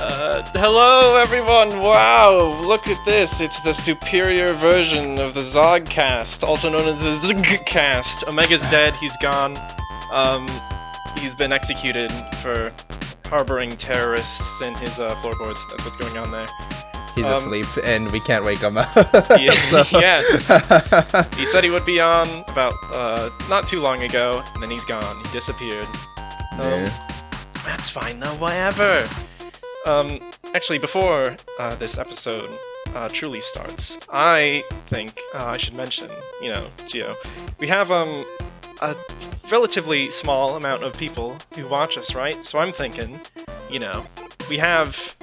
Hello everyone! Wow, look at this! It's the superior version of the ZOGcast, also known as the ZOGcast. Omega's dead, he's gone. He's been executed for harboring terrorists in his floorboards. That's what's going on there. He's asleep, and we can't wake him up. Yes. He said he would be on about not too long ago, and then he's gone. He disappeared. That's fine though, whatever. Actually, before this episode truly starts, I think I should mention, Gio, we have a relatively small amount of people who watch us, right? So I'm thinking, we have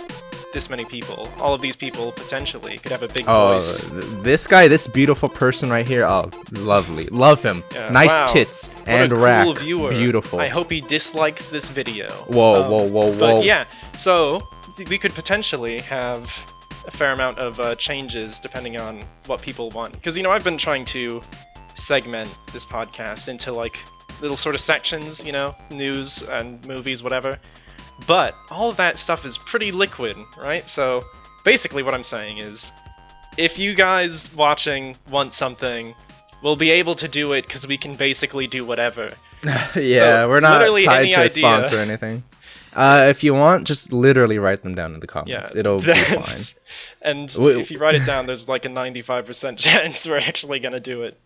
this many people. All of these people potentially could have a big voice. This guy, this beautiful person right here, lovely. Love him. Yeah, nice wow. Tits What and a rack. cool viewer. Beautiful. I hope he dislikes this video. Whoa. But yeah, so we could potentially have a fair amount of changes depending on what people want. Because, I've been trying to segment this podcast into like little sort of sections, news and movies, whatever. But all of that stuff is pretty liquid, right? So basically what I'm saying is, if you guys watching want something, we'll be able to do it because we can basically do whatever. Yeah, so we're not tied to a idea. sponsor or anything. If you want, just literally write them down in the comments. Yeah, it'll be fine. And if you write it down, there's like a 95% chance we're actually gonna do it.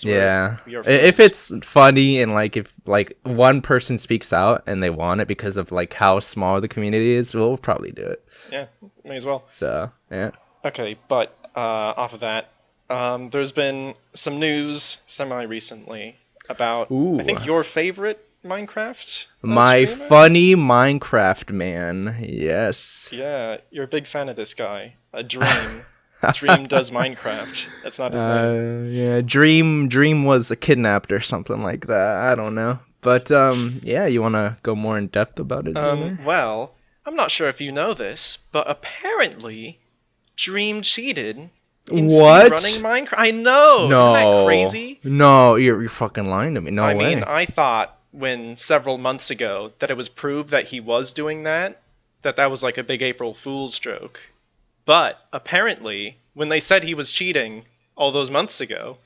Yeah, if it's funny and if one person speaks out and they want it because of how small the community is, we'll probably do it. Yeah, may as well. So yeah. Okay, but off of that, there's been some news semi-recently about I think your favorite Minecraft. My streamer? funny Minecraft man. Yes. Yeah, you're a big fan of this guy. Dream. Dream does Minecraft. That's not his name. Yeah, Dream was kidnapped or something like that. I don't know. But yeah, you want to go more in depth about it? Well, I'm not sure if you know this, but apparently Dream cheated in speedrunning Minecraft. I know. No. Isn't that crazy? No, you're fucking lying to me. No way. I mean, I thought when several months ago that it was proved that he was doing that was like a big April Fool's joke. But apparently, when they said he was cheating all those months ago,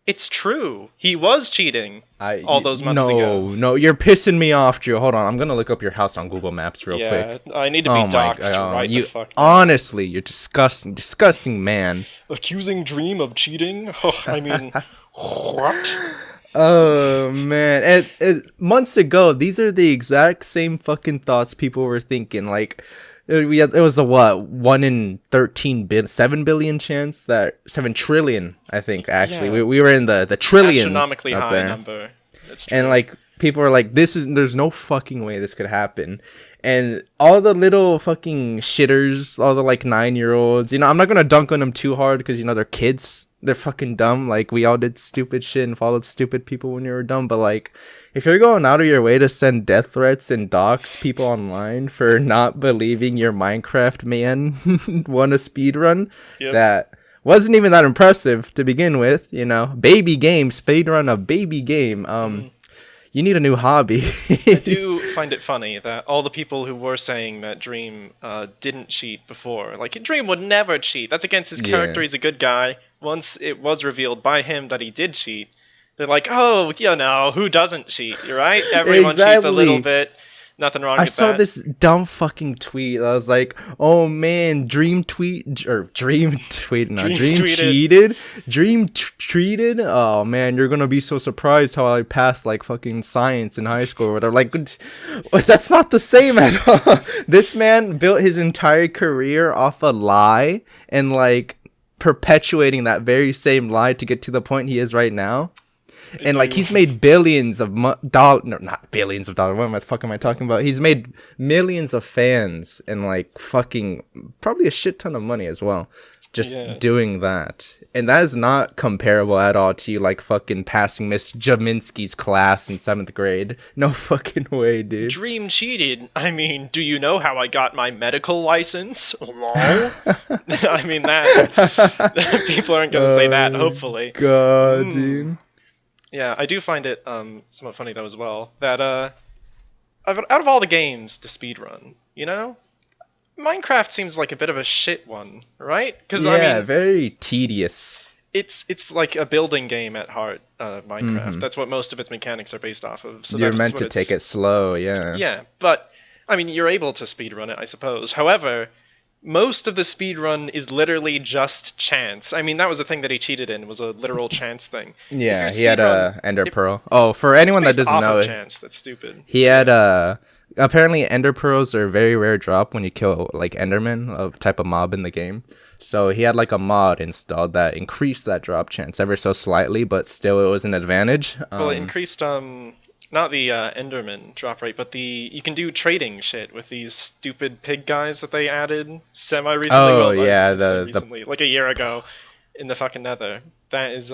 it's true. He was cheating all those months ago. No, you're pissing me off, Drew. Hold on, I'm gonna look up your house on Google Maps real quick. Yeah, I need to be doxxed right the fuck now. Honestly, you're disgusting man. Accusing Dream of cheating? Oh, I mean, what? Oh man, months ago, these are the exact same fucking thoughts people were thinking. It was the 1 in 7 billion chance that 7 trillion, I think, actually. Yeah. We were in the trillions. Astronomically up high there. number. That's true. And people were like, there's no fucking way this could happen. And all the little fucking shitters, all the 9-year-olds, I'm not gonna dunk on them too hard because they're kids. They're fucking dumb. We all did stupid shit and followed stupid people when you were dumb. But if you're going out of your way to send death threats and dox people online for not believing your Minecraft man won a speedrun, that wasn't even that impressive to begin with. Baby game, speedrun a baby game. You need a new hobby. I do find it funny that all the people who were saying that Dream didn't cheat before, Dream would never cheat. That's against his character. He's a good guy. Once it was revealed by him that he did cheat, they're like, oh, who doesn't cheat? You're right. Everyone cheats a little bit. Nothing wrong with that. I saw this dumb fucking tweet. I was like, oh man, Dream cheated. Dream treated. Oh man, you're gonna be so surprised how I passed fucking science in high school or whatever. That's not the same at all. This man built his entire career off a lie and perpetuating that very same lie to get to the point he is right now. And he's made billions of dollars, no, not billions of dollars. What the fuck am I talking about? He's made millions of fans and fucking probably a shit ton of money as well, just doing that. And that is not comparable at all to you fucking passing Miss Jaminsky's class in 7th grade. No fucking way, dude. Dream cheated. I mean, do you know how I got my medical license? Lol. I mean that people aren't gonna say that. Hopefully. God, dude. Yeah, I do find it somewhat funny though as well that out of all the games to speedrun, Minecraft seems like a bit of a shit one, right? Because I Yeah, mean, very tedious. it's like a building game at heart. Minecraft. Hmm. That's what most of its mechanics are based off of. So You're that's meant what to take it's. it slow, yeah. Yeah, but I mean, you're able to speedrun it, I suppose. However, most of the speedrun is literally just chance. I mean, that was a thing that he cheated in, was a literal chance thing. If your Yeah, he had speedrun, a Ender if Pearl. Oh, for it's anyone that based doesn't off of know, chance, that's stupid. he But had yeah. apparently Ender Pearls are a very rare drop when you kill like Enderman, a type of mob in the game. So he had like a mod installed that increased that drop chance ever so slightly, but still it was an advantage. Well, it increased not the Enderman drop rate, but the you can do trading shit with these stupid pig guys that they added semi recently. Oh Well, yeah, I say the recently, like a year ago, in the fucking Nether. That is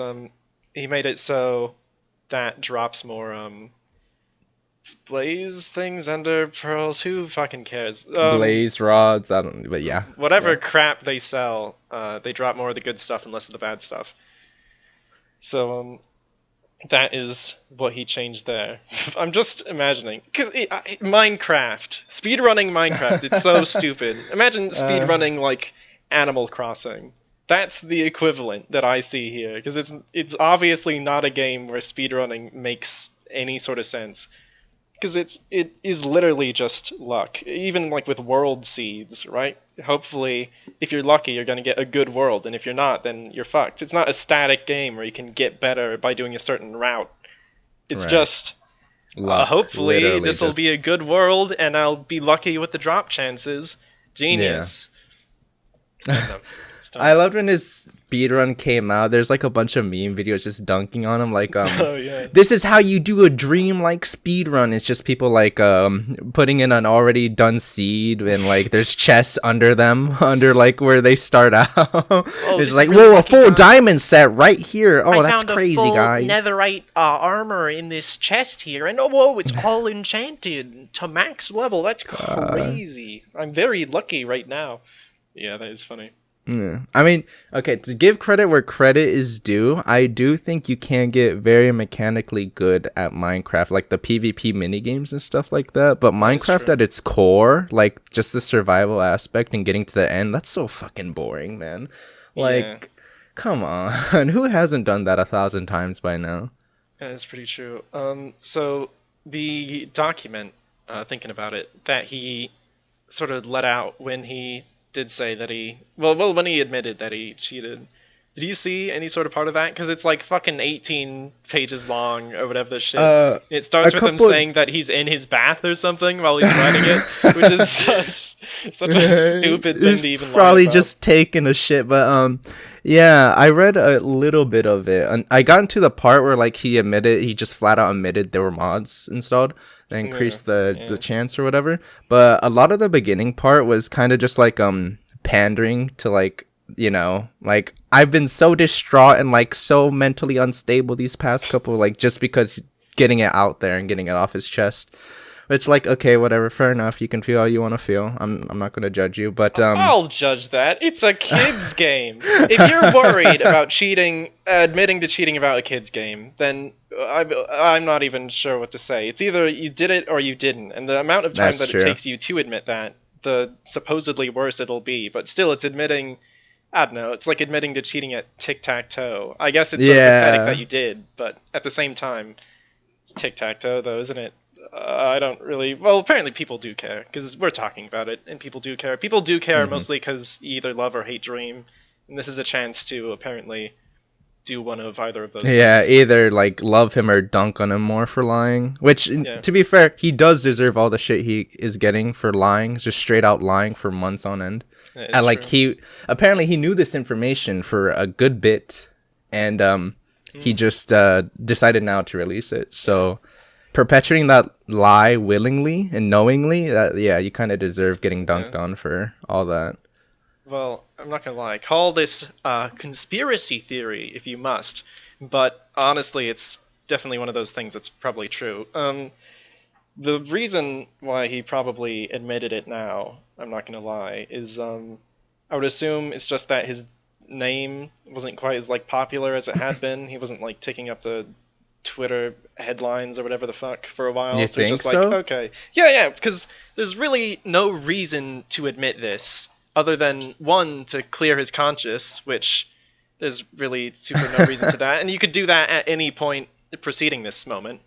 he made it so that drops more blaze things, ender pearls. Who fucking cares? blaze rods. I don't, but yeah, Whatever yeah. crap they sell, they drop more of the good stuff and less of the bad stuff. So that is what he changed there. I'm just imagining because Minecraft, speedrunning Minecraft, it's so stupid. Imagine speedrunning like Animal Crossing. That's the equivalent that I see here because it's obviously not a game where speedrunning makes any sort of sense because it is literally just luck. Even like with world seeds, right? Hopefully, if you're lucky, you're going to get a good world, and if you're not, then you're fucked. It's not a static game where you can get better by doing a certain route. It's Right. just Luck, hopefully literally this will be just a good world, and I'll be lucky with the drop chances. yeah. Genius. I don't know. It's I dumb. loved when his speedrun came out. There's like a bunch of meme videos just dunking on him, like Oh yeah. this is how you do a dream-like speedrun. It's just people like putting in an already done seed and like there's chests under them, under like where they start out. Oh, this It's is like, really whoa, a lucky, full guys. diamond set right here. Oh, I that's found a crazy, full guys. netherite armor in this chest here, and oh, whoa, it's all enchanted to max level. That's crazy. I'm very lucky right now. Yeah, that is funny. Yeah. I mean, okay, to give credit where credit is due, I do think you can get very mechanically good at Minecraft, like the PvP minigames and stuff like that. But That is Minecraft true. at its core, like just the survival aspect and getting to the end, that's so fucking boring, man. Yeah, Like, come on. Who hasn't done that 1,000 times by now? that is pretty true. So the document, thinking about it, that he sort of let out when he did say that well, when he admitted that he cheated. Did you see any sort of part of that? Because it's like fucking 18 pages long or whatever this shit. It A starts with him couple. saying that he's in his bath or something while he's writing it, which is such a stupid thing to even lie Probably about. just taking a shit, but yeah, I read a little bit of it, and I got into the part where like he just flat out admitted there were mods installed that Yeah, increased the yeah. chance or whatever. But a lot of the beginning part was kind of just like pandering to like, like I've been so distraught and like so mentally unstable these past couple, like just because getting it out there and getting it off his chest. Which, like, okay, whatever, fair enough. You can feel how you want to feel. I'm not gonna judge you, but I'll judge that. It's a kid's game. If you're worried about cheating, admitting to cheating about a kid's game, then I'm not even sure what to say. It's either you did it or you didn't, and the amount of time that's that it true. takes you to admit that, the supposedly worse it'll be. But still, it's admitting. I don't know. It's like admitting to cheating at tic-tac-toe. I guess it's sort of pathetic that Yeah, you did, but at the same time, it's tic-tac-toe, though, isn't it? I don't really. Well, apparently people do care because we're talking about it, and people do care. People do care hmm mostly because you either love or hate Dream, and this is a chance to apparently do one of either of those yeah. things. Either like love him or dunk on him more for lying. Which, Yeah, to be fair, he does deserve all the shit he is getting for lying, just straight out lying for months on end. that is And like true. he apparently he knew this information for a good bit, and he just decided now to release it. So perpetuating that lie willingly and knowingly, that yeah, you kind of deserve getting Yeah. dunked on for all that. Well, I'm not gonna lie. Call this conspiracy theory if you must, but honestly, it's definitely one of those things that's probably true. The reason why he probably admitted it now, I'm not gonna lie, is I would assume it's just that his name wasn't quite as like popular as it had been. He wasn't like taking up the Twitter headlines or whatever the fuck for a while. You So it's think just like, so? okay. Yeah, because there's really no reason to admit this other than, one, to clear his conscience, which there's really super no reason to that. And you could do that at any point preceding this moment.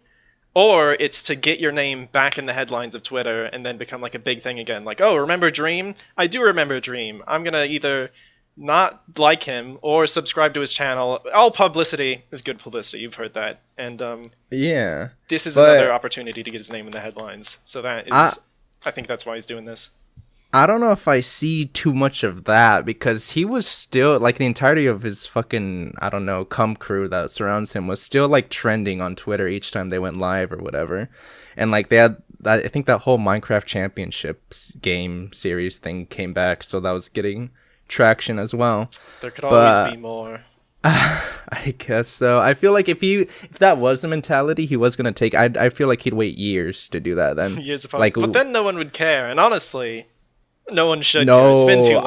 Or it's to get your name back in the headlines of Twitter and then become like a big thing again. Like, oh, remember Dream? I do remember Dream. I'm going to either not like him or subscribe to his channel. All publicity is good publicity. You've heard that. And Yeah, this is another but opportunity to get his name in the headlines. So that I is, I think that's why he's doing this. I don't know if I see too much of that because he was still like the entirety of his fucking I don't know cum crew that surrounds him was still like trending on Twitter each time they went live or whatever, and like they had I think that whole Minecraft Championships game series thing came back, so that was getting traction as well. There could always But be more. I guess so. I feel like if that was the mentality he was gonna take, I feel like he'd wait years to do that then. Years of fun. Like But then no one would care. And honestly, no one should care. no, It's been too long.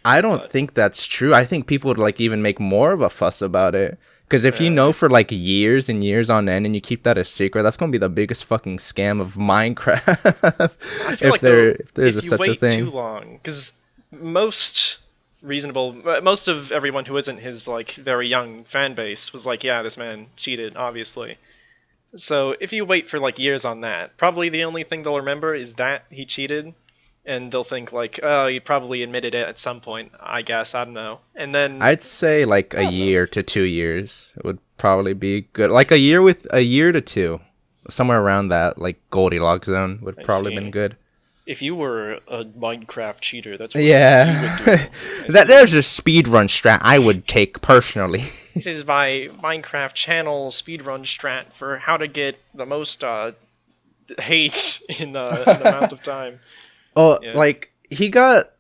I don't But think that's true. I think people would like even make more of a fuss about it. Because if you know for like years and years on end and you keep that a secret, that's gonna be the biggest fucking scam of Minecraft. I feel if like there though, if there's if you such a wait thing. too long, because most of everyone who isn't his like very young fan base was like, yeah, this man cheated, obviously. So if you wait for like years on that, probably the only thing they'll remember is that he cheated, and they'll think like, oh, he probably admitted it at some point. I guess I don't know. And then I'd say like I a don't know. year to 2 years would probably be good. Like a year to two, somewhere around that, like Goldilocks zone would I probably see. been good. If you were a Minecraft cheater, that's what you Yeah, would do. I that see. there's a speedrun strat I would take personally. This is my Minecraft channel speedrun strat for how to get the most hate in an amount of time. Oh, Yeah. like he got.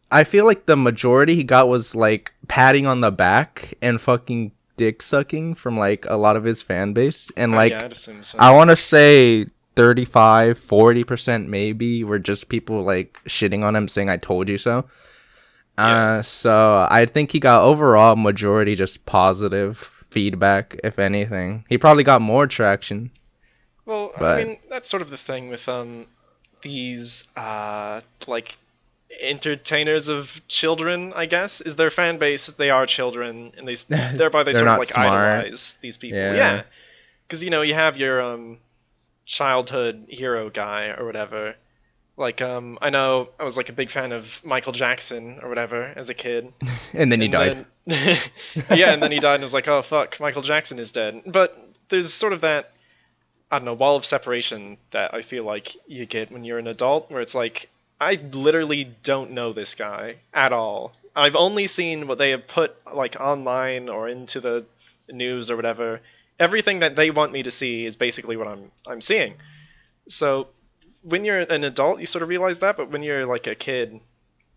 I feel like the majority he got was like patting on the back and fucking dick sucking from like a lot of his fan base, and like Yeah, I'd assume so. I want to say 35-40% maybe were just people like shitting on him saying I told you so. Yeah. So I think he got overall majority just positive feedback, if anything. He probably got more traction, Well, I but mean, that's sort of the thing with these like entertainers of children, I guess, is their fan base. They are children, and thereby they they're sort of not like smart. idolize these people. Yeah. Yeah, because you have your childhood hero guy or whatever. Like I know I was like a big fan of Michael Jackson or whatever as a kid. And then he And died. then, yeah, and then he died, and was like, "Oh fuck, Michael Jackson is dead." But there's sort of that, I don't know, wall of separation that I feel like you get when you're an adult, where it's like, I literally don't know this guy at all. I've only seen what they have put like online or into the news or whatever. Everything that they want me to see is basically what I'm seeing. So when you're an adult, you sort of realize that, but when you're like a kid,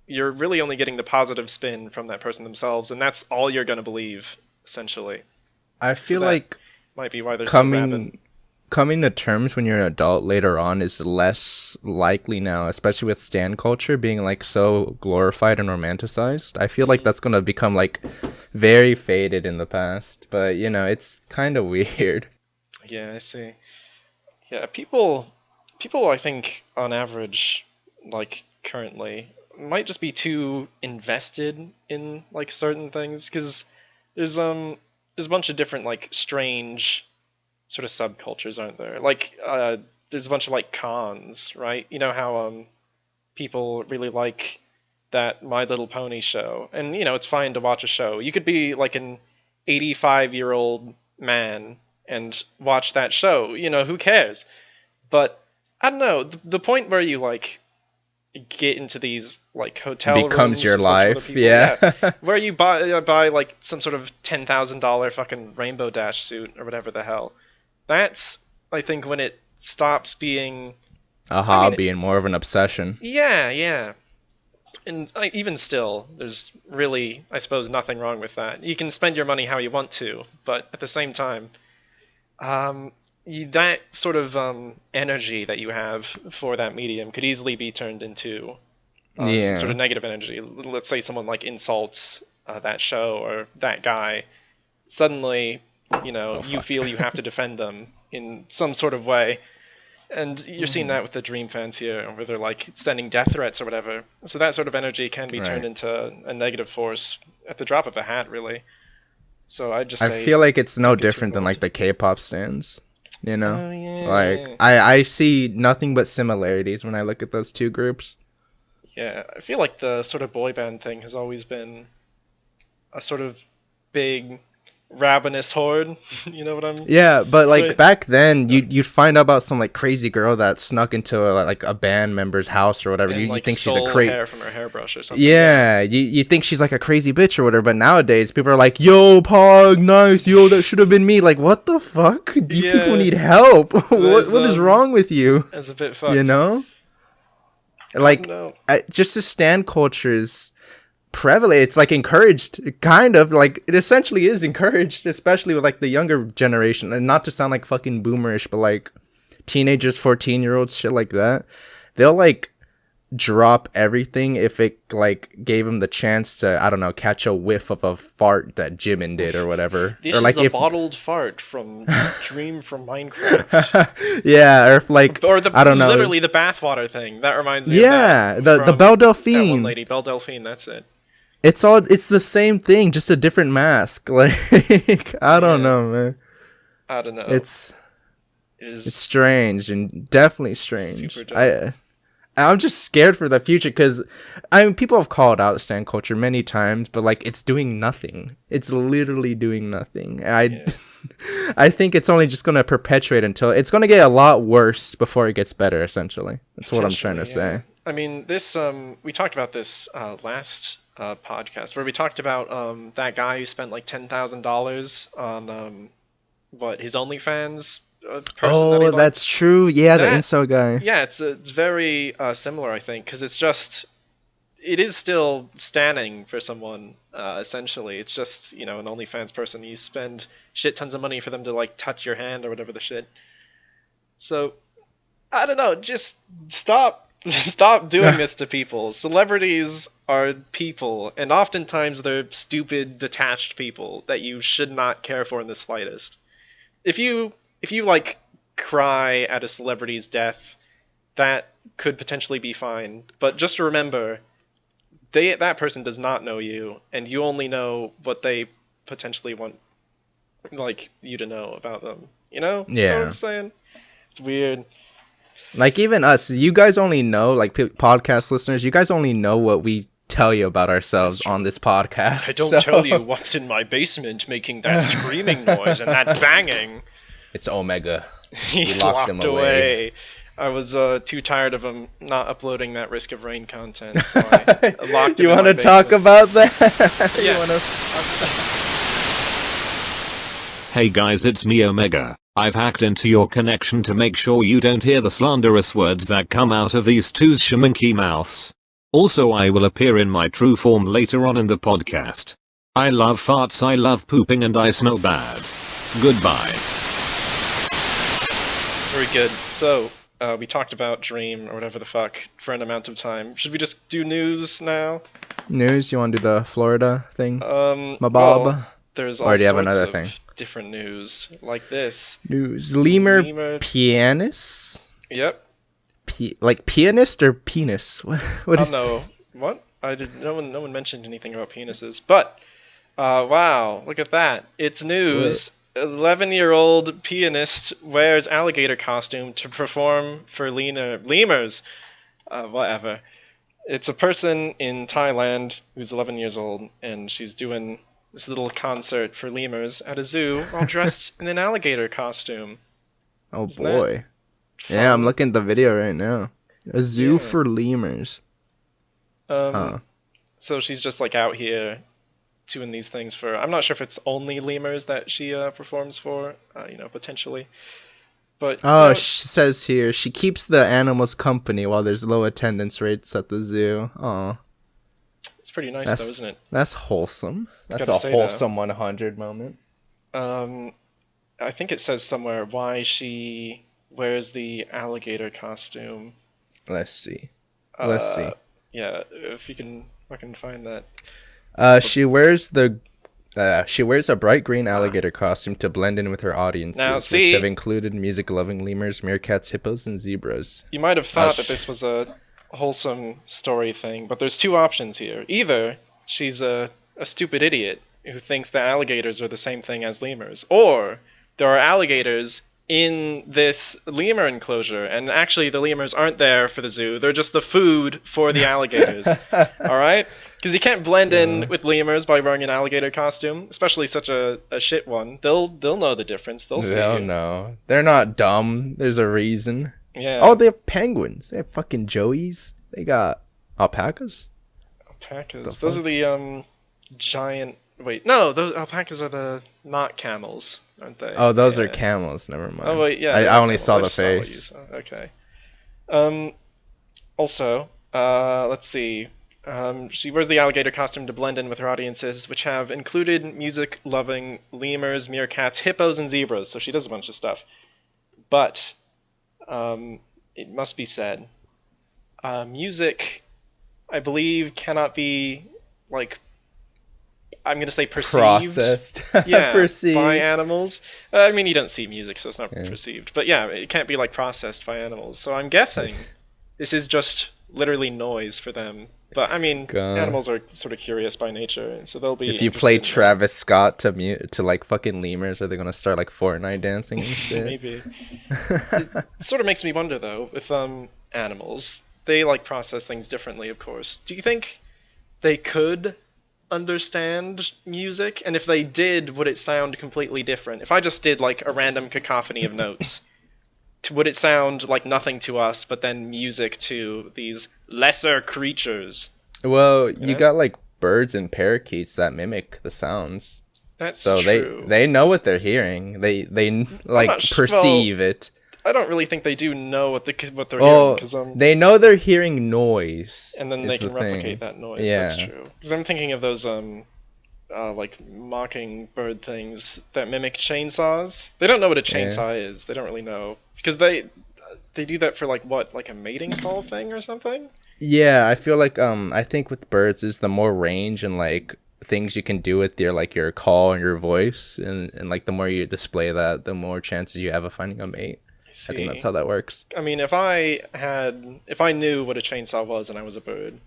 you're really only getting the positive spin from that person themselves, and that's all you're going to believe, essentially. I So feel that like might be why they're so rabid. coming to terms when you're an adult later on is less likely now, especially with stan culture being like so glorified and romanticized. I feel like that's gonna become like very faded in the past, but it's kind of weird. Yeah, I see. Yeah, people I think on average, like currently, might just be too invested in like certain things, because there's a bunch of different like strange sort of subcultures, aren't there? Like there's a bunch of like cons, right? You know how people really like that My Little Pony show, and it's fine to watch a show. You could be like an 85-year-old man and watch that show. Who cares? But I don't know, the point where you like get into these like hotel Becomes rooms your with a bunch of other life, people, yeah. where you buy like some sort of $10,000 fucking Rainbow Dash suit or whatever the hell. That's, I think, when it stops being A I mean, hobby and more of an obsession. yeah. And even still, there's really, I suppose, nothing wrong with that. You can spend your money how you want to, but at the same time, that sort of energy that you have for that medium could easily be turned into some sort Yeah. of negative energy. Let's say someone like insults that show or that guy. Suddenly, you feel you have to defend them in some sort of way. And you're seeing that with the Dream fans here, where they're like sending death threats or whatever. So that sort of energy can be turned into a negative force at the drop of a hat, really. So I just say, I feel like it's no different than like the K-pop stands. Yeah. Like I see nothing but similarities when I look at those two groups. Yeah, I feel like the sort of boy band thing has always been a sort of big ravenous horde. You know what I'm? Yeah, but like back then, you'd find out about some like crazy girl that snuck into a band member's house or whatever. And, You like, think she's a stole crazy hair from her hairbrush or something. Yeah, you think she's like a crazy bitch or whatever. But nowadays, people are like, "Yo, Pog, nice. Yo, that should have been me." Like, what the fuck? Do you people need help? what is wrong with you? It's a bit fucked. You know, like just the stan culture is prevalent. It's like encouraged, kind of like it essentially is encouraged, especially with like the younger generation. And not to sound like fucking boomerish, but like teenagers, 14-year-olds, shit like that. They'll like drop everything if it like gave him the chance to, I don't know, catch a whiff of a fart that Jimin did or whatever. This or like is a bottled fart from Dream from Minecraft. Yeah, or if like I don't know, literally the bathwater thing. That reminds me. Yeah, of that the Belle that Delphine. one lady, Belle Delphine. That's it. It's the same thing, just a different mask. Like I don't know, man. I don't know. It's strange and definitely strange. Super dumb. I'm just scared for the future because people have called out stan culture many times, but like it's doing nothing. It's literally doing nothing. And I think it's only just gonna perpetuate until it's gonna get a lot worse before it gets better. Essentially, that's what I'm trying to say. I mean, this we talked about this last podcast where we talked about that guy who spent like $10,000 on his OnlyFans person. That's true. Yeah, the incel guy. Yeah, it's very similar, I think, because it is still standing for someone. Essentially, it's just an OnlyFans person. You spend shit tons of money for them to like touch your hand or whatever the shit. So I don't know. Just stop doing this to people. Celebrities are people, and oftentimes they're stupid, detached people that you should not care for in the slightest. If you like cry at a celebrity's death, that could potentially be fine. But just remember, that person does not know you, and you only know what they potentially want, like, you to know about them. You know? Yeah. You know what I'm saying? It's weird. Like, even us, you guys only know, like, podcast listeners, you guys only know what we tell you about ourselves on this podcast. I don't tell you what's in my basement making that screaming noise and that banging. It's Omega. He's locked away. I was too tired of him not uploading that Risk of Rain content, so I locked him. You want to talk about that? Yeah. Hey guys, it's me Omega. I've hacked into your connection to make sure you don't hear the slanderous words that come out of these two's shamanky mouths. Also, I will appear in my true form later on in the podcast. I love farts, I love pooping, and I smell bad. Goodbye. Very good. So, we talked about Dream or whatever the fuck for an amount of time. Should we just do news now? News? You want to do the Florida thing? Mabob? Well, there's all or do you have sorts another of thing? Different news like this. News. Lemur pianist? Yep. Like pianist or penis? What I is? don't know. What? No one mentioned anything about penises. But wow, look at that! It's news. 11-year-old pianist wears alligator costume to perform for lemurs. Whatever. It's a person in Thailand who's 11 years old, and she's doing this little concert for lemurs at a zoo while dressed in an alligator costume. Oh boy. Yeah, I'm looking at the video right now. A zoo for lemurs. So she's just like out here doing these things for... I'm not sure if it's only lemurs that she performs for, potentially. But she says here, she keeps the animals company while there's low attendance rates at the zoo. Aw. It's pretty nice, though, isn't it? That's wholesome. That's a wholesome 100 moment. I think it says somewhere why she wears the alligator costume. Let's see. Yeah, if you can fucking find that. She wears the She wears a bright green alligator costume to blend in with her audiences, Now, see- which have included music-loving lemurs, meerkats, hippos, and zebras. You might have thought that this was a wholesome story thing, but there's two options here. Either she's a stupid idiot who thinks that alligators are the same thing as lemurs, or there are alligators in this lemur enclosure, and actually the lemurs aren't there for the zoo, they're just the food for the alligators. Alright? Because you can't blend in with lemurs by wearing an alligator costume, especially such a shit one. They'll know the difference, they'll see Oh you. no. They're not dumb. There's a reason. Yeah. Oh, they have penguins. They have fucking joeys. They got alpacas. Alpacas. Those are the giant. Wait, no, those alpacas are the not camels, aren't they? Oh, those Yeah. are camels. Never mind. Oh wait, yeah. I they're only camels. saw I the just what you face. saw. Okay. Also, let's see. She wears the alligator costume to blend in with her audiences, which have included music-loving lemurs, meerkats, hippos, and zebras. So she does a bunch of stuff. But it must be said, music, I believe, cannot be like. I'm gonna say perceived. Processed. Yeah, Perceived. by animals. I mean, you don't see music, so it's not perceived. But yeah, it can't be like processed by animals. So I'm guessing this is just literally noise for them. But I mean, God. animals are sort of curious by nature, so they'll be. If you play interested in Travis Scott to like fucking lemurs, are they gonna start like Fortnite dancing and that. shit? Maybe. It sort of makes me wonder though, with animals, they like process things differently. Of course, do you think they could understand music? And if they did, would it sound completely different? If I just did like a random cacophony of notes, would it sound like nothing to us, but then music to these lesser creatures? Well, you Yeah. got like birds and parakeets that mimic the sounds, That's so true. they know what they're hearing. They like not perceive it. I don't really think they do know what they're hearing, Well, because they know they're hearing noise, and then is they can the thing. replicate that noise. Yeah. That's true. Because I'm thinking of those like mockingbird things that mimic chainsaws. They don't know what a chainsaw is. They don't really know because they do that for like what, like a mating call thing or something. Yeah, I feel like I think with birds is the more range and like things you can do with your call and your voice, and like the more you display that, the more chances you have of finding a mate. I think that's how that works. I mean, if I knew what a chainsaw was and I was a bird,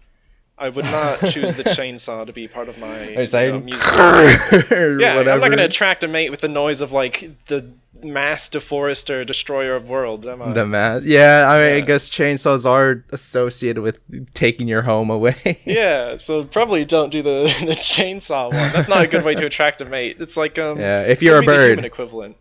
I would not choose the chainsaw to be part of my It's like, music. or Yeah, I'm not whatever. going to attract a mate with the noise of like the mass deforester, destroyer of worlds, am I? The math. Yeah, I mean, I Yeah. guess chainsaws are associated with taking your home away. Yeah, so probably don't do the chainsaw one. That's not a good way to attract a mate. It's like Yeah, if you're a maybe the bird. human equivalent.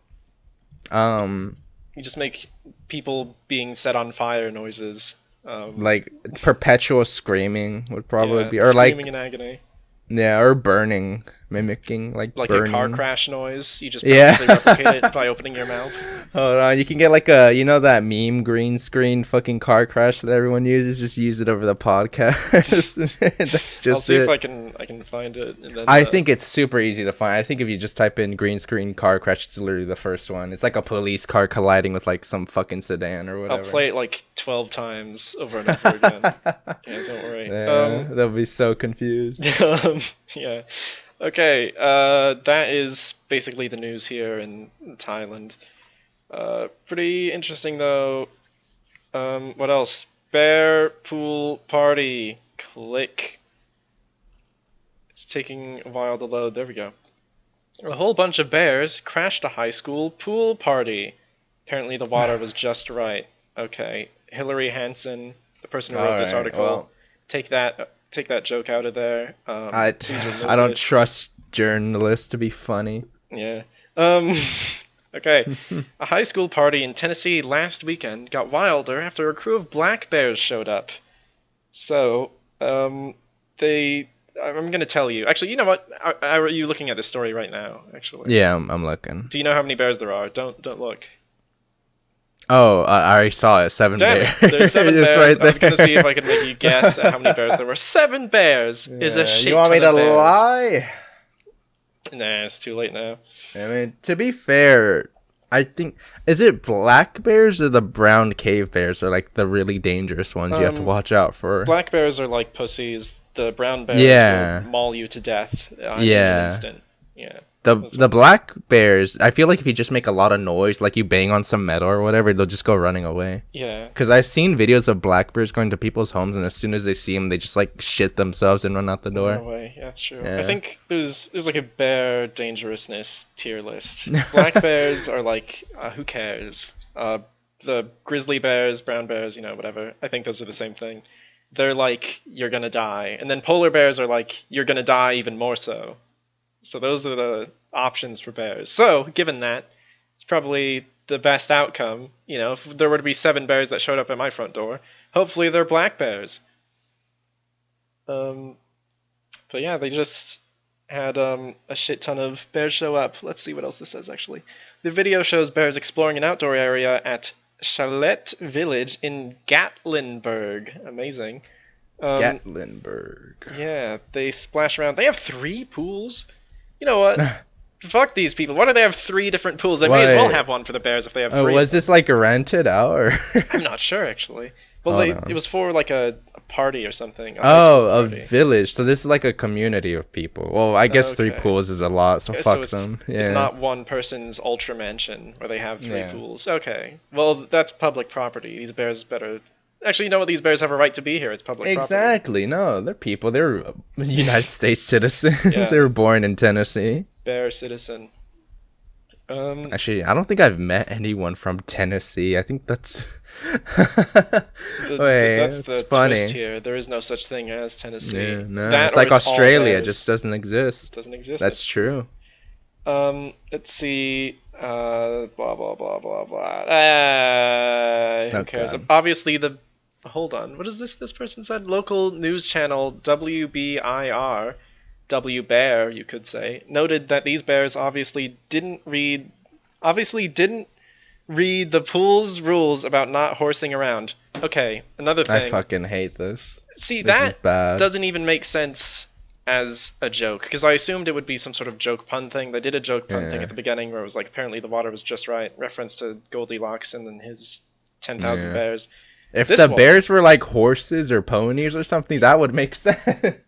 Um, You just make people being set on fire noises. like perpetual screaming would probably Yeah, be, or like screaming in agony, yeah, or burning, mimicking like a burning. car crash noise. You just Yeah. perfectly replicate it by opening your mouth. Hold on, you can get like a, that meme green screen fucking car crash that everyone uses. Just use it over the podcast. That's just I'll see it. if I can find it. And then, I think it's super easy to find. I think if you just type in green screen car crash, it's literally the first one. It's like a police car colliding with like some fucking sedan or whatever. I'll play it like 12 times over and over again. Yeah, don't worry. Yeah, they'll be so confused. Yeah. Okay, that is basically the news here in Thailand. Pretty interesting though. What else? Bear pool party. Click. It's taking a while to load. There we go. A whole bunch of bears crashed a high school pool party. Apparently the water was just right. Okay. Hillary Hansen, the person who wrote this Alright, article, well. take that joke out of there. Please remove I don't it. trust journalists to be funny. Yeah. Okay. A high school party in Tennessee last weekend got wilder after a crew of black bears showed up. So, I'm going to tell you. Actually, you know what? Are you looking at this story right now, actually? Yeah, I'm looking. Do you know how many bears there are? Don't look. Oh, I already saw it. 7 Damn bears. it. There's 7 It's bears. right I was going to there. see if I could make you guess at how many bears there were. 7 bears is a Yeah, shit you want me ton to of bears. lie? Nah, it's too late now. I mean, to be fair, I think, is it black bears or the brown cave bears are like the really dangerous ones you have to watch out for? Black bears are like pussies. The brown bears Yeah. will maul you to death in an Yeah. instant. Yeah. The those the ones. black bears, I feel like if you just make a lot of noise, like you bang on some metal or whatever, they'll just go running away. Yeah. Because I've seen videos of black bears going to people's homes, and as soon as they see them, they just like shit themselves and run out the No door. way. Yeah, that's true. Yeah. I think there's like a bear dangerousness tier list. Black bears are like, who cares? The grizzly bears, brown bears, whatever. I think those are the same thing. They're like, you're gonna die. And then polar bears are like, you're gonna die even more so. So those are the options for bears. So, given that, it's probably the best outcome. If there were to be 7 bears that showed up at my front door, hopefully they're black bears. But yeah, they just had a shit ton of bears show up. Let's see what else this says, actually. The video shows bears exploring an outdoor area at Chalet Village in Gatlinburg. Amazing. Gatlinburg. Yeah, they splash around. They have 3 pools? You know what? Fuck these people. Why do they have 3 different pools? They may as well have one for the bears if they have 3. Was this like rented out or? I'm not sure, actually. Well, Oh, no. it was for like a party or something. High school A party. village. So this is like a community of people. Well, I guess 3 Okay. pools is a lot, so So fuck it's, them. Yeah. it's not one person's ultra mansion where they have 3 Yeah. pools. Okay. Well, that's public property. These bears better... Actually, you know what? These bears have a right to be here. It's public property. Exactly. No, they're people. They're United States citizens. Yeah. They were born in Tennessee. Bear citizen. Actually, I don't think I've met anyone from Tennessee. I think that's Wait, That's it's the funny. twist here. There is no such thing as Tennessee. Yeah, no, That it's or like all Australia, bears. just doesn't exist. Doesn't exist. That's true. Let's see. Blah blah blah blah blah. Who cares? Okay. Obviously, hold on. What is this? This person said local news channel WBIR, W Bear, you could say, noted that these bears obviously didn't read the pool's rules about not horsing around. Okay, another thing. I fucking hate this. See, This is that bad. doesn't even make sense as a joke, because I assumed it would be some sort of joke pun thing. They did a joke pun thing Yeah. at the beginning where it was like, apparently the water was just right, reference to Goldilocks and then his 10,000 Yeah. bears. If This the one- bears were like horses or ponies or something, that would make sense.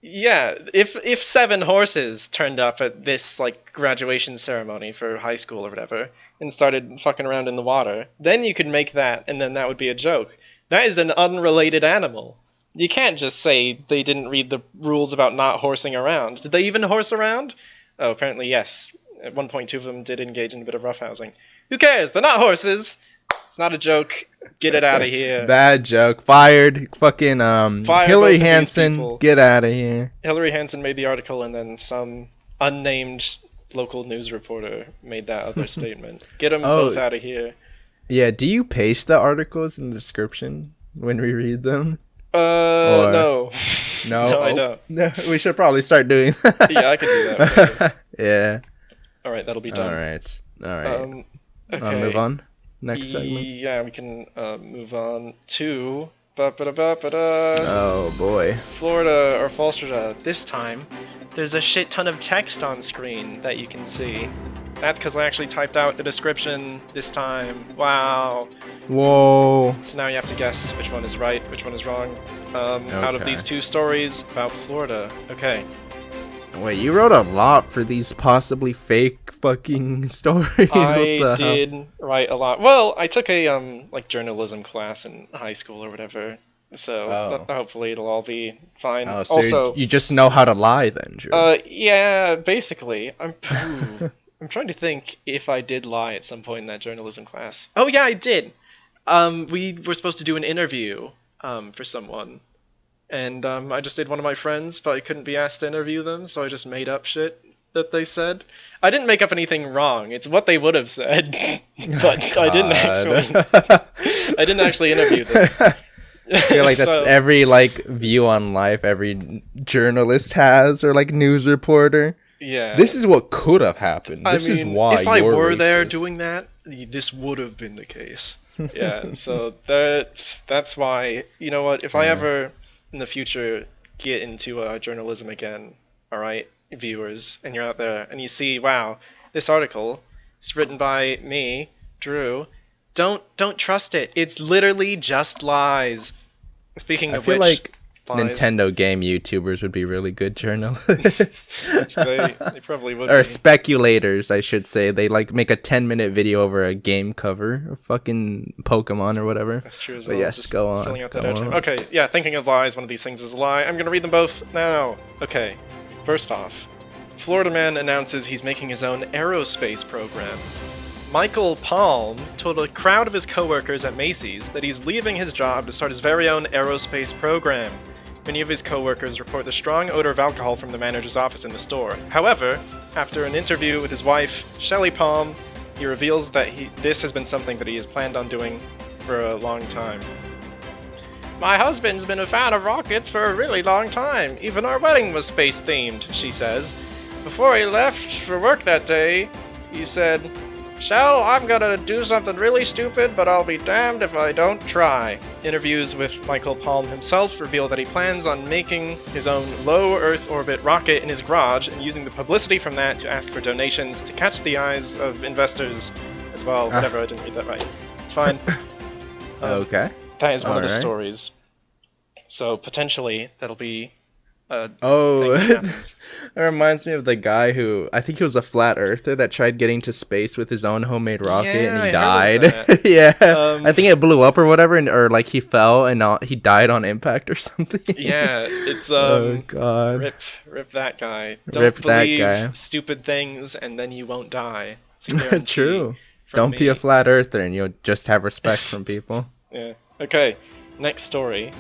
Yeah, if 7 horses turned up at this like graduation ceremony for high school or whatever and started fucking around in the water, then you could make that, and then that would be a joke. That is an unrelated animal. You can't just say they didn't read the rules about not horsing around. Did they even horse around? Oh, apparently yes. At one point, 2 of them did engage in a bit of roughhousing. Who cares? They're not horses. It's not a joke. Get it out of here. Bad joke. Fired. Fucking Fire Hillary both of these Hansen. people. Get out of here. Hillary Hansen made the article, and then some unnamed local news reporter made that other statement. Get them Oh. both out of here. Yeah. Do you paste the articles in the description when we read them? No. No. No, I Oh, don't. No, we should probably start doing. Yeah, I could do that. Maybe. Yeah. All right, that'll be done. All right. All right. Okay. Move on. Next segment. Yeah, we can move on to Oh boy. Florida or Florida. This time, there's a shit ton of text on screen that you can see. That's because I actually typed out the description this time. Wow. Whoa. So now you have to guess which one is right, which one is wrong. Out of Okay. these 2 stories about Florida. Okay. Wait, you wrote a lot for these possibly fake fucking stories. I What the hell? did write a lot. Well, I took a like journalism class in high school or whatever. So Oh. hopefully it'll all be fine. Oh, so Also, you just know how to lie then, Drew. yeah, basically. I'm trying to think if I did lie at some point in that journalism class. Oh yeah, I did. We were supposed to do an interview for someone. And I just did one of my friends, but I couldn't be asked to interview them, so I just made up shit that they said. I didn't make up anything wrong. It's what they would have said, but I didn't actually interview them. I feel like that's So- every like view on life every journalist has or like news reporter. Yeah. This is what could have happened. This is why if I you're were there racist. doing that, this would have been the case. Yeah, so that's why, you know what, if I ever in the future get into journalism again, all right, viewers, and you're out there and you see, wow, this article is written by me, Drew, don't trust it. It's literally just lies. Speaking I of feel which, like lies. Nintendo game YouTubers would be really good journalists. they probably would Or be. speculators, I should say. They like make a 10-minute video over a game cover, or fucking Pokemon or whatever. That's true as But well. yes, Just go on. filling out that go airtime. on. Okay, yeah, thinking of lies, one of these things is a lie. I'm gonna read them both now. Okay, first off, Florida man announces he's making his own aerospace program. Michael Palm told a crowd of his coworkers at Macy's that he's leaving his job to start his very own aerospace program. Many of his coworkers report the strong odor of alcohol from the manager's office in the store. However, after an interview with his wife, Shelley Palm, he reveals that this has been something that he has planned on doing for a long time. My husband's been a fan of rockets for a really long time. Even our wedding was space-themed, she says. Before he left for work that day, he said, Shell, I'm gonna do something really stupid, but I'll be damned if I don't try. Interviews with Michael Palm himself reveal that he plans on making his own low Earth orbit rocket in his garage and using the publicity from that to ask for donations to catch the eyes of investors as well. Whatever, I didn't read that right. It's fine. Okay. That is one of the Alright. stories. So potentially that'll be a Oh, thing that happens. it reminds me of the guy who, I think he was a flat earther that tried getting to space with his own homemade rocket and he I died. heard of that. Yeah, I think it blew up or whatever, or like he fell and he died on impact or something. Yeah, it's Oh god. rip that guy. Don't Rip that believe guy. stupid things and then you won't die. It's a guarantee True. from Don't be a me. flat earther and you'll just have respect from people. Yeah. Okay. Next story.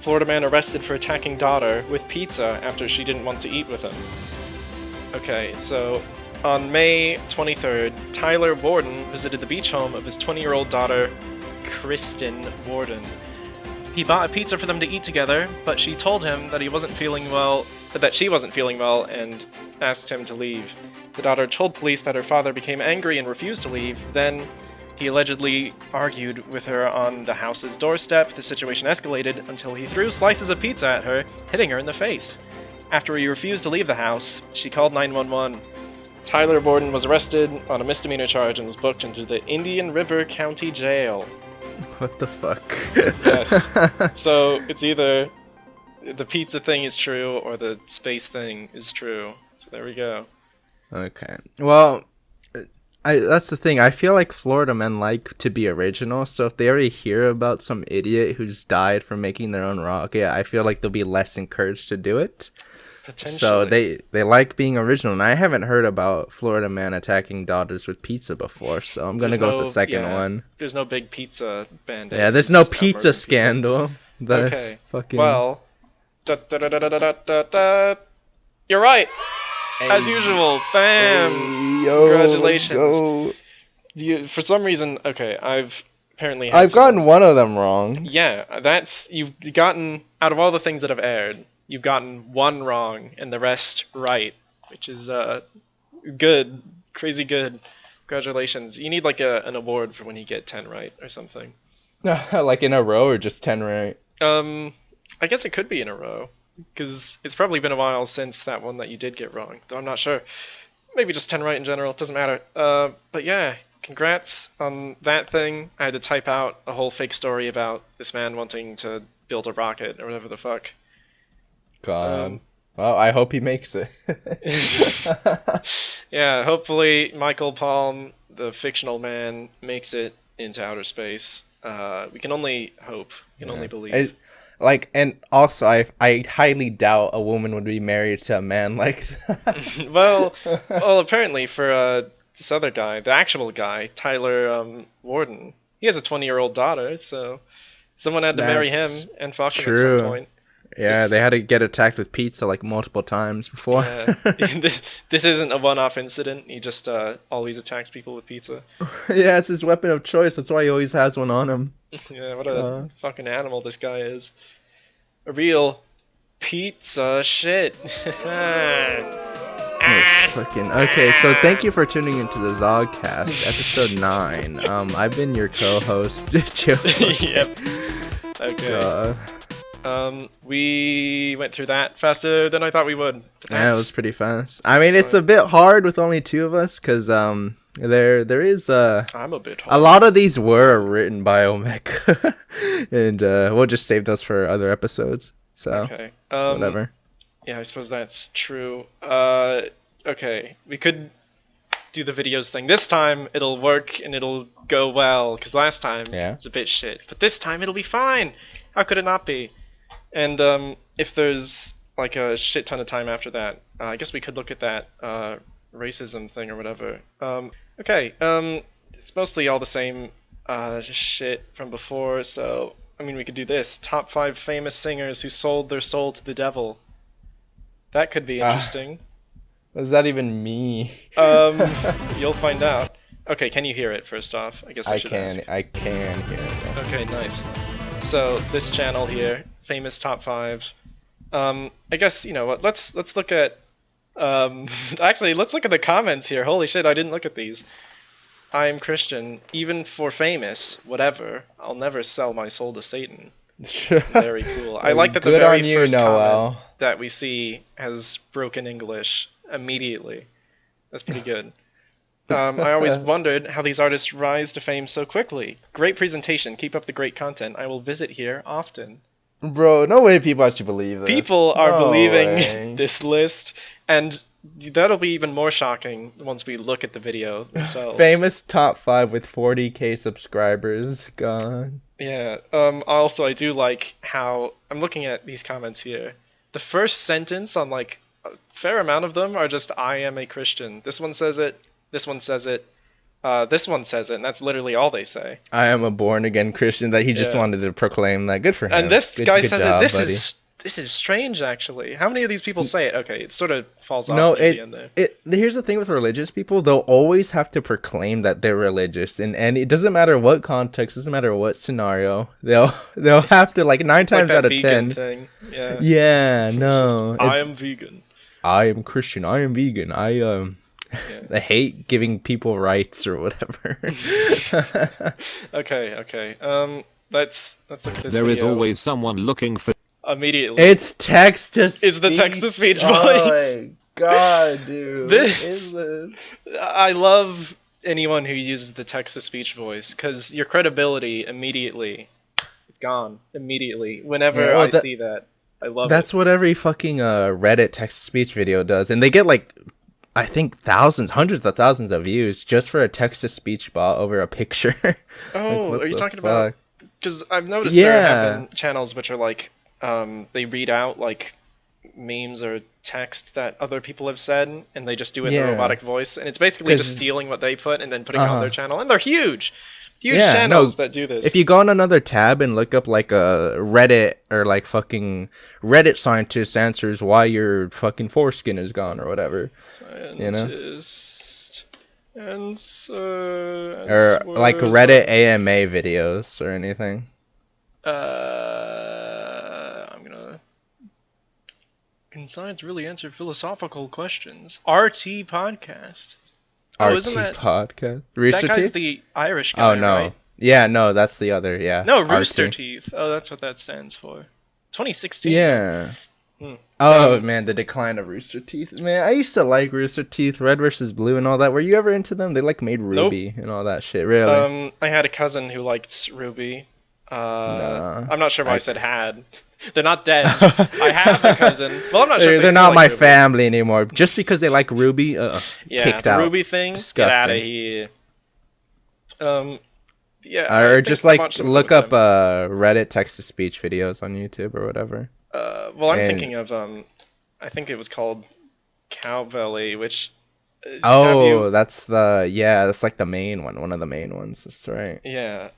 Florida man arrested for attacking daughter with pizza after she didn't want to eat with him. Okay, so on May 23rd, Tyler Warden visited the beach home of his 20-year-old daughter, Kristen Warden. He bought a pizza for them to eat together, but she told him that she wasn't feeling well, and asked him to leave. The daughter told police that her father became angry and refused to leave. Then he allegedly argued with her on the house's doorstep. The situation escalated until he threw slices of pizza at her, hitting her in the face. After he refused to leave the house, she called 911. Tyler Borden was arrested on a misdemeanor charge and was booked into the Indian River County Jail. What the fuck? Yes. So it's either the pizza thing is true or the space thing is true. So there we go. Okay. Well, that's the thing. I feel like Florida men like to be original, so if they already hear about some idiot who's died from making their own rocket, I feel like they'll be less encouraged to do it. Potentially. So they like being original, and I haven't heard about Florida man attacking daughters with pizza before, so I'm gonna go with the second one. There's no big pizza band-aid. Yeah, there's no pizza scandal. The Okay. Fucking... Well, you're right. As usual. Bam. Hey, yo, Congratulations. For some reason, okay, I've apparently had I've gotten one of them wrong. Yeah, you've gotten, out of all the things that have aired, you've gotten one wrong and the rest right, which is good, crazy good. Congratulations. You need like an award for when you get 10 right or something. Like in a row or just 10 right? I guess it could be in a row, because it's probably been a while since that one that you did get wrong, though I'm not sure. Maybe just 10 right in general, it doesn't matter. But yeah, congrats on that thing. I had to type out a whole fake story about this man wanting to build a rocket or whatever the fuck. God. Well, I hope he makes it. Yeah, hopefully Michael Palm, the fictional man, makes it into outer space. We can only hope. We can only believe. And also, I highly doubt a woman would be married to a man like that. well, apparently for this other guy, the actual guy, Tyler Warden, he has a 20-year-old daughter, so someone had to marry him and fuck him at some point. Yeah, they had to get attacked with pizza like multiple times before. Yeah. This isn't a one-off incident. He just always attacks people with pizza. Yeah, it's his weapon of choice. That's why he always has one on him. Yeah, what a fucking animal this guy is. A real pizza shit. Okay, so thank you for tuning into the ZOGcast, episode 9. I've been your co-host, Joe. Yep. Okay. We went through that faster than I thought we would. Yeah, it was pretty fast. I mean, it's a bit hard with only 2 of us, because there is I'm a bit hard. a lot of these were written by Omega, and we'll just save those for other episodes. So Okay. whatever. Yeah, I suppose that's true. Okay, we could do the videos thing. This time it'll work and it'll go well, because last time it was a bit shit. But this time it'll be fine. How could it not be? And if there's like a shit ton of time after that, I guess we could look at that racism thing or whatever. Okay, it's mostly all the same shit from before, so I mean we could do this. Top 5 famous singers who sold their soul to the devil. That could be interesting. What does that even mean? You'll find out. Okay, can you hear it first off? I guess I should ask. I can hear it. Yeah. Okay, nice. So this channel here, famous top 5. I guess you know what? Let's look at. Actually, let's look at the comments here. Holy shit, I didn't look at these. I am Christian, even for famous, whatever. I'll never sell my soul to Satan. Very cool. I like that the very first comment that we see has broken English immediately. That's pretty good. I always wondered how these artists rise to fame so quickly. Great presentation. Keep up the great content. I will visit here often. Bro, no way people actually believe this. People are believing this list, and that'll be even more shocking once we look at the video themselves. Famous top 5 with 40k subscribers. God. Yeah. Also, I do like how I'm looking at these comments here. The first sentence on like a fair amount of them are just "I am a Christian." This one says it. This one says it. This one says it, and that's literally all they say. I am a born again Christian. That he just wanted to proclaim that. Good for him. And this guy says job, it. buddy. This is strange, actually. How many of these people say it? Okay, it sort of falls off. No, at the end there. Here's the thing with religious people: they'll always have to proclaim that they're religious, and it doesn't matter what context, doesn't matter what scenario. They'll have to like 9 times out of 10. Thing. Yeah. Yeah. No. I am vegan. I am Christian. I am vegan. I hate giving people rights or whatever. Okay. Let's look at this There video. is always someone looking for. Immediately. It's text to speech. It's the text to speech voice. Oh my god, dude. This. I love anyone who uses the text to speech voice because your credibility immediately, it's gone immediately. Whenever I see that, I love it. That's what every fucking Reddit text to speech video does, and they get like, I think hundreds of thousands of views just for a text to speech bot over a picture. Oh, like, are you talking fuck? about? Because I've noticed there have been channels which are like, they read out like memes or text that other people have said, and they just do it in a robotic voice, and it's basically just stealing what they put and then putting it on their channel, and they're huge channels that do this. If you go on another tab and look up like a Reddit or like fucking Reddit scientist answers why your fucking foreskin is gone or whatever, Scientist answer, or like Reddit AMA videos or anything. I'm gonna. Can science really answer philosophical questions? RT podcast. Oh, isn't that podcast? Rooster that guy's Teeth? the Irish guy? Oh no, right? yeah, no, that's the other. Yeah, No, Rooster RT. Teeth. Oh, that's what that stands for. 2016. Yeah. Oh man, the decline of Rooster Teeth. Man, I used to like Rooster Teeth, Red versus Blue, and all that. Were you ever into them? They like made Ruby and all that shit. Really? I had a cousin who liked Ruby. I'm not sure why I said had. They're not dead. I have a cousin. Well, I'm not sure. They're not my family anymore. Just because they like Ruby, kicked the out. Ruby thing. Disgusting. Get out of here. Yeah. Or just like look up Reddit text to speech videos on YouTube or whatever. Well, I'm thinking of I think it was called Cowbelly, which. That's that's like the main one of the main ones. That's right. Yeah,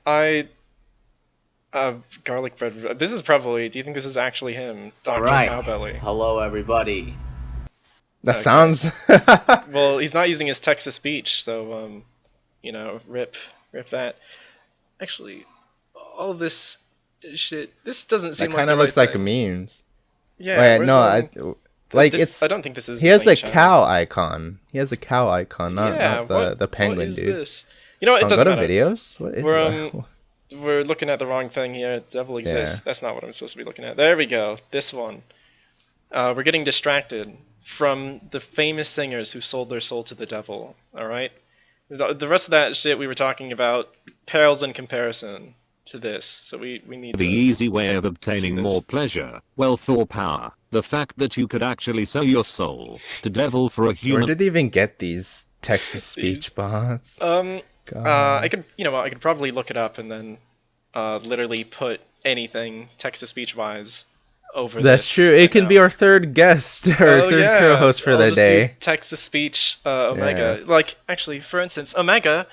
garlic bread. This is probably. Do you think this is actually him, Dr. Cowbelly? Hello, everybody. That sounds. Well, he's not using his text to speech, so rip that. Actually, all this shit. This doesn't seem That like kind of the looks right like thing. memes. Yeah. Wait, no, I don't think this is. He has a Link Channel. cow icon. He has a cow icon, not the penguin what is dude. This? You know what? It doesn't matter. Videos. What is that? We're looking at the wrong thing here. Devil exists. That's not what I'm supposed to be looking at. There we go. This one. We're getting distracted from the famous singers who sold their soul to the devil. All right. The rest of that shit we were talking about pales in comparison. to this, so we need The to easy way of obtaining this. more pleasure, wealth or power. The fact that you could actually sell your soul to devil for a Where human. did they even get these text-to-speech bots? I could, you know what, I could probably look it up and then literally put anything text-to-speech wise over That's this. true. It can be our third guest, or third co-host for I'll the just day. do text-to-speech Omega. Like, actually, for instance, Omega,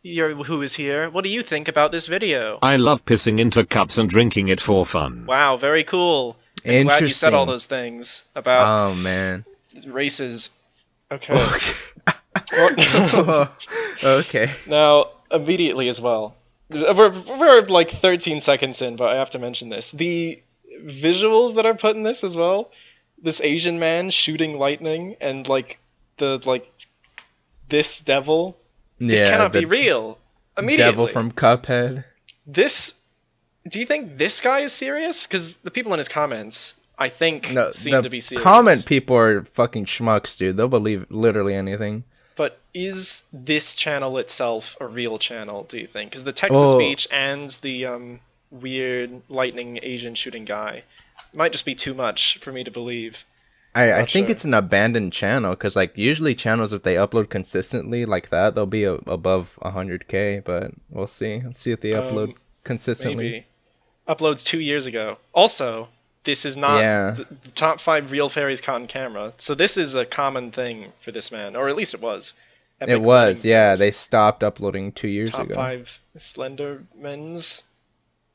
who is here, what do you think about this video? I love pissing into cups and drinking it for fun. Wow, very cool. I'm glad you said all Interesting. those things about Oh man. races. Okay. Okay. Now, immediately as well, we're like 13 seconds in, but I have to mention this. The visuals that are put in this as well, this Asian man shooting lightning and like this devil, this cannot be real. Immediately. Devil from Cuphead. Do you think this guy is serious? Because the people in his comments, I think, seem to be serious. Comment people are fucking schmucks, dude. They'll believe literally anything. But is this channel itself a real channel, do you think? Because the text-to-speech and the weird lightning Asian shooting guy might just be too much for me to believe. I think it's an abandoned channel, because like usually channels, if they upload consistently like that, they'll be above 100K, but we'll see. Let's see if they upload consistently. Maybe. Uploads 2 years ago. Also, this is not the top 5 real fairies caught on camera, so this is a common thing for this man, or at least it was. It was, yeah. They stopped uploading 2 years ago. Top 5 slender men's.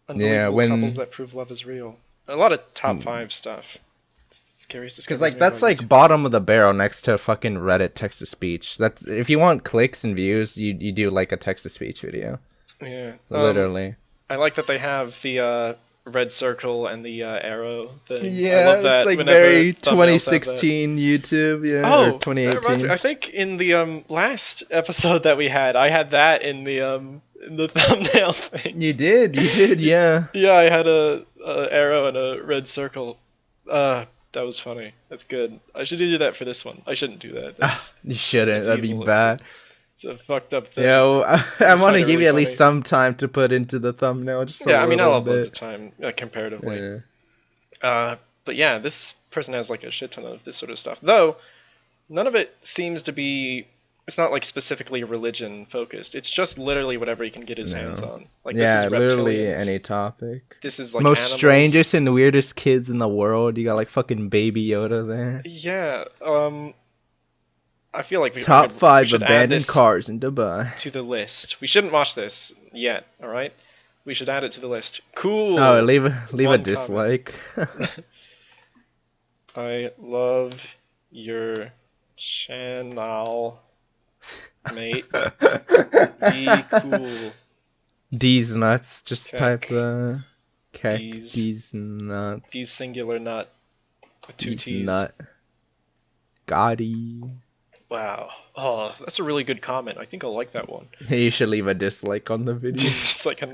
Unbelievable couples that prove love is real. A lot of top 5 stuff. Scariest because like that's like bottom of the barrel next to fucking Reddit text to speech. That's if you want clicks and views, you do like a text to speech video. Yeah, literally. I like that they have the red circle and the arrow thing. Yeah, I love that. it's like very 2016 YouTube. Yeah, oh, or 2018. I think in the last episode that we had, I had that in the thumbnail thing. You did, yeah. Yeah, I had a arrow and a red circle. That was funny. That's good. I should do that for this one. I shouldn't do that. You shouldn't. That'd be bad. It's a fucked up thing. Yeah, well, I want to give you at least some time to put into the thumbnail. Just I mean, I'll upload the time comparatively. Yeah. But yeah, this person has like a shit ton of this sort of stuff. Though, none of it seems to be. It's not like specifically religion focused. It's just literally whatever he can get his hands on. Like this is literally any topic. This is like most animals. strangest and weirdest kids in the world. You got like fucking Baby Yoda there. Yeah. I feel like top 5 we abandoned cars in Dubai to the list. We shouldn't watch this yet. All right. We should add it to the list. Cool. Oh, leave a dislike. I love your channel. Mate, be cool. D's nuts. Just type D's nuts. D's singular nut with 2 T's. Nut. Gotti. Wow. Oh, that's a really good comment. I think I'll like that one. You should leave a dislike on the video. It's like I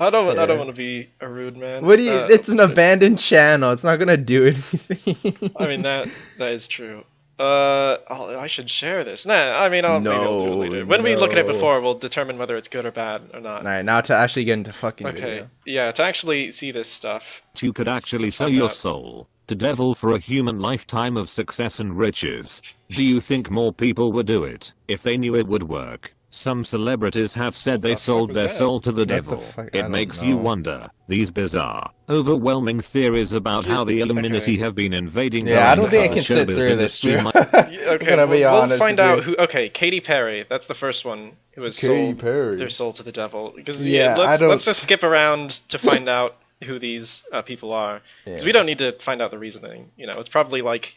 don't want to be a rude man. What do you? It's an abandoned channel. It's not gonna do anything. I mean that is true. I should share this. Nah, I mean, maybe I'll do it later. When we look at it before, we'll determine whether it's good or bad or not. Alright, now to actually get into fucking video. Yeah, to actually see this stuff. You could actually sell your soul to devil for a human lifetime of success and riches. Do you think more people would do it if they knew it would work? Some celebrities have said they sold their soul to the devil. It makes you wonder. These bizarre, overwhelming theories about how the Illuminati have been invading. Yeah, I don't think I can sit through this. Okay, we'll find out who. Okay, Katy Perry. That's the first one who has sold their soul to the devil. Because let's just skip around to find out who these people are. Because we don't need to find out the reasoning. You know, it's probably like.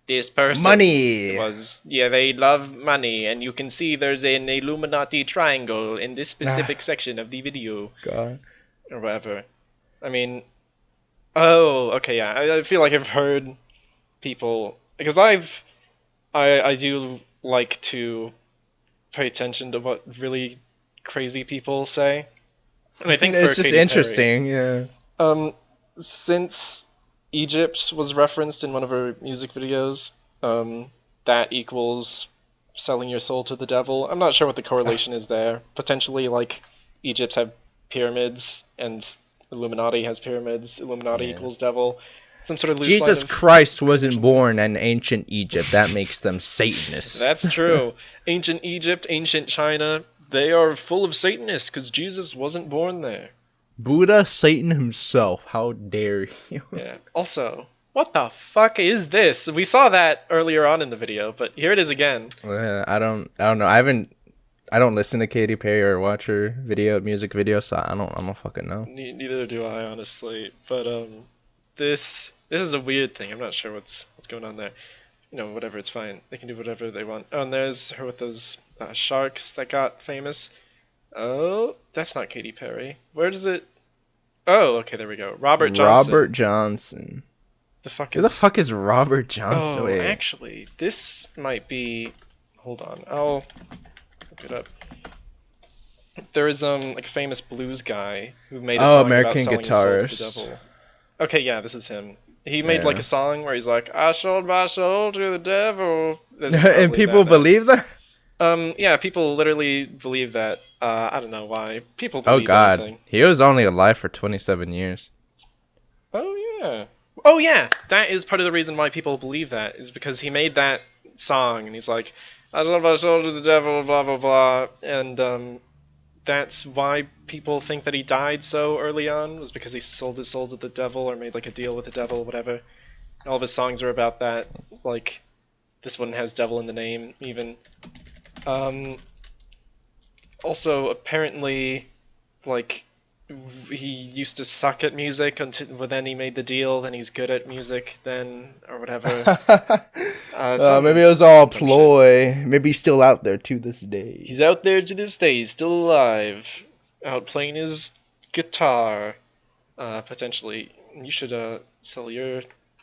This person they love money, and you can see there's an Illuminati triangle in this specific section of the video. God. Or whatever. I mean, okay, yeah. I feel like I've heard people, because I do like to pay attention to what really crazy people say. And I think it's just interesting, yeah. Since Egypt was referenced in one of her music videos. That equals selling your soul to the devil. I'm not sure what the correlation is there. Potentially, like, Egypt pyramids, and Illuminati has pyramids. Illuminati equals devil. Some sort of loose Jesus line of Christ wasn't born in ancient Egypt. That makes them Satanists. That's true. Ancient Egypt, ancient China, they are full of Satanists because Jesus wasn't born there. Buddha, Satan himself. How dare you? Yeah. Also, what the fuck is this? We saw that earlier on in the video, but here it is again. I don't know. I don't listen to Katy Perry or watch her music videos, so I don't fucking know. Neither do I, honestly. But this is a weird thing. I'm not sure what's going on there. You know, whatever. It's fine. They can do whatever they want. Oh, and there's her with those sharks that got famous. Oh, that's not Katy Perry. Where does it? Oh, okay. There we go. Robert Johnson. Robert Johnson. Who the fuck is Robert Johnson? Oh, Wait. actually, this might be. Hold on. I'll look it up. There is like a famous blues guy who made a song American about selling his soul to the guitarist. devil. Okay, yeah, this is him. He made like a song where he's like, "I sold my soul to the devil," and people believe that. Yeah, people literally believe that. I don't know why people believe anything. He was only alive for 27 years. Oh yeah, that is part of the reason why people believe that is because he made that song and he's like, "I sold my soul to the devil," blah blah blah, and that's why people think that he died so early on, was because he sold his soul to the devil or made like a deal with the devil, whatever. All of his songs are about that. Like, this one has devil in the name, even. Also, apparently, like, he used to suck at music but then he made the deal, then he's good at music then, or whatever. Maybe it was all a ploy. Shit. Maybe he's still out there to this day. He's out there to this day. He's still alive. Out playing his guitar. Potentially. You should sell your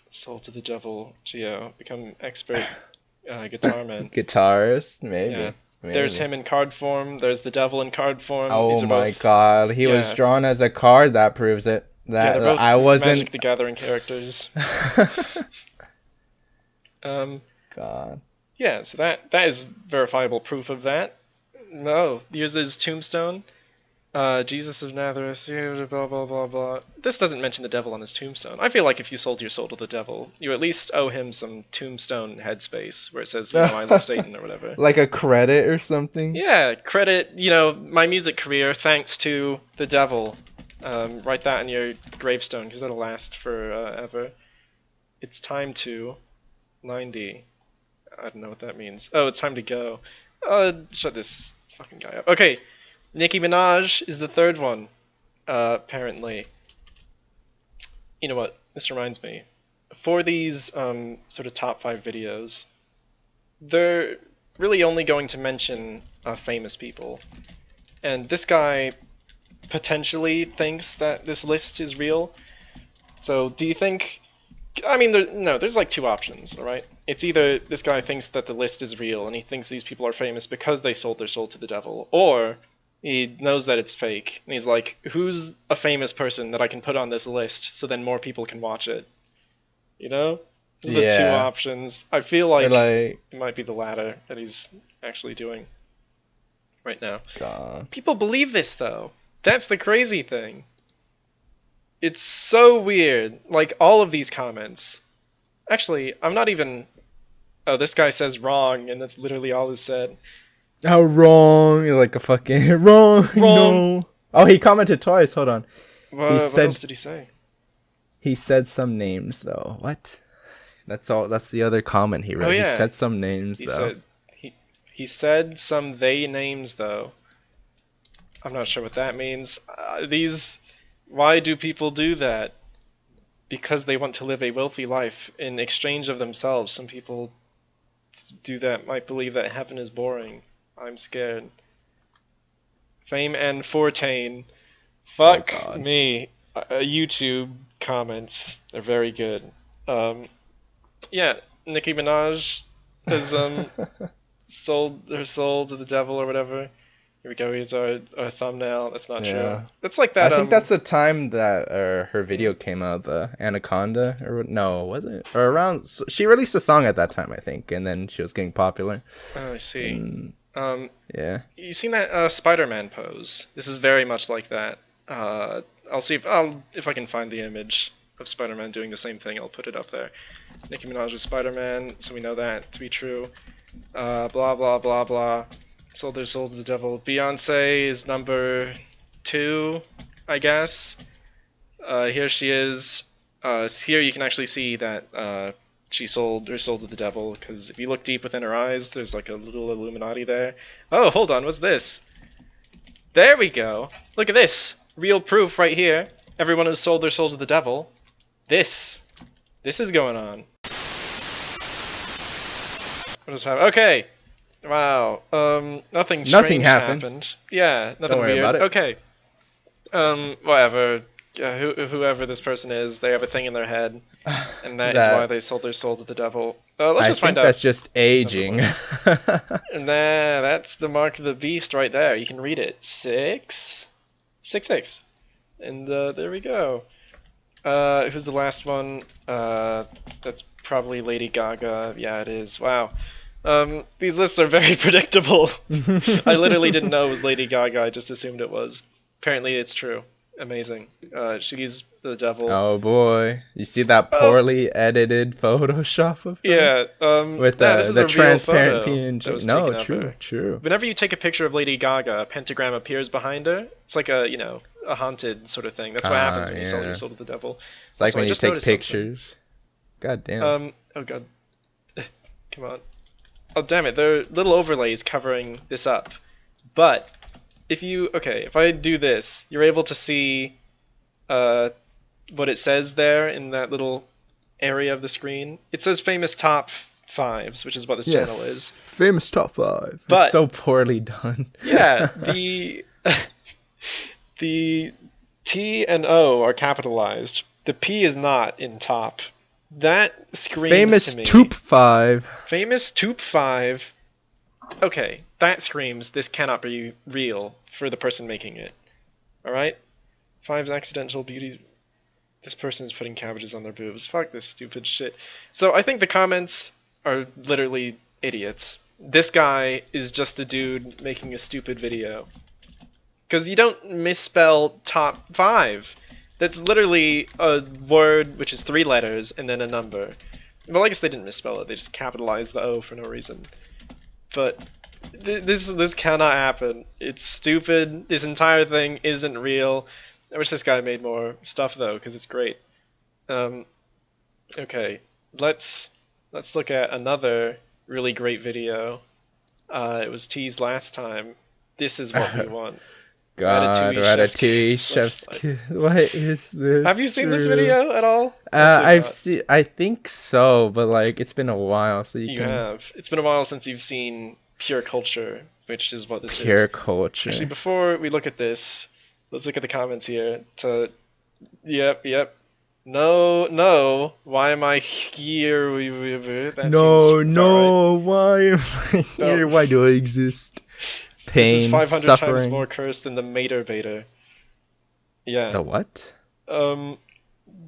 soul to the devil, Gio. Become expert guitar man. Guitarist? Maybe. Yeah. Maybe. There's him in card form. There's the devil in card form. Oh my god. He was drawn as a card. That proves it. That they're both I wasn't Magic the Gathering characters. God. Yeah, so that is verifiable proof of that. No, here's his tombstone. Jesus of Nazareth, blah blah blah blah. This doesn't mention the devil on his tombstone. I feel like if you sold your soul to the devil, you at least owe him some tombstone headspace where it says, I love Satan or whatever. Like a credit or something? Yeah, credit, my music career thanks to the devil. Write that on your gravestone because that'll last forever. It's time to 90. I don't know what that means. Oh, it's time to go. Shut this fucking guy up. Okay. Nicki Minaj is the third one, apparently. You know what? This reminds me. For these sort of top 5 videos, they're really only going to mention famous people. And this guy potentially thinks that this list is real. So do you think... I mean, there's like 2 options, alright? It's either this guy thinks that the list is real and he thinks these people are famous because they sold their soul to the devil, or... he knows that it's fake, and he's like, who's a famous person that I can put on this list so then more people can watch it? You know? Those are the 2 options. I feel like it might be the latter that he's actually doing right now. God. People believe this, though. That's the crazy thing. It's so weird. Like, all of these comments. Actually, I'm not even... Oh, this guy says wrong, and that's literally all is said. How wrong? You're like a fucking wrong. No. Oh, he commented twice. Hold on. What else did he say? He said some names though. What? That's all. That's the other comment he wrote. Oh, yeah. He said some names though. He said some they names though. I'm not sure what that means. Why do people do that? Because they want to live a wealthy life in exchange of themselves. Some people do that. Might believe that heaven is boring. I'm scared. Fame and fortune. Fuck me. YouTube comments. They're very good. Yeah, Nicki Minaj has sold her soul to the devil or whatever. Here we go. Here's our thumbnail. That's not true. That's like that. I think that's the time that her video came out, the Anaconda. Or no, was it? Or around. She released a song at that time, I think, and then she was getting popular. Oh, I see. Yeah. You seen that Spider-Man pose? This is very much like that. I'll see if I can find the image of Spider-Man doing the same thing. I'll put it up there. Nicki Minaj is Spider-Man, so we know that to be true. Blah blah blah blah. Sold their soul to the devil. Beyonce is number 2, I guess. Here she is. Here you can actually see that she sold her soul to the devil, because if you look deep within her eyes, there's like a little Illuminati there. Oh, hold on, what's this? There we go. Look at this. Real proof right here. Everyone has sold their soul to the devil. This is going on. What is happening? Okay. Wow. Nothing strange happened. Yeah, nothing Don't worry weird. about it. Okay. Whatever. Whoever this person is, they have a thing in their head, and that is why they sold their soul to the devil. Let's just find out. That's just aging. And that's the mark of the beast right there. You can read it. 666. And there we go. Who's the last one? That's probably Lady Gaga. Yeah, it is. Wow. These lists are very predictable. I literally didn't know it was Lady Gaga. I just assumed it was. Apparently, it's true. Amazing. She's the devil. Oh boy, you see that poorly edited Photoshop of her? Yeah. With the transparent PNG. No, true. Whenever you take a picture of Lady Gaga, a pentagram appears behind her. It's like a haunted sort of thing. That's what happens when you sell your soul to the devil. It's like when you take pictures. God damn. Oh god. Come on. Oh damn it! There are little overlays covering this up, but if I do this, you're able to see what it says there in that little area of the screen. It says famous top 5s, which is what this channel is. Famous top 5. But it's so poorly done. Yeah, the T and O are capitalized. The P is not in top. That screams famous to me. Toop 5. Famous Toop 5. Okay, that screams this cannot be real for the person making it. Alright? 5's accidental beauty. This person is putting cabbages on their boobs. Fuck this stupid shit. So I think the comments are literally idiots. This guy is just a dude making a stupid video. Because you don't misspell top 5. That's literally a word which is 3 letters and then a number. Well, I guess they didn't misspell it. They just capitalized the O for no reason. But this cannot happen. It's stupid. This entire thing isn't real. I wish this guy made more stuff though, because it's great. Okay, let's look at another really great video. It was teased last time. This is what we want. God, Ratatouille Chef's Kiss. What is this? Have you seen this video at all? I've seen. I think so, but like it's been a while. So you have. It's been a while since you've seen Pure Culture, which is what this is. Pure Culture. Actually, before we look at this, let's look at the comments here. Yep. No. Why am I here? No. Why am I here? Why do I exist? Pain, this is 500 suffering. times more cursed than the Mater Beta. Yeah. The what?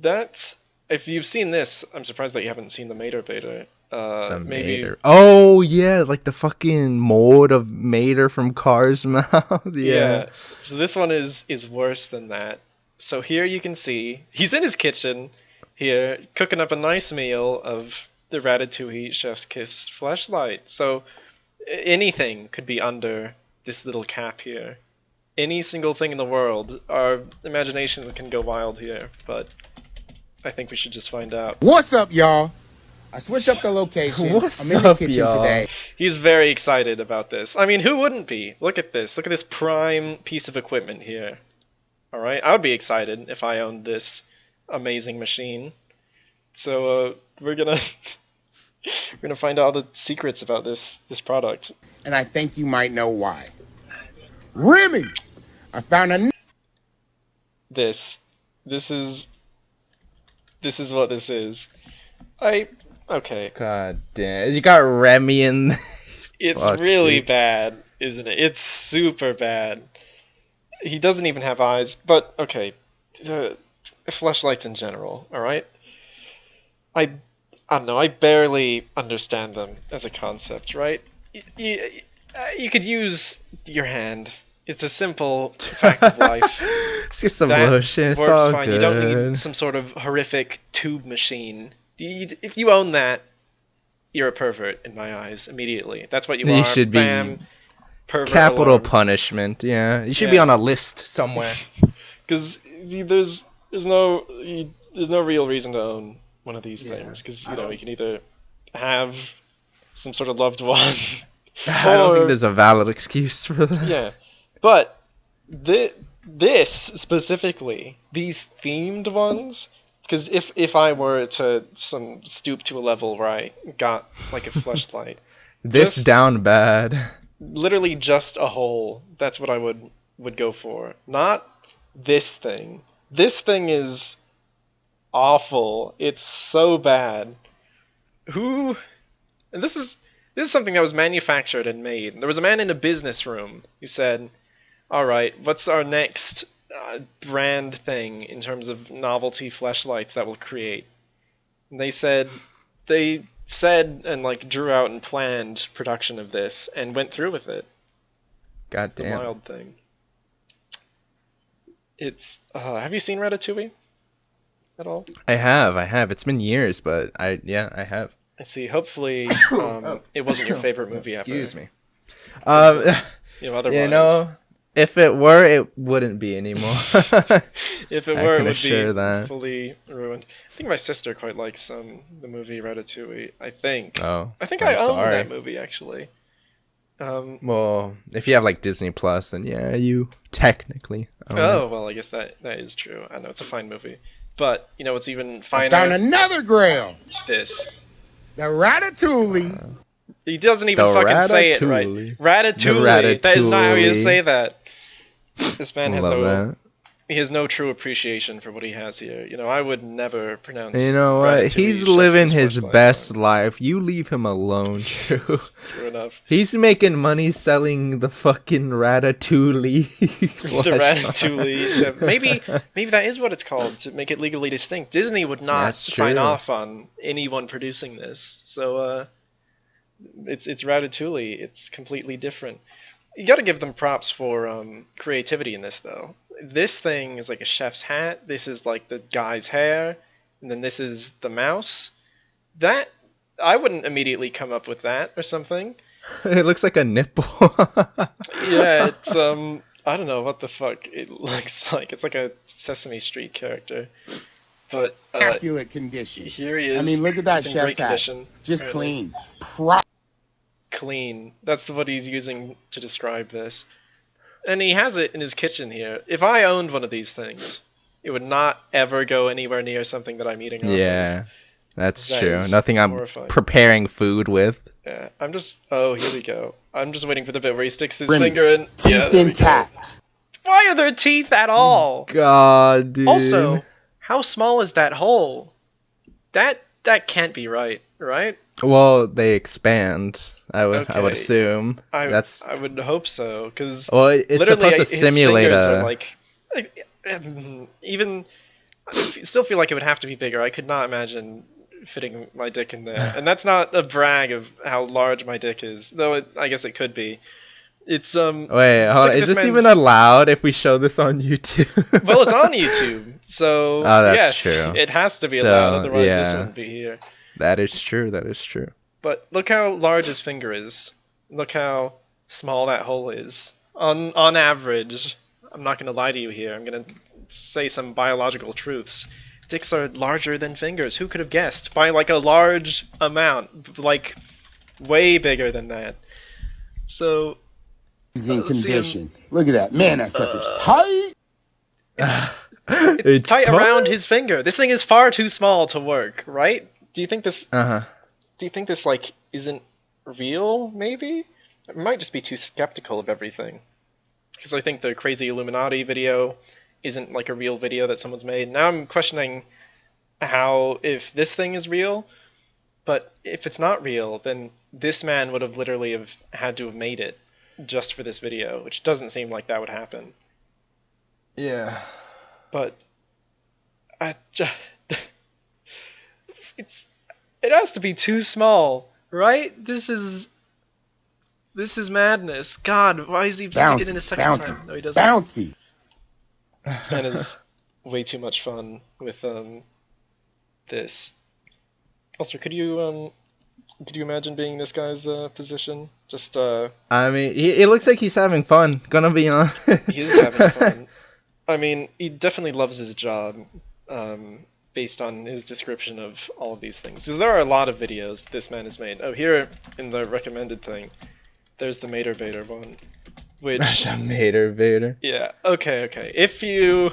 That's... If you've seen this, I'm surprised that you haven't seen the Mater Beta. Maybe... Mater. Oh, yeah, like the fucking mold of Mater from Cars mouth. Yeah. So this one is worse than that. So here you can see, he's in his kitchen here, cooking up a nice meal of the Ratatouille Chef's Kiss fleshlight. So anything could be under this little cap here. Any single thing in the world. Our imaginations can go wild here, but I think we should just find out. What's up, y'all? I switched up the location. I'm in the kitchen today. He's very excited about this. I mean, who wouldn't be? Look at this. Look at this prime piece of equipment here. Alright, I would be excited if I owned this amazing machine. So, we're gonna find out the secrets about this product. And I think you might know why. Remy! I found a... This is what this is. Okay. God damn. You got Remy in there. It's really bad, isn't it? It's super bad. He doesn't even have eyes, but okay. Fleshlights in general, alright? I don't know, I barely understand them as a concept, right? You could use your hand. It's a simple fact of life. Let's get some That lotion. It's works all fine. good. You don't need some sort of horrific tube machine. If you own that, you're a pervert in my eyes immediately. That's what you You are. should be Bam. Pervert capital alarm. punishment. Yeah, you should be Yeah. on a list somewhere. Because there's no real reason to own one of these things. Because you can either have some sort of loved one. I don't think or- there's a valid excuse for that. Yeah, but this specifically, these themed ones, because if I were to stoop to a level where I got like a fleshlight, This Just- down bad. literally just a hole, that's what I would go for. Not this thing. This thing is awful. It's so bad. And this is something that was manufactured and made. There was a man in a business room who said, all right, what's our next brand thing in terms of novelty fleshlights that we'll create? And they said and like drew out and planned production of this and went through with it. God It's the damn. wild thing. It's have you seen Ratatouille at all? I have. It's been years, but I have. I see. Hopefully, it wasn't your favorite movie Excuse ever. me. Otherwise, You know, if it were, it wouldn't be anymore. if it I were, it can would assure be that. fully ruined. I think my sister quite likes the movie Ratatouille. I think. Oh, I think I'm I own sorry. that movie actually. Well, if you have like Disney Plus, then yeah, you technically own it. Oh well, I guess that is true. I know it's a fine movie, but it's even Found finer. another grail. This. The Ratatouille. He doesn't even The fucking say it right. Ratatouille. Ratatouille. That is not how you Ratatouille. say that. This man has Love that. he has no true appreciation for what he has here. I would never pronounce. You know what? Ratatouille He's Shakespeare's living his first line. best life. You leave him alone, Drew. True enough. He's making money selling the fucking Ratatouille. The Ratatouille chef. Maybe that is what it's called to make it legally distinct. Disney would not That's sign true. off on anyone producing this, so it's Ratatouille. It's completely different. You got to give them props for creativity in this, though. This thing is like a chef's hat. This is like the guy's hair, and then this is the mouse. That I wouldn't immediately come up with that or something. It looks like a nipple. Yeah, it's I don't know what the fuck it looks like. It's like a Sesame Street character. But Immaculate condition. here he is. I mean, look at that It's in chef's great hat. condition, Just apparently. clean. Clean. That's what he's using to describe this. And he has it in his kitchen here. If I owned one of these things, it would not ever go anywhere near something that I'm eating off of. Yeah, that's That true. is Nothing I'm horrifying. preparing food with. Yeah. Oh, here we go. I'm just waiting for the bit where he sticks his Remy, finger in. Yeah, Teeth there we go. intact. Why are there teeth at all? God, dude. Also, how small is that hole? That can't be right? Well, they expand. I would Okay. assume. I That's would hope so, because well, it's literally supposed to his simulate fingers are a. like even. I still feel like it would have to be bigger. I could not imagine fitting my dick in there, and that's not a brag of how large my dick is, though. I guess it could be. It's Wait, look hold on. at Is this even man's- allowed if we show this on YouTube? Well, it's on YouTube, so Oh, that's yes, true. it has to be So, allowed. Otherwise, this yeah. wouldn't be here. That is true. That is true. But look how large his finger is. Look how small that hole is. On average, I'm not going to lie to you here. I'm going to say some biological truths. Dicks are larger than fingers. Who could have guessed? By like a large amount. Like, way bigger than that. So, He's in let's see him. condition. Look at that. Man, that sucker's tight. it's tight around his finger. This thing is far too small to work, right? Do you think this like isn't real? Maybe I might just be too skeptical of everything, because I think the crazy Illuminati video isn't like a real video that someone's made. Now I'm questioning how if this thing is real, but if it's not real, then this man would have literally have had to have made it just for this video, which doesn't seem like that would happen. Yeah. But it has to be too small, right? This is madness. God, why is he sticking it in a second time? No, he doesn't. Bouncy. This man is way too much fun with this. Also, could you imagine being this guy's position? Just I mean, it looks like he's having fun. Gonna be on. he is having fun. I mean, he definitely loves his job, based on his description of all of these things. Because there are a lot of videos this man has made. Oh, here in the recommended thing, there's the Mater Baiter one, which The Mater Vader. yeah, okay. If you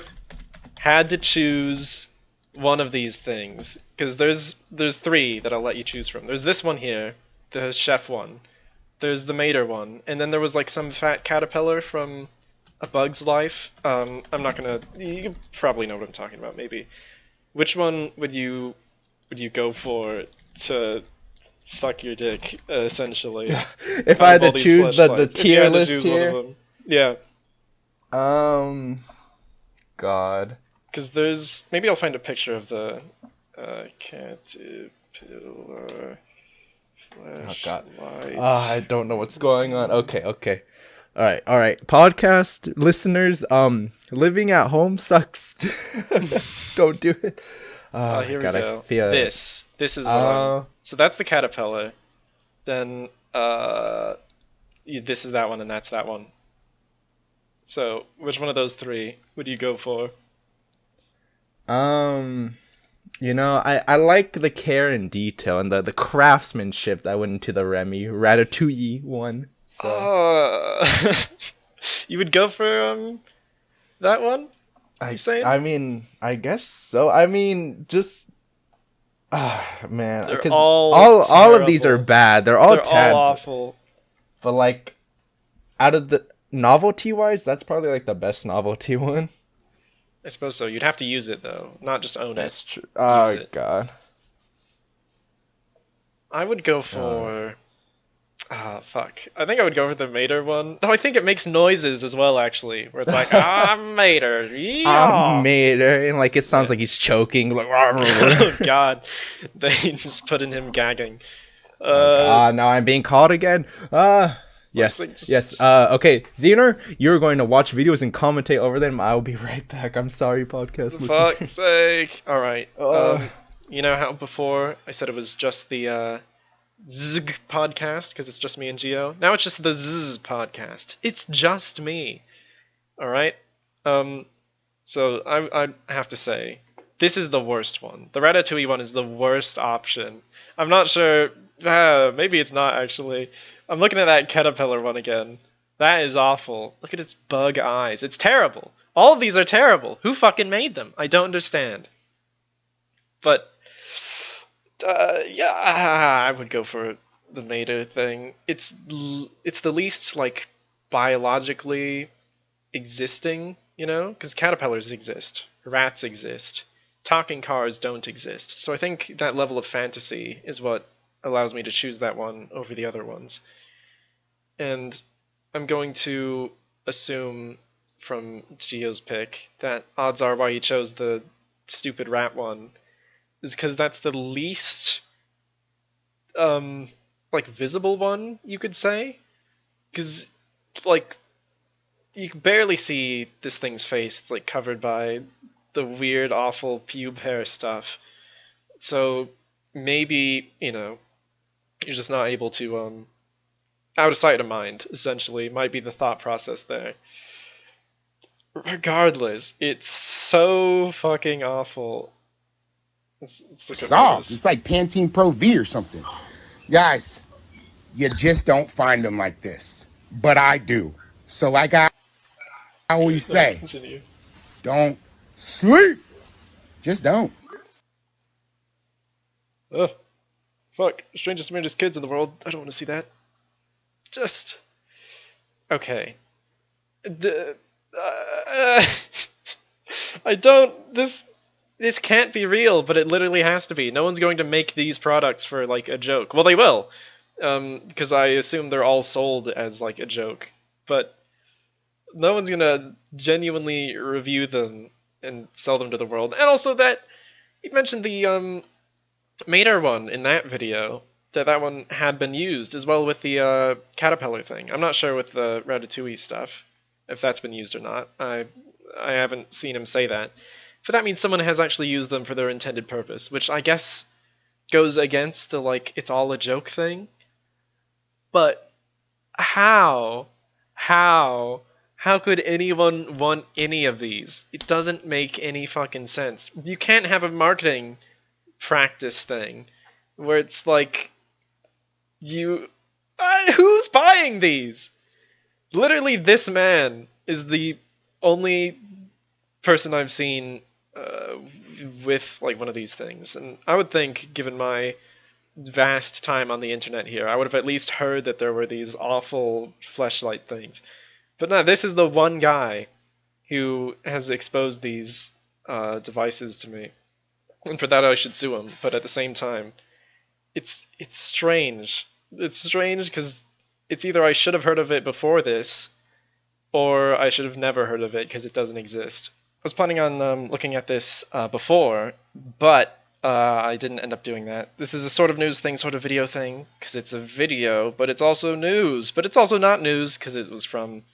had to choose one of these things, because there's three that I'll let you choose from. There's this one here, the chef one. There's the Mater one, and then there was like some fat caterpillar from A Bug's Life. I'm not gonna. You probably know what I'm talking about, maybe. Which one would you go for to suck your dick, essentially? If I had to choose the tier list here, yeah. God. Because there's maybe I'll find a picture of the caterpillar God. flashlight. I don't know what's going on. Okay. All right. Podcast listeners, living at home sucks. Don't do it. Here God, we I go. feel it. This is what so that's the caterpillar. Then this is that one and that's that one. So which one of those three would you go for? You know, I like the care and detail and the craftsmanship that went into the Ratatouille one. So. You would go for that one? Saying? I mean, I guess so. I mean, just man, They're because all all of these are terrible. bad. They're all They're all awful. But like, out of the novelty wise, that's probably like the best novelty one. I suppose so. You'd have to use it though, not just own That's it. true. Oh it. God. I would go for. Fuck. I think I would go for the Mater one. Though I think it makes noises as well, actually, where it's like, Mater, yeah. Mater, and like it sounds like he's choking. Like, Oh God, they just put in him gagging. now I'm being called again. Yes. Okay, Xener, you're going to watch videos and commentate over them. I'll be right back. I'm sorry, podcast listeners. Fuck's sake. All right. You know how before I said it was just the ZOGcast because it's just me and Geo. Now it's just the ZOGcast. It's just me. All right. So I have to say this is the worst one. The Ratatouille one is the worst option. I'm not sure. Maybe it's not actually. I'm looking at that caterpillar one again. That is awful. Look at its bug eyes. It's terrible. All of these are terrible. Who fucking made them? I don't understand. But yeah, I would go for the Mater thing. It's the least like biologically existing, you know, because caterpillars exist, rats exist, talking cars don't exist. So I think that level of fantasy is what allows me to choose that one over the other ones. And I'm going to assume from Geo's pick that odds are why he chose the stupid rat one is because that's the least like visible one, you could say, because like you can barely see this thing's face. It's like covered by the weird awful pube hair stuff, so maybe, you know, you're just not able to out of sight of mind, essentially, might be the thought process there. Regardless, it's so fucking awful. It's Soft. It's like Pantene Pro V or something. Guys, you just don't find them like this. But I do. So like I always say, Continue. don't sleep. Just don't. Ugh. Fuck. Strangest, weirdest kids in the world. I don't want to see that. Just. Okay. I don't. This can't be real, but it literally has to be. No one's going to make these products for, like, a joke. Well, they will. Because I assume they're all sold as, like, a joke. But no one's gonna genuinely review them and sell them to the world. And also that, you mentioned the, Mater one in that video, that one had been used, as well with the, caterpillar thing. I'm not sure with the Ratatouille stuff, if that's been used or not. I I haven't seen him say that. But that means someone has actually used them for their intended purpose, which I guess goes against the, like, it's all a joke thing. But how? How? How could anyone want any of these? It doesn't make any fucking sense. You can't have a marketing practice thing where it's like, who's buying these? Literally, this man is the only person I've seen with like one of these things, and I would think, given my vast time on the internet here, I would have at least heard that there were these awful fleshlight things. But no, this is the one guy who has exposed these devices to me, and for that I should sue him. But at the same time, it's strange. It's strange because it's either I should have heard of it before this, or I should have never heard of it because it doesn't exist. I was planning on looking at this before, but I didn't end up doing that. This is a sort of news thing, sort of video thing, because it's a video, but it's also news. But it's also not news because it was from,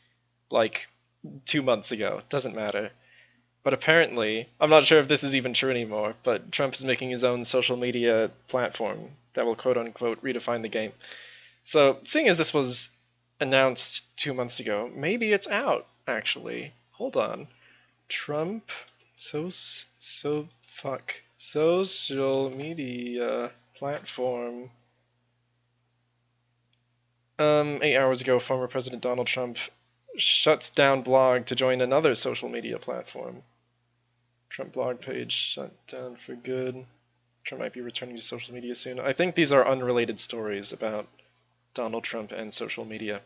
like, 2 months ago. Doesn't matter. But apparently, I'm not sure if this is even true anymore, but Trump is making his own social media platform that will quote-unquote redefine the game. So, seeing as this was announced 2 months ago, maybe it's out, actually. Hold on. Trump social media platform. 8 hours ago, former President Donald Trump shuts down blog to join another social media platform. Trump blog page shut down for good. Trump might be returning to social media soon. I think these are unrelated stories about Donald Trump and social media.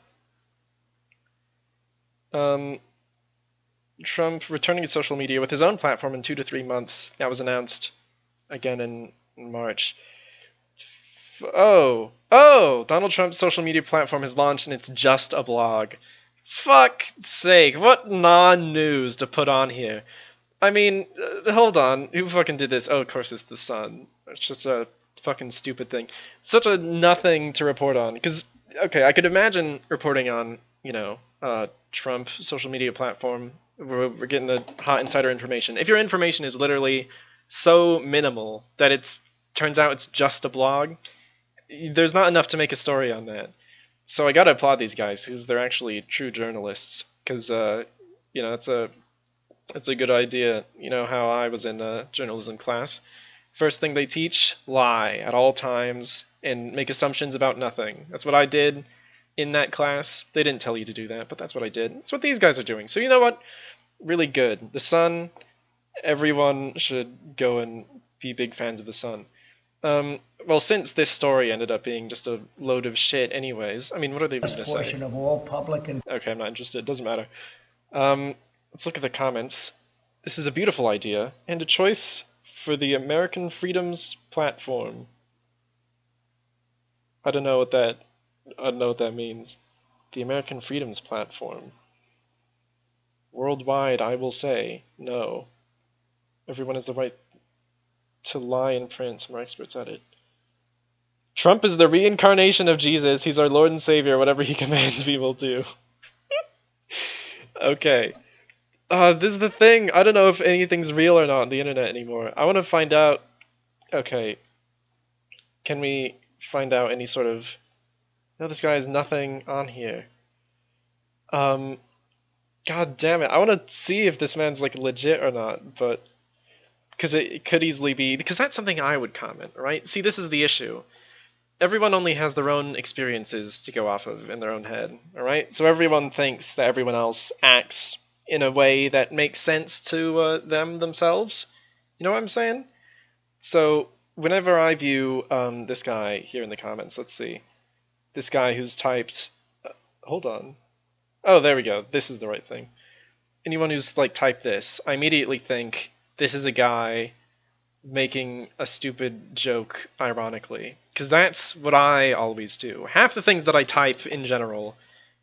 Trump returning to social media with his own platform in 2 to 3 months. That was announced again in March. Oh, Donald Trump's social media platform has launched and it's just a blog. Fuck's sake, what non-news to put on here. I mean, hold on, who fucking did this? Oh, of course it's The Sun. It's just a fucking stupid thing. Such a nothing to report on. Because, okay, I could imagine reporting on, Trump social media platform. We're getting the hot insider information. If your information is literally so minimal that turns out it's just a blog, there's not enough to make a story on that. So I gotta applaud these guys because they're actually true journalists. Because it's a good idea. You know how I was in a journalism class. First thing they teach: lie at all times and make assumptions about nothing. That's what I did in that class. They didn't tell you to do that, but that's what I did. That's what these guys are doing. So you know what? Really good. The Sun. Everyone should go and be big fans of The Sun. Well, since this story ended up being just a load of shit anyways, I mean, what are they even going to say? Of all public and okay, I'm not interested. Doesn't matter. Let's look at the comments. This is a beautiful idea, and a choice for the American Freedoms platform. I don't know what that means. The American Freedoms platform. Worldwide, I will say, no. Everyone has the right to lie in print. Some are experts at it. Trump is the reincarnation of Jesus. He's our Lord and Savior. Whatever he commands, we will do. Okay. This is the thing. I don't know if anything's real or not on the internet anymore. I want to find out. Okay. Can we find out any sort of... No, this guy has nothing on here. God damn it. I want to see if this man's, like, legit or not, but... Because it could easily be... Because that's something I would comment, right? See, this is the issue. Everyone only has their own experiences to go off of in their own head, alright? So everyone thinks that everyone else acts in a way that makes sense to themselves. You know what I'm saying? So, whenever I view this guy here in the comments, let's see. This guy who's typed... hold on. Oh, there we go. This is the right thing. Anyone who's, like, typed this, I immediately think this is a guy making a stupid joke ironically. Because that's what I always do. Half the things that I type in general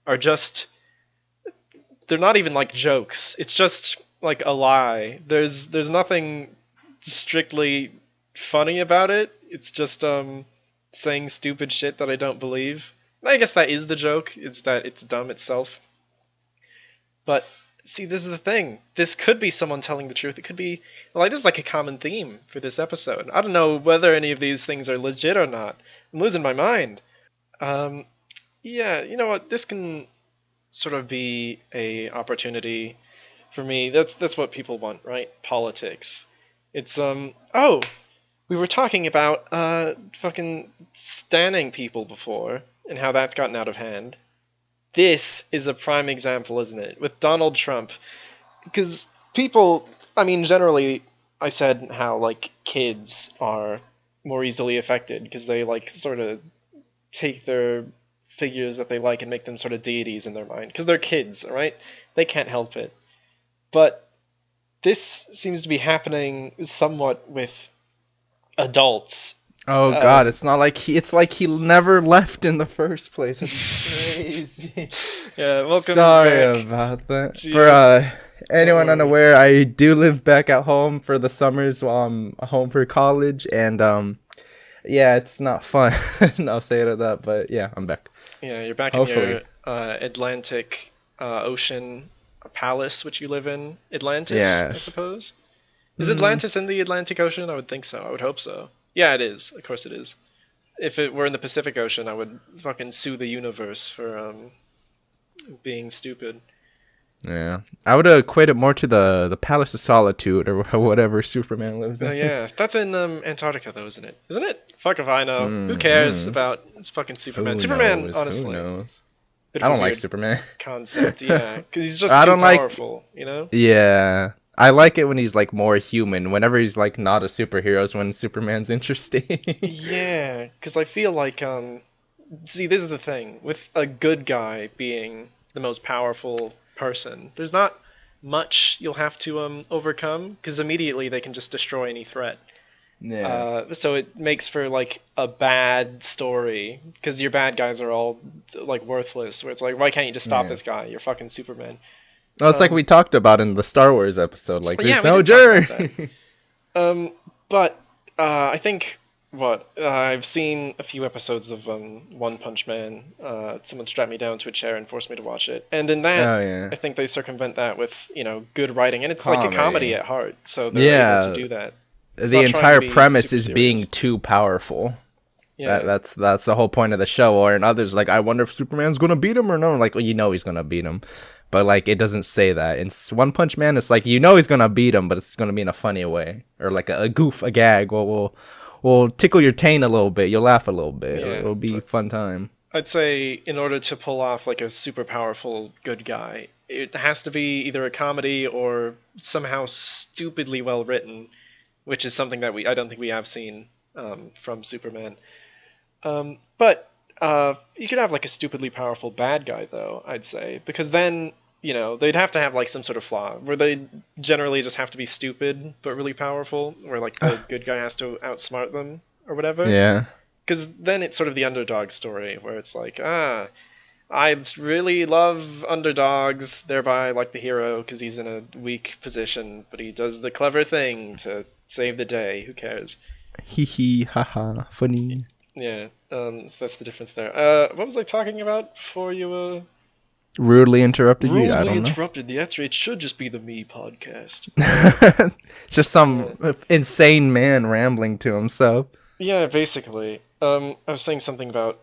are just... They're not even, like, jokes. It's just, like, a lie. There's nothing strictly funny about it. It's just, saying stupid shit that I don't believe. I guess that is the joke. It's that it's dumb itself. But see, this is the thing. This could be someone telling the truth. It could be like this is like a common theme for this episode. I don't know whether any of these things are legit or not. I'm losing my mind. Yeah, you know what? This can sort of be a opportunity for me. That's what people want, right? Politics. It's oh, we were talking about fucking stanning people before and how that's gotten out of hand. This is a prime example, isn't it? With Donald Trump. Because people, I mean, generally, I said how, like, kids are more easily affected because they, like, sort of take their figures that they like and make them sort of deities in their mind. Because they're kids, right? They can't help it. But this seems to be happening somewhat with adults. Oh God, it's not like it's like he never left in the first place. It's crazy. Yeah, welcome Sorry back. about that. Gee, For anyone worry. unaware, I do live back at home for the summers while I'm home for college, and yeah, it's not fun. I'll say it at that, but yeah, I'm back. Yeah, you're back Hopefully. in your Atlantic Ocean palace, which you live in. Atlantis, Yeah. I suppose. Is Atlantis in the Atlantic Ocean? I would think so. I would hope so. Yeah, it is. Of course it is. If it were in the Pacific Ocean, I would fucking sue the universe for being stupid. Yeah, I would equate it more to the Palace of Solitude or whatever Superman lives in. Yeah, that's in Antarctica, though, isn't it? Isn't it? Fuck if I know. Who cares about it's fucking Superman? Who Superman, knows? honestly. Who knows? bit I of a don't like weird Superman. concept, yeah, because he's just I too don't like- powerful, you know. Yeah, I like it when he's like more human. Whenever he's like not a superhero is when Superman's interesting. Yeah, because I feel like, see, this is the thing. With a good guy being the most powerful person, there's not much you'll have to overcome, because immediately they can just destroy any threat. Yeah. So it makes for, like, a bad story, because your bad guys are all, like, worthless, where it's like, why can't you just stop Yeah. this guy? You're fucking Superman. Well, it's like we talked about in the Star Wars episode. Like, Yeah, there's we no did talk about journey. But I think I've seen a few episodes of One Punch Man. Someone strapped me down to a chair and forced me to watch it, and in that, Oh, yeah. I think they circumvent that with good writing, and it's like a Comedy. comedy at heart. So they're Yeah. able to do that. It's The not trying to entire be premise super is being serious. too powerful. Yeah, That's the whole point of the show. Or in others, like, I wonder if Superman's gonna beat him or no. Like, well, you know he's gonna beat him, but like it doesn't say that. In One Punch Man, it's like you know he's gonna beat him, but it's gonna be in a funny way or like a goof, a gag. We'll tickle your taint a little bit. You'll laugh a little bit. Yeah, It'll be a fun time. I'd say in order to pull off like a super powerful good guy, it has to be either a comedy or somehow stupidly well written, which is something that I don't think we have seen from Superman. But you could have like a stupidly powerful bad guy, though, I'd say, because then they'd have to have like some sort of flaw where they generally just have to be stupid but really powerful, where like the good guy has to outsmart them or whatever. Yeah. Because then it's sort of the underdog story, where it's like, I really love underdogs, thereby like the hero, because he's in a weak position, but he does the clever thing to save the day. Who cares? Hee hee, haha, funny. Yeah, so that's the difference there. What was I talking about before you Rudely interrupted you. I rudely don't know. interrupted the answer? It should just be the me podcast. Just some insane man rambling to himself. Yeah, basically. I was saying something about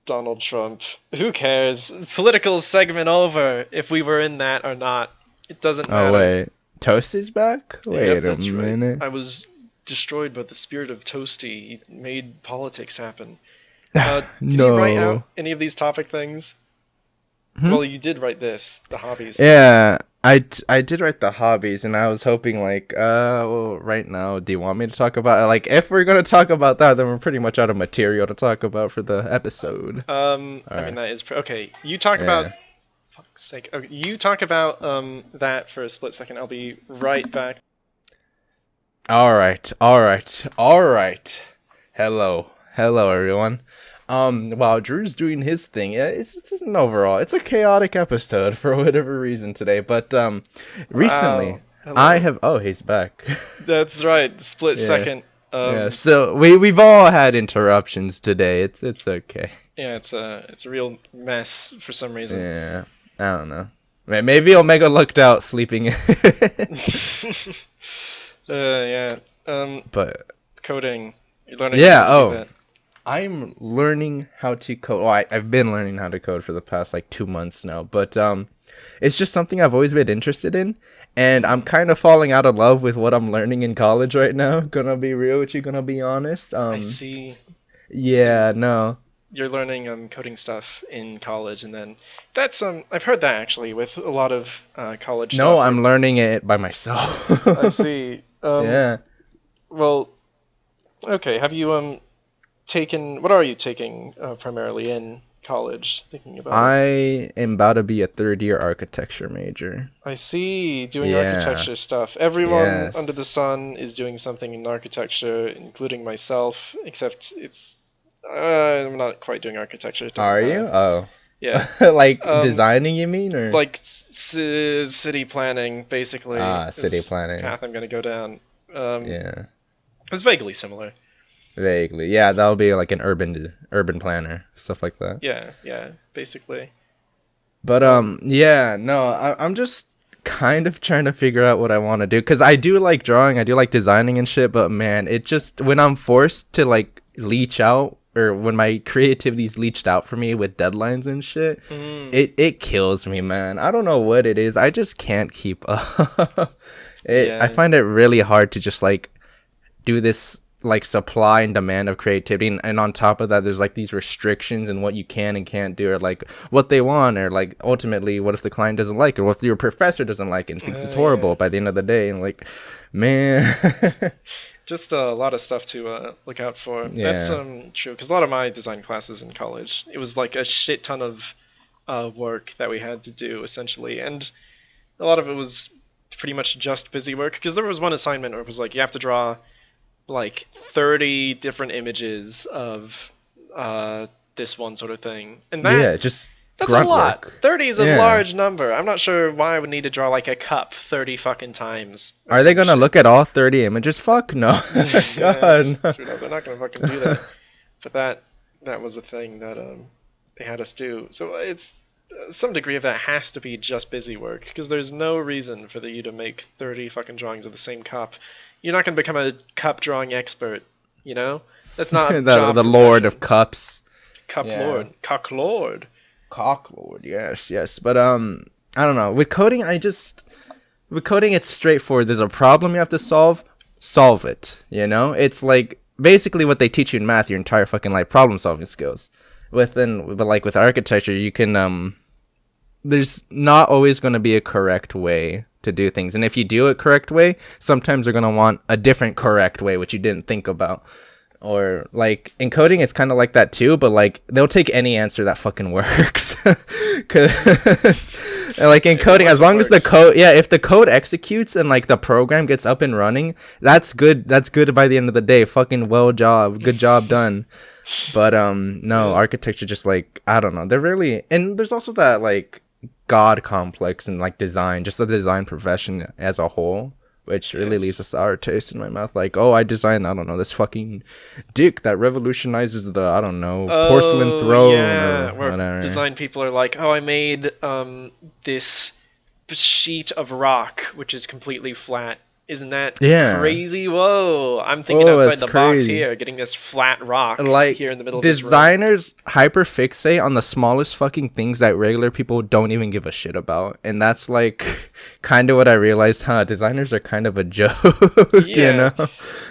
Donald Trump. Who cares? Political segment over. If we were in that or not, it doesn't matter. Oh wait, Toasty's back. Yep, Wait a that's right. minute. I was destroyed by the spirit of Toasty. He made politics happen. Did you write out any of these topic things? Well, you did write this, the hobbies. Yeah, I did write the hobbies, and I was hoping like, well, right now, do you want me to talk about it? Like, if we're gonna talk about that, then we're pretty much out of material to talk about for the episode. I mean, that is... Okay, you talk about... Fuck's sake. Okay, you talk about that for a split second. I'll be right back. All right. Hello, everyone. While Drew's doing his thing, it's an overall, it's a chaotic episode for whatever reason today. But recently, Hello. Oh, he's back. That's right, split Yeah. second. Yeah, so we've all had interruptions today. It's okay. Yeah, it's a real mess for some reason. Yeah, I don't know. Man, maybe Omega lucked out sleeping in. Yeah. But Coding. You're learning yeah, how to do that. I'm learning how to code. Well, I've been learning how to code for the past like 2 months now, but it's just something I've always been interested in, and I'm kind of falling out of love with what I'm learning in college right now. Gonna be real with you, gonna be honest. I see. Yeah, no. You're learning coding stuff in college, and then that's I've heard that actually with a lot of college No, stuff. I'm learning it by myself. I see. Yeah. Well, okay. Have you taken? What are you taking primarily in college? Thinking about it. I am about to be a third year architecture major. I see. Doing Yeah. architecture stuff. Everyone Yes. under the sun is doing something in architecture, including myself. Except it's I'm not quite doing architecture. It doesn't Are matter. you? Oh. Yeah. Like designing, you mean, or Like city planning, basically. city is planning. The path I'm gonna go down. Yeah, It's vaguely similar. vaguely. Yeah, that'll be like an urban planner, stuff like that. Yeah, basically. But yeah, no, I'm just kind of trying to figure out what I want to do, because I do like drawing, I do like designing and shit, but man, it just, when I'm forced to like leech out, or when my creativity's leached out for me with deadlines and shit, it kills me, man. I don't know what it is. I just can't keep up. I find it really hard to just like do this like supply and demand of creativity, and on top of that there's like these restrictions and what you can and can't do, or like what they want, or like ultimately what if the client doesn't like it, or what if your professor doesn't like it and thinks it's horrible by the end of the day, and like, man. Just a lot of stuff to look out for. Yeah. That's true, because a lot of my design classes in college, it was like a shit ton of work that we had to do, essentially. And a lot of it was pretty much just busy work, because there was one assignment where it was like, you have to draw like 30 different images of this one sort of thing. And that, Yeah, just that's grunt a lot. work. 30 is a Yeah. large number. I'm not sure why I would need to draw like a cup 30 fucking times. or Are they some gonna shit. look at all 30 images? Fuck no. Yeah, God, no. true, no, they're not gonna fucking do that. But that was a thing that they had us do. So it's some degree of that has to be just busy work, because there's no reason for you to make 30 fucking drawings of the same cup. You're not gonna become a cup drawing expert, you know? That's not a job the Lord of profession. Cups. Cup Yeah. Lord. Cock Lord. Cocklord, yes. But I don't know. With coding, it's straightforward. There's a problem you have to solve it. You know, it's like basically what they teach you in math your entire fucking life, problem solving skills. But like with architecture, you can there's not always going to be a correct way to do things, and if you do it correct way, sometimes they're going to want a different correct way which you didn't think about. Or like in coding, it's kind of like that too, but like they'll take any answer that fucking works. Cause like in coding, as long as the code, if the code executes and like the program gets up and running, that's good. That's good by the end of the day. Fucking good job done. But no, architecture just like, I don't know. They're really, and there's also that like god complex in like design, just the design profession as a whole, which really leaves a sour taste in my mouth. Like, oh, I designed, I don't know, this fucking dick that revolutionizes the, I don't know, porcelain throne or where whatever. design people are like, oh, I made this sheet of rock which is completely flat. Isn't that crazy? Whoa, I'm thinking outside that's the box crazy. here, getting this flat rock Like, here in the middle of this room. designers hyperfixate on the smallest fucking things that regular people don't even give a shit about, and that's like kind of what I realized. Designers are kind of a joke. You know?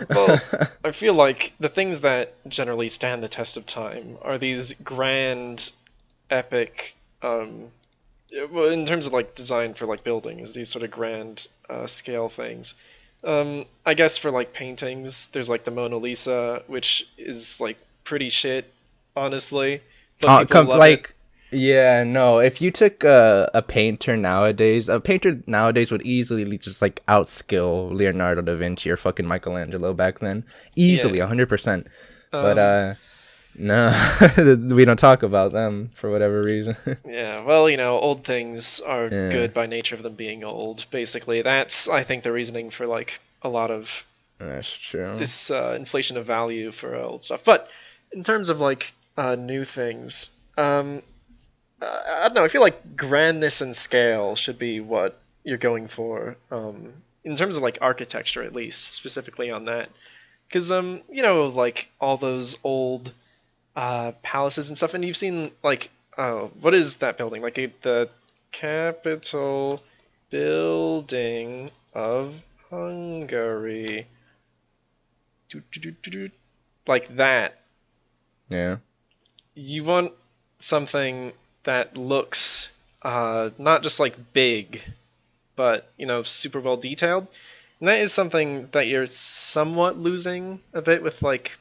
Well, I feel like the things that generally stand the test of time are these grand, epic, well, in terms of like design for like buildings, these sort of grand scale things. I guess for like paintings, there's like the Mona Lisa, which is like pretty shit, honestly. But people love it. Yeah, no. If you took a painter nowadays would easily just like outskill Leonardo da Vinci or fucking Michelangelo back then, easily, 100%. But no, we don't talk about them for whatever reason. Yeah, well, you know, old things are good by nature of them being old. Basically, that's, I think, the reasoning for like a lot of That's true. this inflation of value for old stuff. But in terms of like new things, I don't know. I feel like grandness and scale should be what you're going for, in terms of like architecture, at least specifically on that. Because like all those old palaces and stuff, and you've seen like what is that building? Like the Capitol building of Hungary, like that. Yeah. You want something that looks not just like big, but super well detailed. And that is something that you're somewhat losing a bit with like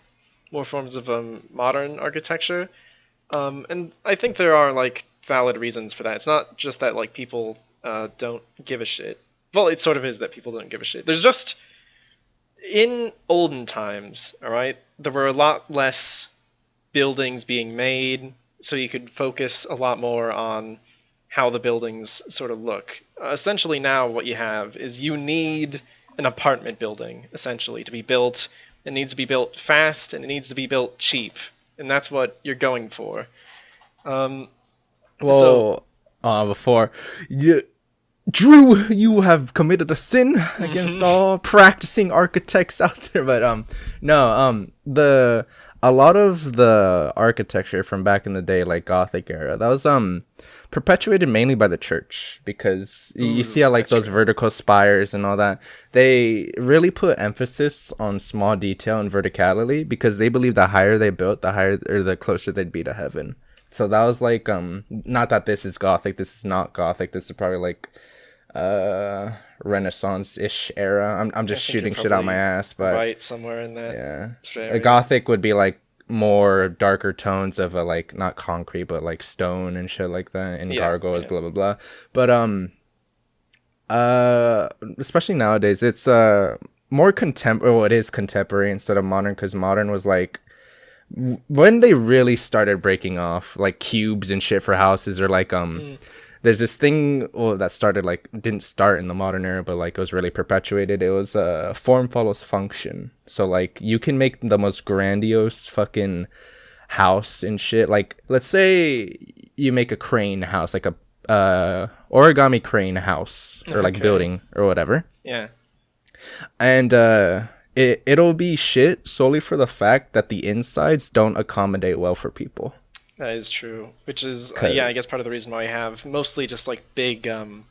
more forms of modern architecture. And I think there are like valid reasons for that. It's not just that like people don't give a shit. Well, it sort of is that people don't give a shit. There's just in olden times, all right, there were a lot less buildings being made, so you could focus a lot more on how the buildings sort of look. Essentially, now what you have is you need an apartment building, essentially, to be built. It needs to be built fast, and it needs to be built cheap. And that's what you're going for. Well, So, before you, Drew, you have committed a sin against all practicing architects out there. But no, the a lot of the architecture from back in the day, like Gothic era, that was perpetuated mainly by the church, because you see how like those vertical spires and all that, they really put emphasis on small detail and verticality, because they believe the higher they built, the higher or the closer they'd be to heaven. So that was like not that this is Gothic, this is not Gothic, this is probably like Renaissance-ish era. I'm just shooting shit out my ass, but right somewhere in that. Yeah, a Gothic would be like more darker tones of a like not concrete but like stone and shit like that, and gargoyles, blah blah blah. But especially nowadays, it's more contemporary. Well, it is contemporary instead of modern, because modern was like when they really started breaking off like cubes and shit for houses, or like there's this thing that started like didn't start in the modern era, but like it was really perpetuated. It was form follows function. So like you can make the most grandiose fucking house and shit. Like let's say you make a crane house, like a origami crane house, or like building or whatever. Yeah. And it'll be shit solely for the fact that the insides don't accommodate well for people. That is true, which is, I guess part of the reason why I have mostly just like big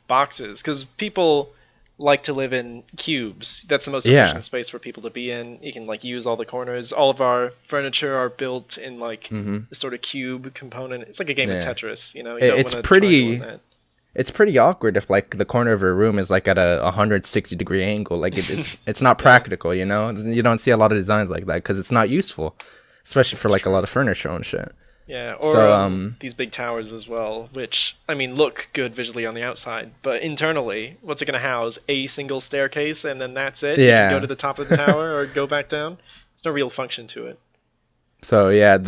boxes, because people like to live in cubes. That's the most efficient space for people to be in. You can like use all the corners. All of our furniture are built in like this sort of cube component. It's like a game of Tetris, you know. You it's pretty. It's pretty awkward if like the corner of your room is like at a 160-degree angle. Like it's not practical, you know. You don't see a lot of designs like that because it's not useful, especially for like a lot of furniture and shit. Yeah, or these big towers as well, which, I mean, look good visually on the outside, but internally, what's it going to house? A single staircase, and then that's it? Yeah. You can go to the top of the tower or go back down? There's no real function to it. So, yeah,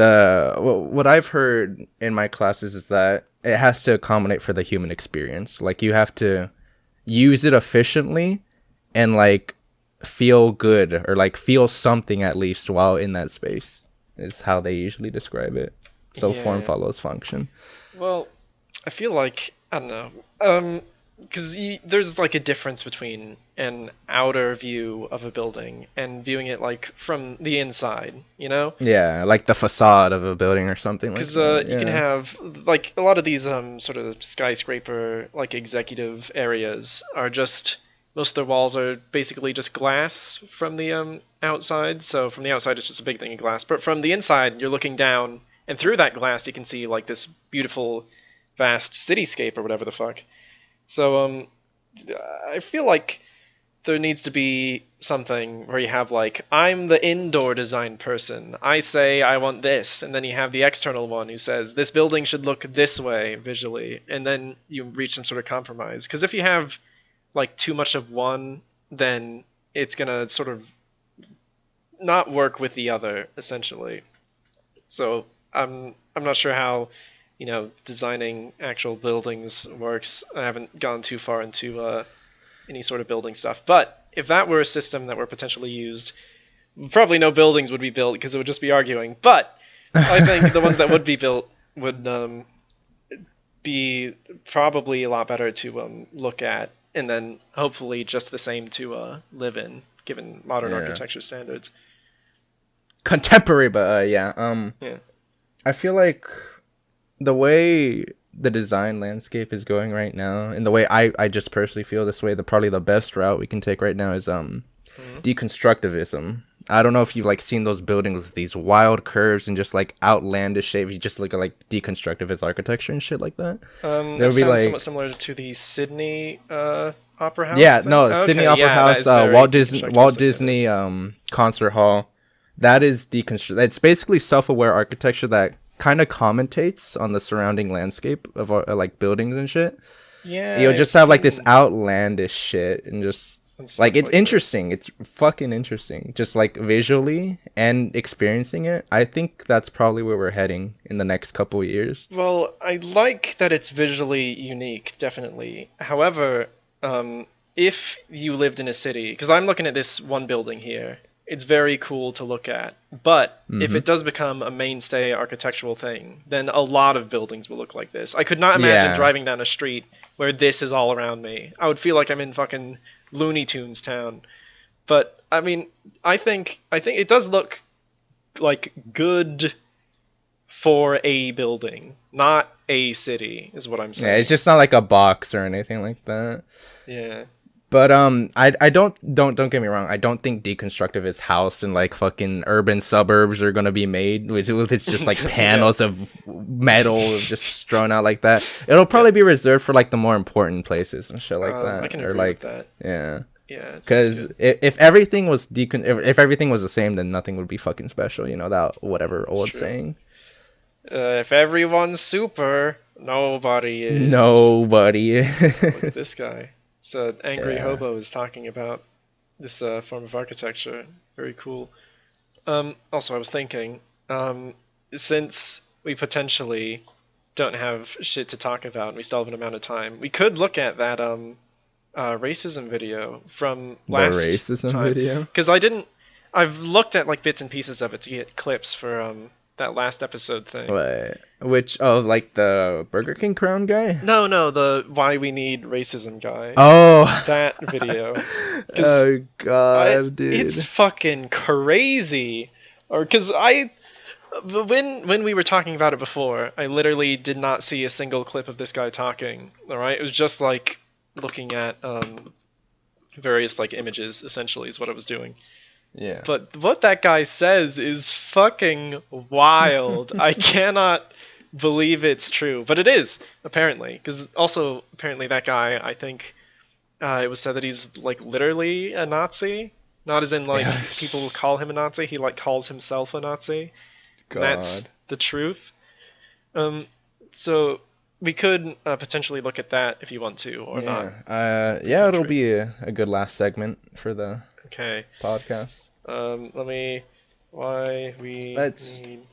what I've heard in my classes is that it has to accommodate for the human experience. Like, you have to use it efficiently and, like, feel good, or, like, feel something at least while in that space, is how they usually describe it. So form follows function. Well, I feel like, I don't know, because there's like a difference between an outer view of a building and viewing it like from the inside, you know? Yeah, like the facade of a building or something like that. Because you can have, like, a lot of these sort of skyscraper, like, executive areas are just, most of their walls are basically just glass from the outside. So from the outside, it's just a big thing of glass. But from the inside, you're looking down, and through that glass, you can see, like, this beautiful, vast cityscape or whatever the fuck. So, I feel like there needs to be something where you have, like, I'm the indoor design person. I say I want this. And then you have the external one who says, this building should look this way visually. And then you reach some sort of compromise. Because if you have, like, too much of one, then it's going to sort of not work with the other, essentially. So I'm not sure how, you know, designing actual buildings works. I haven't gone too far into any sort of building stuff. But if that were a system that were potentially used, probably no buildings would be built because it would just be arguing. But I think the ones that would be built would be probably a lot better to look at, and then hopefully just the same to live in, given modern architecture standards. Contemporary, but yeah. I feel like the way the design landscape is going right now, and the way I just personally feel this way, probably the best route we can take right now is deconstructivism. I don't know if you've like seen those buildings with these wild curves and just like outlandish shapes. You just look at like deconstructivist architecture and shit like that. That sounds somewhat similar to the Sydney Opera House. Yeah, thing? no, Okay, Sydney Opera House, Walt Disney Concert Hall. That is deconstruct. It's basically self-aware architecture that kind of commentates on the surrounding landscape of like buildings and shit. Yeah, You'll just have like this outlandish shit and just like it's interesting. It's fucking interesting. Just like visually and experiencing it. I think that's probably where we're heading in the next couple of years. Well, I like that it's visually unique, definitely. However, if you lived in a city, because I'm looking at this one building here, it's very cool to look at. But if it does become a mainstay architectural thing, then a lot of buildings will look like this. I could not imagine driving down a street where this is all around me. I would feel like I'm in fucking Looney Tunes town. But I mean, I think it does look like good for a building, not a city, is what I'm saying. Yeah, it's just not like a box or anything like that. Yeah. But I don't get me wrong. I don't think deconstructivist house and like fucking urban suburbs are gonna be made with it's just like panels of metal just thrown out like that. It'll probably be reserved for like the more important places and shit like that. I can or agree like with that. yeah. Yeah, Because if everything was if everything was the same, then nothing would be fucking special. You know that whatever old saying. If everyone's super, nobody is. Nobody. Look at this guy. It's an angry hobo is talking about this form of architecture. Very cool. Also, I was thinking, since we potentially don't have shit to talk about and we still have an amount of time, we could look at that racism video from last The racism time. video? Because I've looked at like bits and pieces of it to get clips for that last episode thing. What? Which like the Burger King crown guy? No, the why we need racism guy. Oh, That video. Oh god, dude. It's fucking crazy. Or because when we were talking about it before, I literally did not see a single clip of this guy talking. All right, it was just like looking at various like images. Essentially, is what I was doing. Yeah. But what that guy says is fucking wild. I cannot believe it's true, but it is apparently. Because also apparently that guy, I think, it was said that he's like literally a Nazi, not as in like people call him a Nazi. He like calls himself a Nazi. God. That's the truth. So we could potentially look at that if you want to or not. Yeah, it'll be a good last segment for the podcast. Need racism.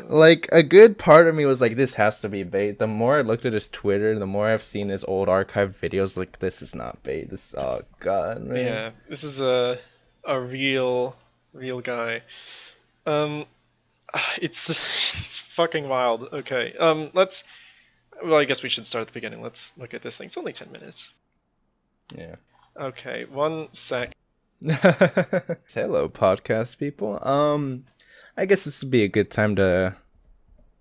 Like a good part of me was like, this has to be bait. The more I looked at his Twitter, the more I've seen his old archive videos. Like, this is not bait. This, oh god, man. Yeah, this is a real guy. It's fucking wild. Okay, well, I guess we should start at the beginning. Let's look at this thing. It's only 10 minutes. Yeah. Okay, 1 sec. Hello, podcast people. I guess this would be a good time to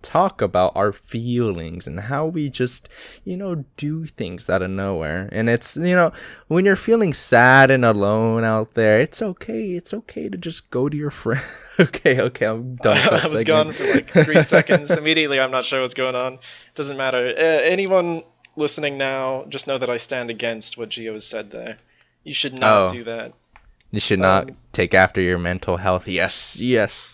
talk about our feelings and how we just, do things out of nowhere. And it's, when you're feeling sad and alone out there, it's okay. It's okay to just go to your friend. Okay, I'm done with that I was segment. gone for like 3 seconds. Immediately, I'm not sure what's going on. Doesn't matter. Anyone listening now, just know that I stand against what Gio has said there. You should not do that. You should not take after your mental health. Yes.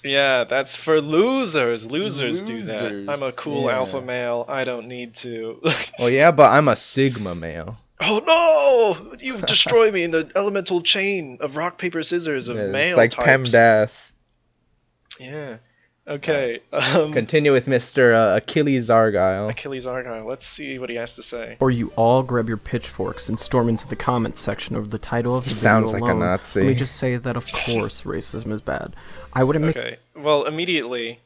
Yeah, that's for losers. Losers do that. I'm a cool alpha male. I don't need to. Well, yeah, but I'm a sigma male. Oh no! You've destroyed me in the elemental chain of rock, paper, scissors of male it's like types. PEMDAS. Yeah. Okay. Continue with Mr. Achilles Argyle. Achilles Argyle. Let's see what he has to say. Or you all grab your pitchforks and storm into the comments section over the title of the video sounds like alone. a Nazi. Let me just say that of course racism is bad. I wouldn't make Okay. Well, immediately,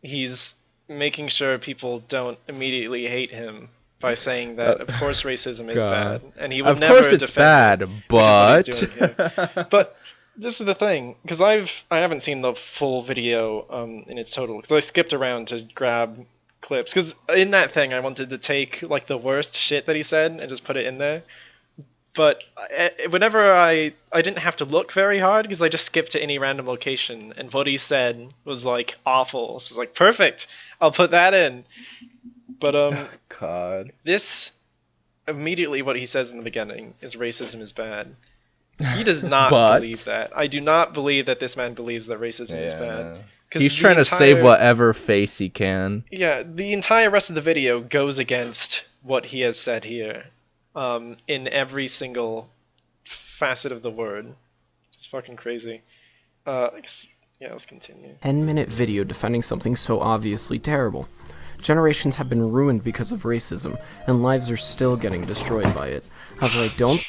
he's making sure people don't immediately hate him by saying that, of course, racism is God. bad, and he would Of never course it's defend bad, it, which is what but he's doing here. But this is the thing, because I haven't seen the full video in its total, because I skipped around to grab clips, because in that thing I wanted to take like the worst shit that he said and just put it in there. But whenever I didn't have to look very hard because I just skipped to any random location, and what he said was like awful. So it's like perfect. I'll put that in. But God. this immediately what he says in the beginning is racism is bad. He does not But- believe that. I do not believe that this man believes that racism is bad. no. 'Cause He's the trying to save entire- whatever face he can. Yeah, the entire rest of the video goes against what he has said here, in every single facet of the word. It's fucking crazy. Yeah, let's continue. 10-minute video defending something so obviously terrible. Generations have been ruined because of racism, and lives are still getting destroyed by it. However, I don't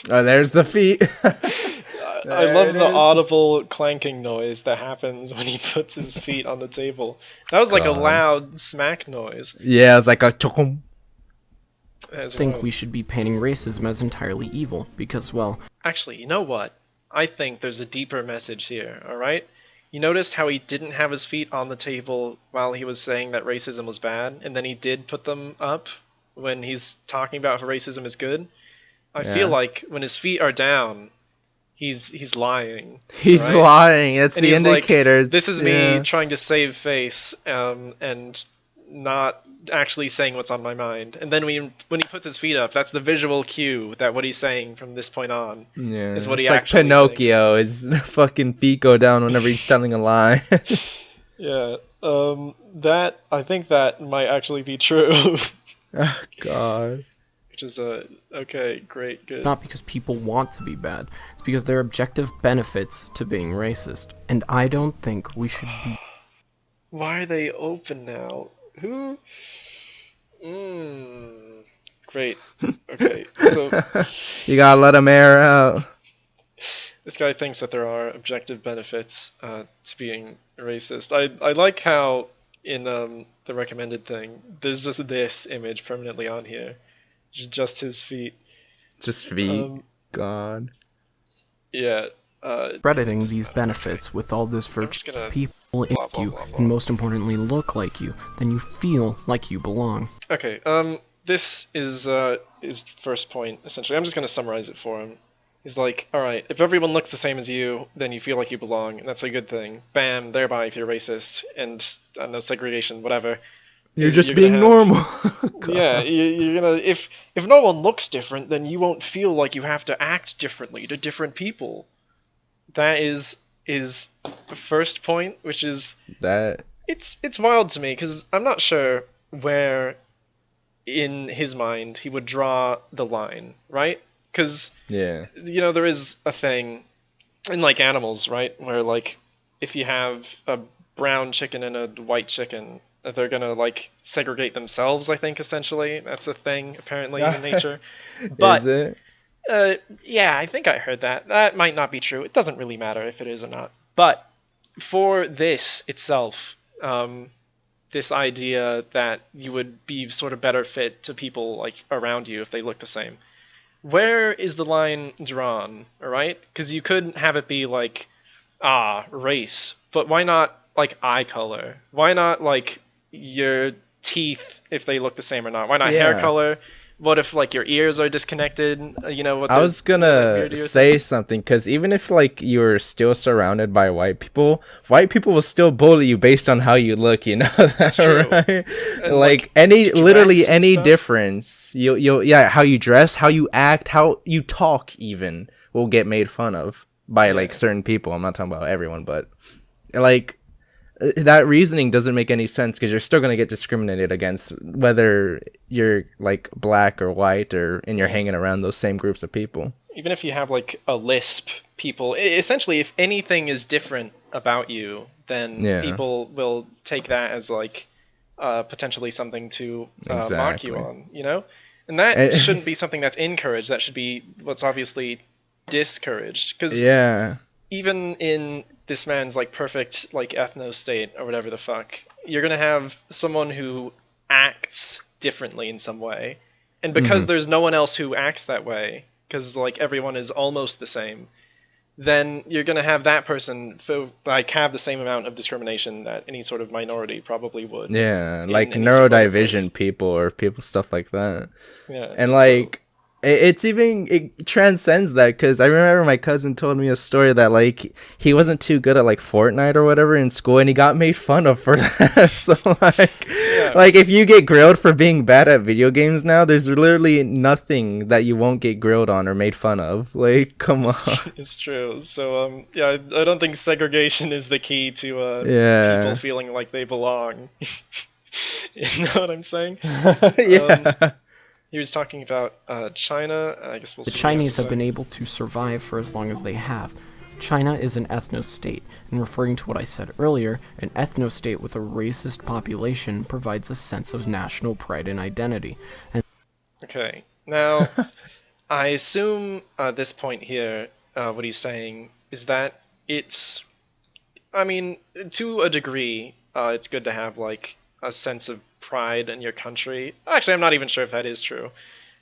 Oh, there's the feet. I love the audible clanking noise that happens when he puts his feet on the table. That was like a God. loud smack noise. Yeah, it's like a chokum. As think well. we should be painting racism as entirely evil, because, well, Actually, you know what? I think there's a deeper message here, alright? You noticed how he didn't have his feet on the table while he was saying that racism was bad, and then he did put them up when he's talking about how racism is good? I Yeah. feel like when his feet are down, he's lying. He's right? lying. It's And the he's indicator. like, this is Yeah. me trying to save face, and not actually saying what's on my mind. And then when he puts his feet up, that's the visual cue that what he's saying from this point on Yeah. is what he it's like actually Pinocchio. His fucking feet go down whenever he's telling a lie. Yeah. I think that might actually be true. Oh, God. Which is okay, great, good. not because people want to be bad. It's because there are objective benefits to being racist. And I don't think we should be Why are they open now? Who? Great. Okay. So You gotta let him air out. this guy thinks that there are objective benefits to being racist. I like how in the recommended thing, there's just this image permanently on here. Just his feet. Just feet. Um, God. Yeah. crediting these benefits with all this just virtue. gonna People blah, like blah, you, blah, blah. and most importantly, look like you. Then you feel like you belong. Okay. This is his first point. Essentially, I'm just gonna summarize it for him. He's like, all right, if everyone looks the same as you, then you feel like you belong, and that's a good thing. Bam, thereby, if you're racist and I don't know, segregation, whatever. You're just you're being gonna have- normal. Yeah, you're gonna if no one looks different, then you won't feel like you have to act differently to different people. That is the first point, which is That. it's wild to me because I'm not sure where in his mind he would draw the line, right? Because Yeah. there is a thing in like animals, right, where like if you have a brown chicken and a white chicken, they're gonna like segregate themselves. I think essentially that's a thing apparently in nature. But Is it? yeah, I think I heard that. That might not be true. It doesn't really matter if it is or not. But for this itself, this idea that you would be sort of better fit to people like around you if they look the same. Where is the line drawn? All right, because you could have it be like, race, but why not like eye color? Why not like your teeth if they look the same or not? Why not hair Yeah. color? What if like your ears are disconnected? What I was gonna weird ear say something because even if like you're still surrounded by white people will still bully you based on how you look. You know that's true. right. And, Like like, any literally dress and any stuff. difference, you'll how you dress, how you act, how you talk, even will get made fun of by like certain people. I'm not talking about everyone, but like that reasoning doesn't make any sense because you're still going to get discriminated against whether you're like black or white and you're hanging around those same groups of people. Even if you have like a lisp, people essentially, if anything is different about you, then Yeah. people will take that as like potentially something to mock you Exactly. on, and that And- shouldn't be something that's encouraged. That should be what's obviously discouraged. Because Yeah. even in this man's like perfect like ethno state or whatever the fuck, you're gonna have someone who acts differently in some way, and because there's no one else who acts that way, because like everyone is almost the same, then you're gonna have that person have the same amount of discrimination that any sort of minority probably would. Yeah, in like any sort of other place. neurodivergent people or people stuff like that. Yeah, And so- like it transcends that, because I remember my cousin told me a story that like he wasn't too good at like Fortnite or whatever in school, and he got made fun of for that. So like if you get grilled for being bad at video games now, there's literally nothing that you won't get grilled on or made fun of. Like, come on. It's true. So yeah, I don't think segregation is the key to people feeling like they belong. You know what I'm saying? Yeah. He was talking about China. I guess we'll The see. Chinese have been able to survive for as long as they have. China is an ethno-state, and referring to what I said earlier, an ethno-state with a racist population provides a sense of national pride and identity. And Okay. Now, I assume at this point here, what he's saying is that it's, I mean, to a degree, it's good to have like a sense of pride in your country. Actually, I'm not even sure if that is true.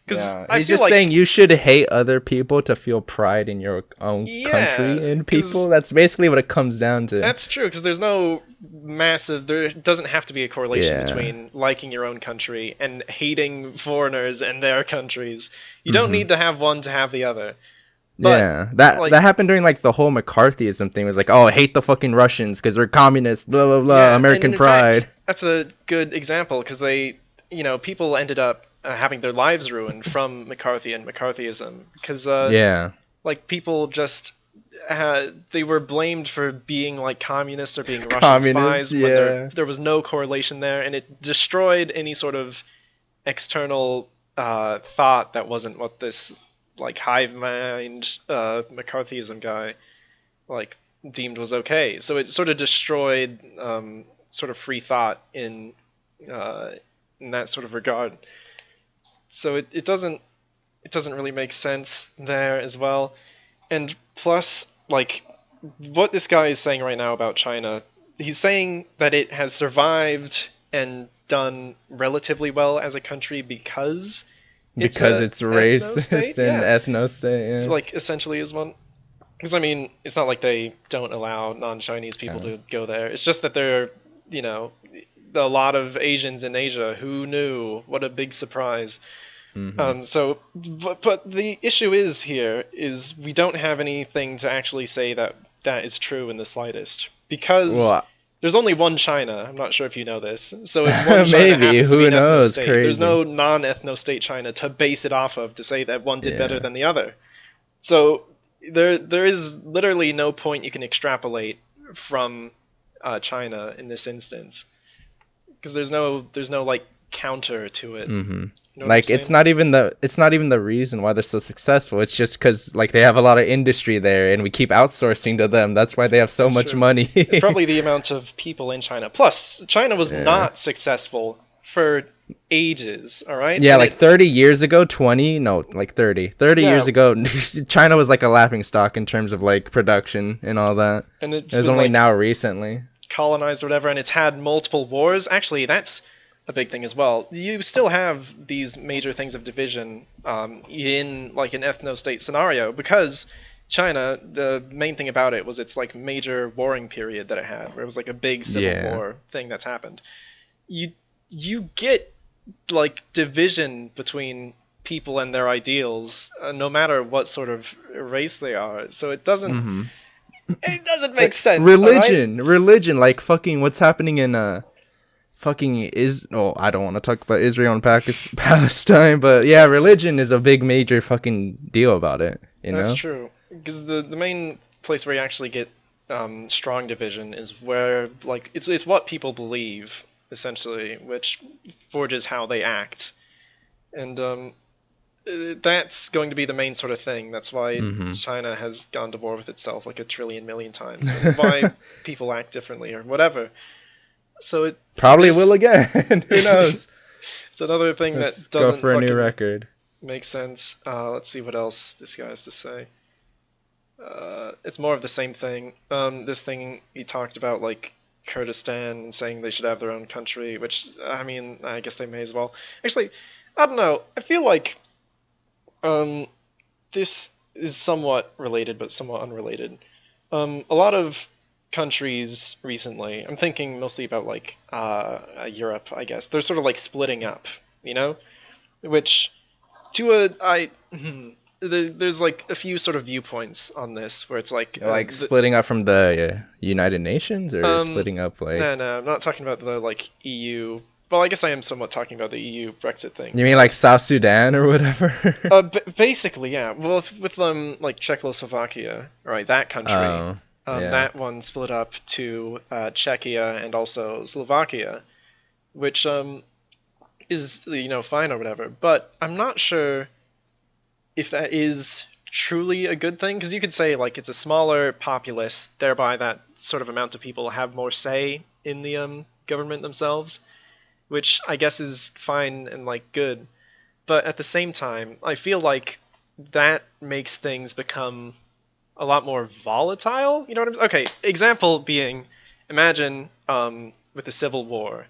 Because Yeah, I he's feel just like saying you should hate other people to feel pride in your own country and 'cause people. That's basically what it comes down to. that's true. Because there's no there doesn't have to be a correlation Yeah. between liking your own country and hating foreigners and their countries. You don't need to have one to have the other. But, yeah, that like- that happened during like the whole McCarthyism thing. It was like, oh, hate the fucking Russians because they're communists, blah blah blah, Yeah, American and in pride. fact, that's a good example because people ended up having their lives ruined from McCarthy and McCarthyism because Yeah, like people just they were blamed for being like communists or being Russian Communists, spies when yeah. there was no correlation there, and it destroyed any sort of external thought that wasn't what this like hive mind McCarthyism guy like deemed was okay. So it sort of destroyed sort of free thought in that sort of regard. So it doesn't really make sense there as well. And plus, like, what this guy is saying right now about China, he's saying that it has survived and done relatively well as a country because because a it's racist ethno-state, and yeah. ethno-state. Yeah. So, like, essentially is one. Because, I mean, it's not like they don't allow non-Chinese people to go there. It's just that they're, a lot of Asians in Asia. Who knew? What a big surprise. But the issue is we don't have anything to actually say that is true in the happens because Well, there's only one China. I'm not sure if you know this. So if one China maybe, happens to be who an knows? ethno-state, Crazy. there's no non-ethno-state China to base it off of to say that one did better Yeah. than the other. So there is literally no point you can extrapolate from China in this instance because there's no like counter to it. Mm-hmm. You know what I'm Like it's saying? not even the reason why they're so successful. It's just because like they have a lot of industry there, and we keep outsourcing to them. That's why they have so much true. money. It's probably the amount of people in China. Plus, China was not successful for ages, all right? Yeah, And like 30 years ago, 20, no, like 30 Yeah. years ago, China was like a laughing stock in terms of like production and all that. and it's It was been, only like, now recently. colonized or whatever, and it's had multiple wars. Actually, that's a big thing as well. You still have these major things of division in like an ethno-state scenario because China, the main thing about it was its like major warring period that it had, where it was like a big civil war thing that's happened. You get like division between people and their ideals, no matter what sort of race they are. So it doesn't. It doesn't make sense. Religion, like fucking what's happening in I don't want to talk about Israel and Palestine, but yeah, religion is a big major fucking deal about it, you That's know? true. Because the main place where you actually get strong division is where like it's what people believe essentially, which forges how they act, and that's going to be the main sort of thing. That's why China has gone to war with itself like a trillion million times, and why people act differently or whatever. So it Probably will again. Who knows? It's another thing Let's that doesn't go for a new fucking record. make sense. Let's see what else this guy has to say. It's more of the same thing. This thing he talked about, like Kurdistan and saying they should have their own country, which, I mean, I guess they may as well. Actually, I don't know. I feel like this is somewhat related, but somewhat unrelated. A lot of countries recently, I'm thinking mostly about, like, Europe, I guess, they're sort of, like, splitting up, you know? Which, there's, like, a few sort of viewpoints on this, where it's like... Like, splitting up from the United Nations, or splitting up, like... No, I'm not talking about the, like, EU... Well, I guess I am somewhat talking about the EU Brexit thing. You mean, like, South Sudan, or whatever? Basically, yeah. Well, with like, Czechoslovakia, right, that country, that one split up to Czechia and also Slovakia, which is, fine or whatever. But I'm not sure if that is truly a good thing, because you could say, like, it's a smaller populace, thereby that sort of amount of people have more say in the government themselves, which I guess is fine and, like, good. But at the same time, I feel like that makes things become a lot more volatile. You know what I'm... Okay, example being, imagine with the Civil War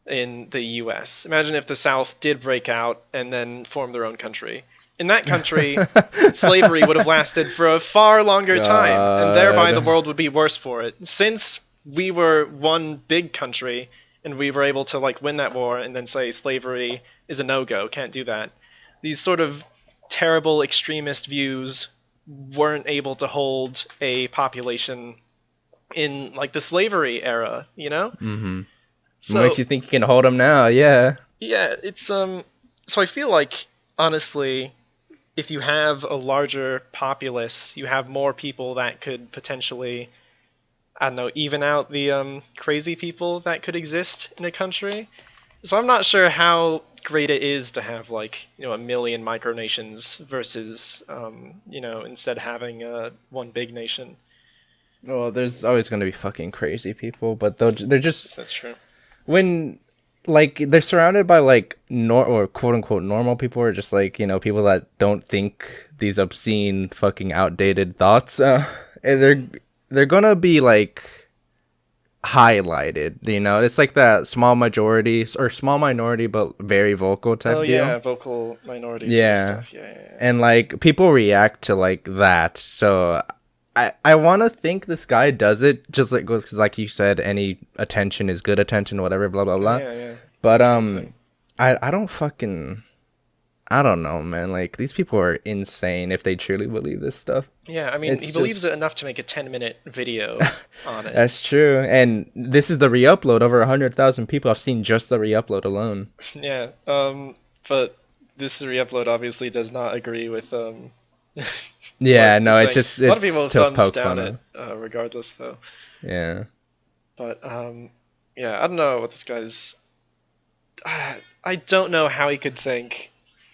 in the US. Imagine if the South did break out and then form their own country. In that country, slavery would have lasted for a far longer time, and thereby the world would be worse for it. Since we were one big country, and we were able to, like, win that war and then say slavery is a no-go, can't do that, these sort of terrible extremist views weren't able to hold a population in, like, the slavery era, you know? Mm-hmm. So, makes you think you can hold them now, yeah. Yeah, it's, so I feel like, honestly, if you have a larger populace, you have more people that could potentially, I don't know, even out the crazy people that could exist in a country. So I'm not sure how great it is to have, like, a million micronations versus, instead having one big nation. Well, there's always going to be fucking crazy people, but they're just... That's true. When, like, they're surrounded by, like, or quote-unquote normal people, or just, like, people that don't think these obscene, fucking outdated thoughts, and they're gonna be, like, highlighted, it's like that small minority but very vocal type deal. Yeah, vocal minority sort of stuff. Yeah. And, like, people react to, like, that, so I want to think this guy does it just like, because, like you said, any attention is good attention, whatever, blah blah blah. Yeah. But I don't know, man. Like, these people are insane if they truly believe this stuff. Yeah, I mean, he believes it enough to make a 10-minute video on it. That's true. And this is the re-upload. Over 100,000 people have seen just the re-upload alone. Yeah, but this re-upload obviously does not agree with... yeah, no, it's just... a lot of people have to thumbs down it, regardless, though. Yeah. But, yeah, I don't know what this guy's... I don't know how he could think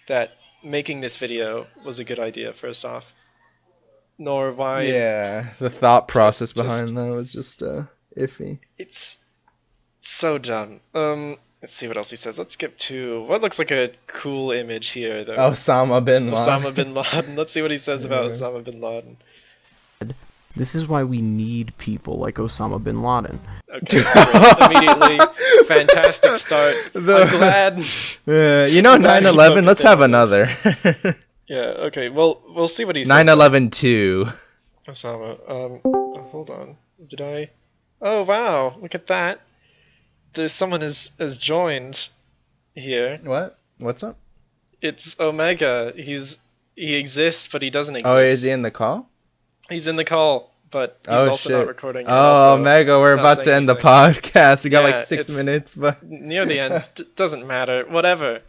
that making this video was a good idea, first off. Nor why... Yeah, the thought process behind that was just iffy. It's so dumb. Let's see what else he says. Let's skip to what looks like a cool image here, though. Osama bin Laden. Osama bin Laden. Let's see what he says about Osama bin Laden. This is why we need people like Osama bin Laden. Okay, great. Immediately, fantastic start. I'm glad. Yeah, 9/11. Let's have another. Yeah. Okay. Well, we'll see what he says. 9/11 2. Osama. Hold on. Did I? Oh wow! Look at that. There's someone has joined here. What? What's up? It's Omega. He exists, but he doesn't exist. Oh, is he in the call? He's in the call, but he's also shit. not recording. Oh, Omega, we're about to end the podcast. We got like 6 minutes, but near the end. Doesn't matter. Whatever.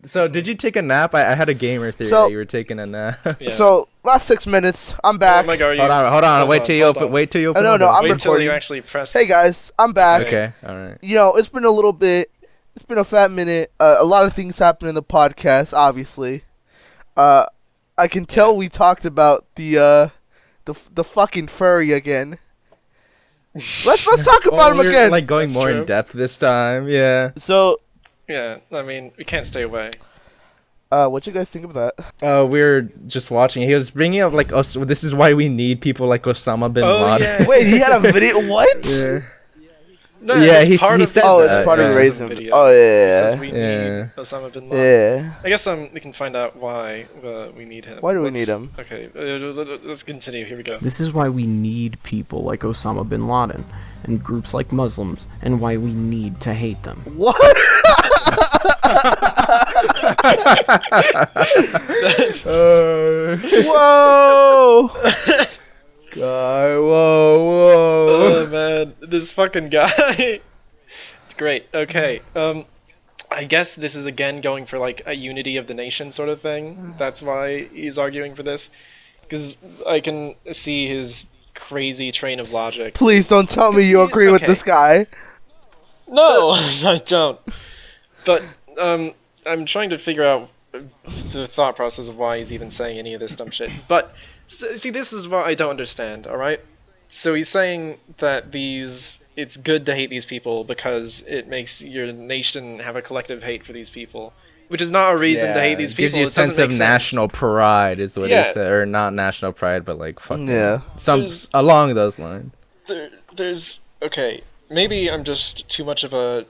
So, did you take a nap? I had a gamer theory that you were taking a nap. Yeah. So, last 6 minutes, I'm back. Omega, Hold on. Wait till you open. No, I'm Wait till recording. you actually press. Hey guys, I'm back. Okay, all right. It's been a little bit. It's been a fat minute. A lot of things happened in the podcast, obviously. I can tell we talked about the fucking furry again. Let's talk about him again. Like going That's more true. in depth this time. Yeah. So, Yeah, I mean, we can't stay away. what you guys think of that? We were just watching. He was bringing up like us. This is why we need people like Osama bin Laden. Yeah. Wait, he had a video. What? Yeah. No, Yeah, it's he part of said Oh, that, it's part of yeah. raising. video. Oh It yeah, says we Yeah. need Osama bin Laden. yeah. I guess we can find out why we need him. Why do we need him? Okay, let's continue. Here we go. This is why we need people like Osama bin Laden and groups like Muslims, and why we need to hate them. What? Whoa! God, whoa. Oh man, this fucking guy. It's great. Okay. I guess this is again going for like a unity of the nation sort of thing. That's why he's arguing for this. Because I can see his crazy train of logic. Please don't tell me you agree with Okay. this guy. No, I don't. But I'm trying to figure out the thought process of why he's even saying any of this dumb shit. But see, this is what I don't understand. All right. So he's saying that it's good to hate these people because it makes your nation have a collective hate for these people, which is not a reason to hate these people. Gives you a It doesn't sense make of sense. national pride, is what Yeah. he said, or not national pride, but like fucking Yeah. There's- along those lines. There's okay. Maybe I'm just too much of a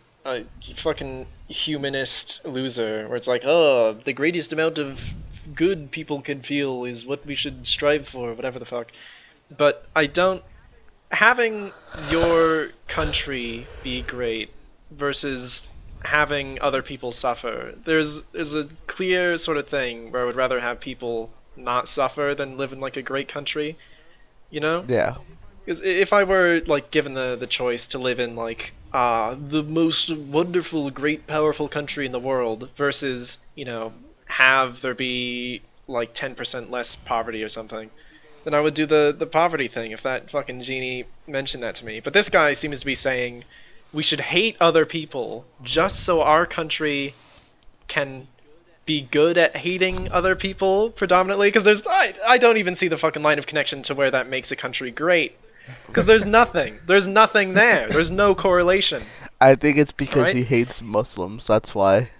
fucking humanist loser, where it's like, oh, the greatest amount of good people can feel is what we should strive for, whatever the fuck. But I don't. Having your country be great versus having other people suffer. There's a clear sort of thing where I would rather have people not suffer than live in like a great country. You know? Yeah. Because if I were like given the choice to live in like the most wonderful, great, powerful country in the world versus, you know, have there be like 10% less poverty or something, then I would do the poverty thing if that fucking genie mentioned that to me. But this guy seems to be saying we should hate other people just so our country can be good at hating other people predominantly. Because I don't even see the fucking line of connection to where that makes a country great. Because there's nothing. There's nothing there. There's no correlation. I think it's because Right? he hates Muslims. That's why.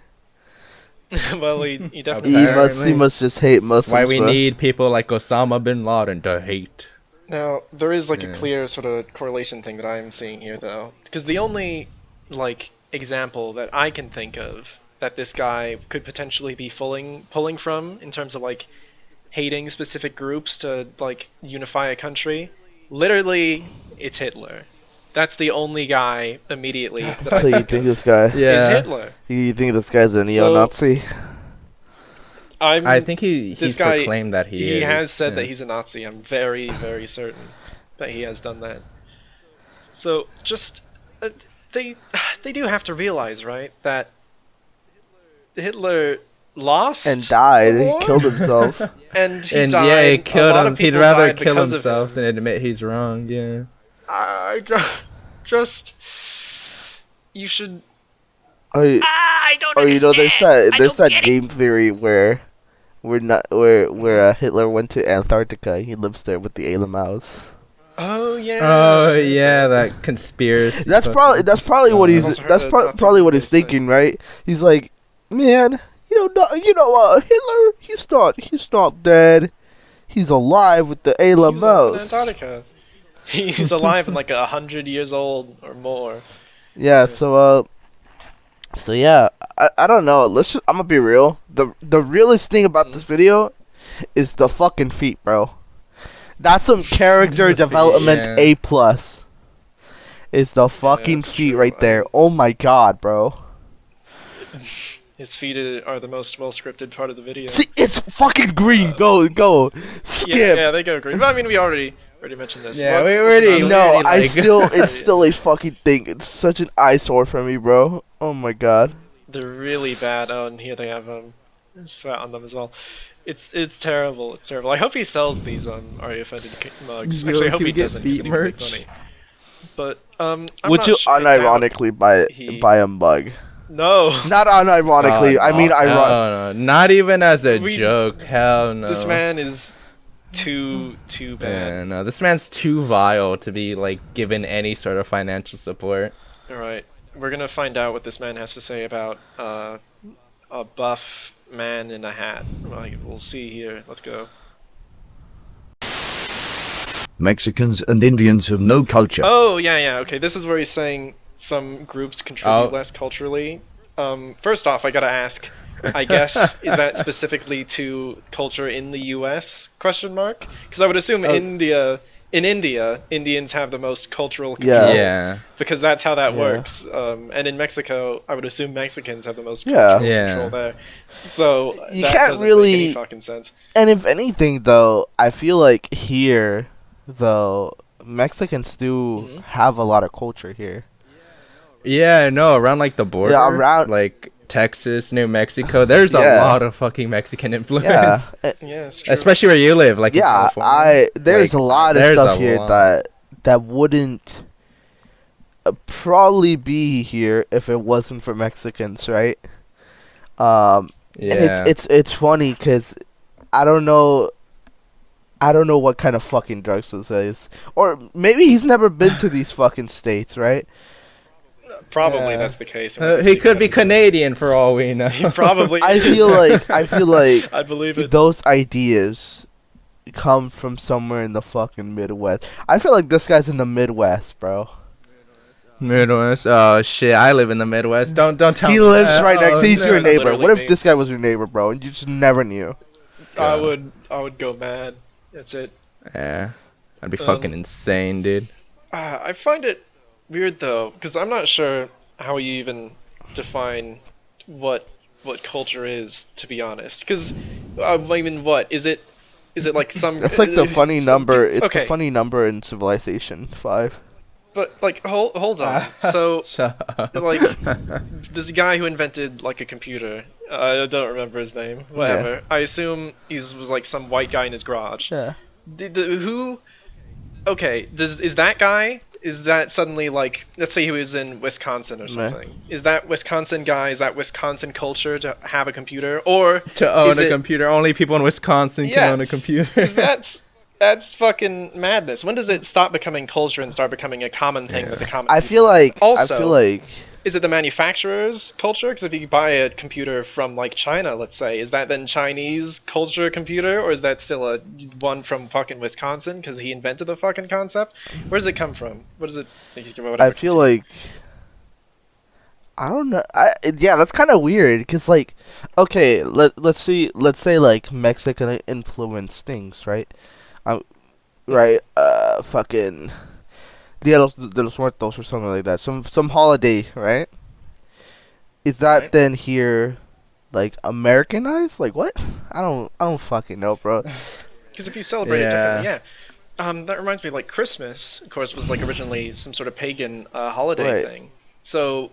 Well, he definitely... He Apparently. must just hate Muslims. That's why we bro. need people like Osama bin Laden to hate. Now, there is like Yeah. a clear sort of correlation thing that I'm seeing here, though. Because the only, like, example that I can think of that this guy could potentially be pulling from in terms of, like, hating specific groups to, like, unify a country, literally, it's Hitler. That's the only guy immediately that I So you think think of, this guy? is Yeah, Hitler. You think this guy's a neo-Nazi? I think he's This guy, proclaimed that he is. has said that yeah. he's a Nazi. I'm very, very certain that he has done that. So just they do have to realize, right, that Hitler lost And died. the He war, killed himself. and he And died. yeah, he A killed lot him. of He'd people rather died kill because of himself him. than admit he's wrong. Yeah. I just you should. Oh, you know, there's that game theory where Hitler went to Antarctica. He lives there with the alien mouse. Oh yeah. Oh yeah, that conspiracy. That's probably what I've he's also heard that's that Nazi probably what he's this thing. thinking, right? He's like, man, Hitler, he's not dead. He's alive with the alien He's up in mouse. Antarctica. He's alive and like 100 years old or more. Yeah, so yeah, I don't know. I'm gonna be real. The realest thing about this video is the fucking feet, bro. That's some character development yeah. A plus. Is the fucking that's feet true. right there? Oh my god, bro. His feet are the most well scripted part of the video. See, it's fucking green. Go, skip. Yeah, they go green. But I mean, we already mentioned this. Yeah, What's we already- another- No, really, I like- still, it's still a fucking thing. It's such an eyesore for me, bro. Oh my god. They're really bad. Oh, and here they have sweat on them as well. It's terrible. It's terrible. I hope he sells these Are You Offended mugs. Yo, Actually, I hope can he we get doesn't. 'Cause feet then he would make merch? money. But I'm Would not you sure- I doubt- unironically he- buy a mug? No. Not unironically. I mean, no, not even as a We- joke. Hell no. This man is too Yeah, bad. no, this man's too vile to be like given any sort of financial support. All right, we're gonna find out what this man has to say about a buff man in a hat. We'll see here. Let's go. Mexicans and Indians have no culture. Oh yeah. Okay, this is where he's saying some groups contribute less culturally. First off, I gotta ask, I guess, is that specifically to culture in the U.S.? Question mark? Because I would assume in India, Indians have the most cultural control. Yeah. Because that's how that works. And in Mexico, I would assume Mexicans have the most cultural control there. So You that can't doesn't really make any fucking sense. And if anything, though, I feel like here, though, Mexicans do have a lot of culture here. Yeah, no, around like the border, around like Texas, New Mexico, there's a lot of fucking Mexican influence. Yeah, it's true. Especially where you live, like in California. There's a lot of stuff here that wouldn't probably be here if it wasn't for Mexicans, right? And it's funny because I don't know what kind of fucking drugs this is, or maybe he's never been to these fucking states, right? Probably that's the case. He could be Canadian for all we know. He probably. I feel like I believe it. Those ideas come from somewhere in the fucking Midwest. I feel like this guy's in the Midwest, bro. Midwest? Oh shit! I live in the Midwest. Don't tell me. He lives right next. He's your neighbor. Literally What if me. this guy was your neighbor, bro, and you just never knew? I would go mad. That's it. Yeah, I'd be fucking insane, dude. I find it weird though, because I'm not sure how you even define what culture is, to be honest. Because I mean, what is it? Is it like some? That's like the funny number. It's okay. the funny number in Civilization 5. But like, hold on. So, like, this guy who invented like a computer. I don't remember his name. Whatever. Yeah. I assume was like some white guy in his garage. Yeah. Who? Okay. Is that guy? Is that suddenly like? Let's say he was in Wisconsin or something. Is that Wisconsin guy? Is that Wisconsin culture to have a computer or to own a computer? Only people in Wisconsin can own a computer. 'Cause that's fucking madness. When does it stop becoming culture and start becoming a common thing that the common? I feel like. Is it the manufacturer's culture? Because if you buy a computer from like China, let's say, is that then Chinese culture computer, or is that still a one from fucking Wisconsin because he invented the fucking concept? Where does it come from? What is it? I feel like. I don't know. That's kind of weird because like, okay, let's say like Mexican influenced things, right? Fucking Dia de los Muertos or something like that. Some holiday, right? Is that then here, like Americanized? Like what? I don't fucking know, bro. Because if you celebrate it differently, that reminds me. Like Christmas, of course, was like originally some sort of pagan holiday thing. So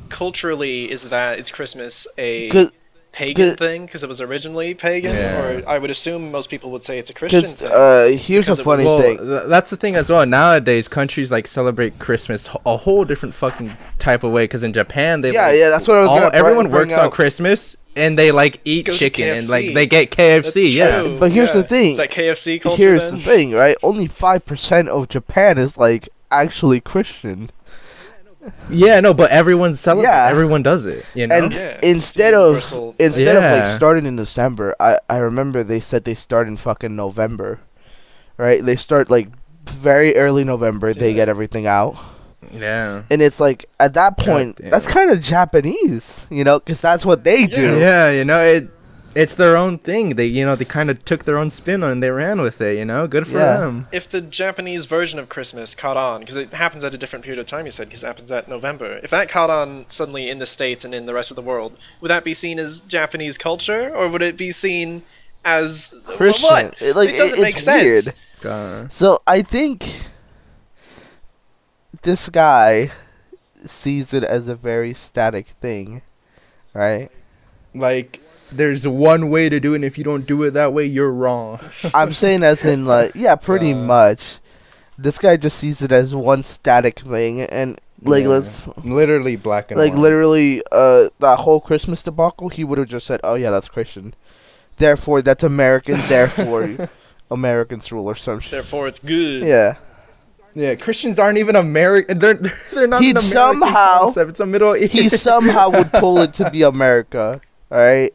culturally, is Christmas a pagan thing because it was originally pagan, or I would assume most people would say it's a Christian thing. Here's a funny thing. That's the thing as well. Nowadays, countries like celebrate Christmas a whole different fucking type of way. Because in Japan, they that's what I was gonna everyone bring works up. on Christmas and they like eat chicken and like they get KFC. That's true. But here's the thing. It's like KFC culture. Here's the thing, right? Only 5% of Japan is like actually Christian. Yeah, no, but everyone celebrates. Everyone does it, you know. And instead of like starting in December, I remember they said they start in fucking November, right? They start like very early November. They get everything out. Yeah. And it's like at that point, that's kind of Japanese, you know, because that's what they do. Yeah, you know It's their own thing. They kind of took their own spin on it and they ran with it, you know? Good for them. If the Japanese version of Christmas caught on, because it happens at a different period of time, you said, because it happens at November. If that caught on suddenly in the States and in the rest of the world, would that be seen as Japanese culture? Or would it be seen as... Christian? What? It doesn't make sense. Weird. So I think this guy sees it as a very static thing, right? Like... There's one way to do it, and if you don't do it that way, you're wrong. I'm saying as in, like, pretty much. This guy just sees it as one static thing, and, like, let's... Literally black and white. Like, literally, that whole Christmas debacle, he would have just said, oh, yeah, that's Christian. Therefore, that's American, therefore, Americans rule or some shit. Therefore, it's good. Yeah. Yeah, Christians aren't even American. They're not an American concept. It's a Middle East. He somehow would pull it to be America, alright?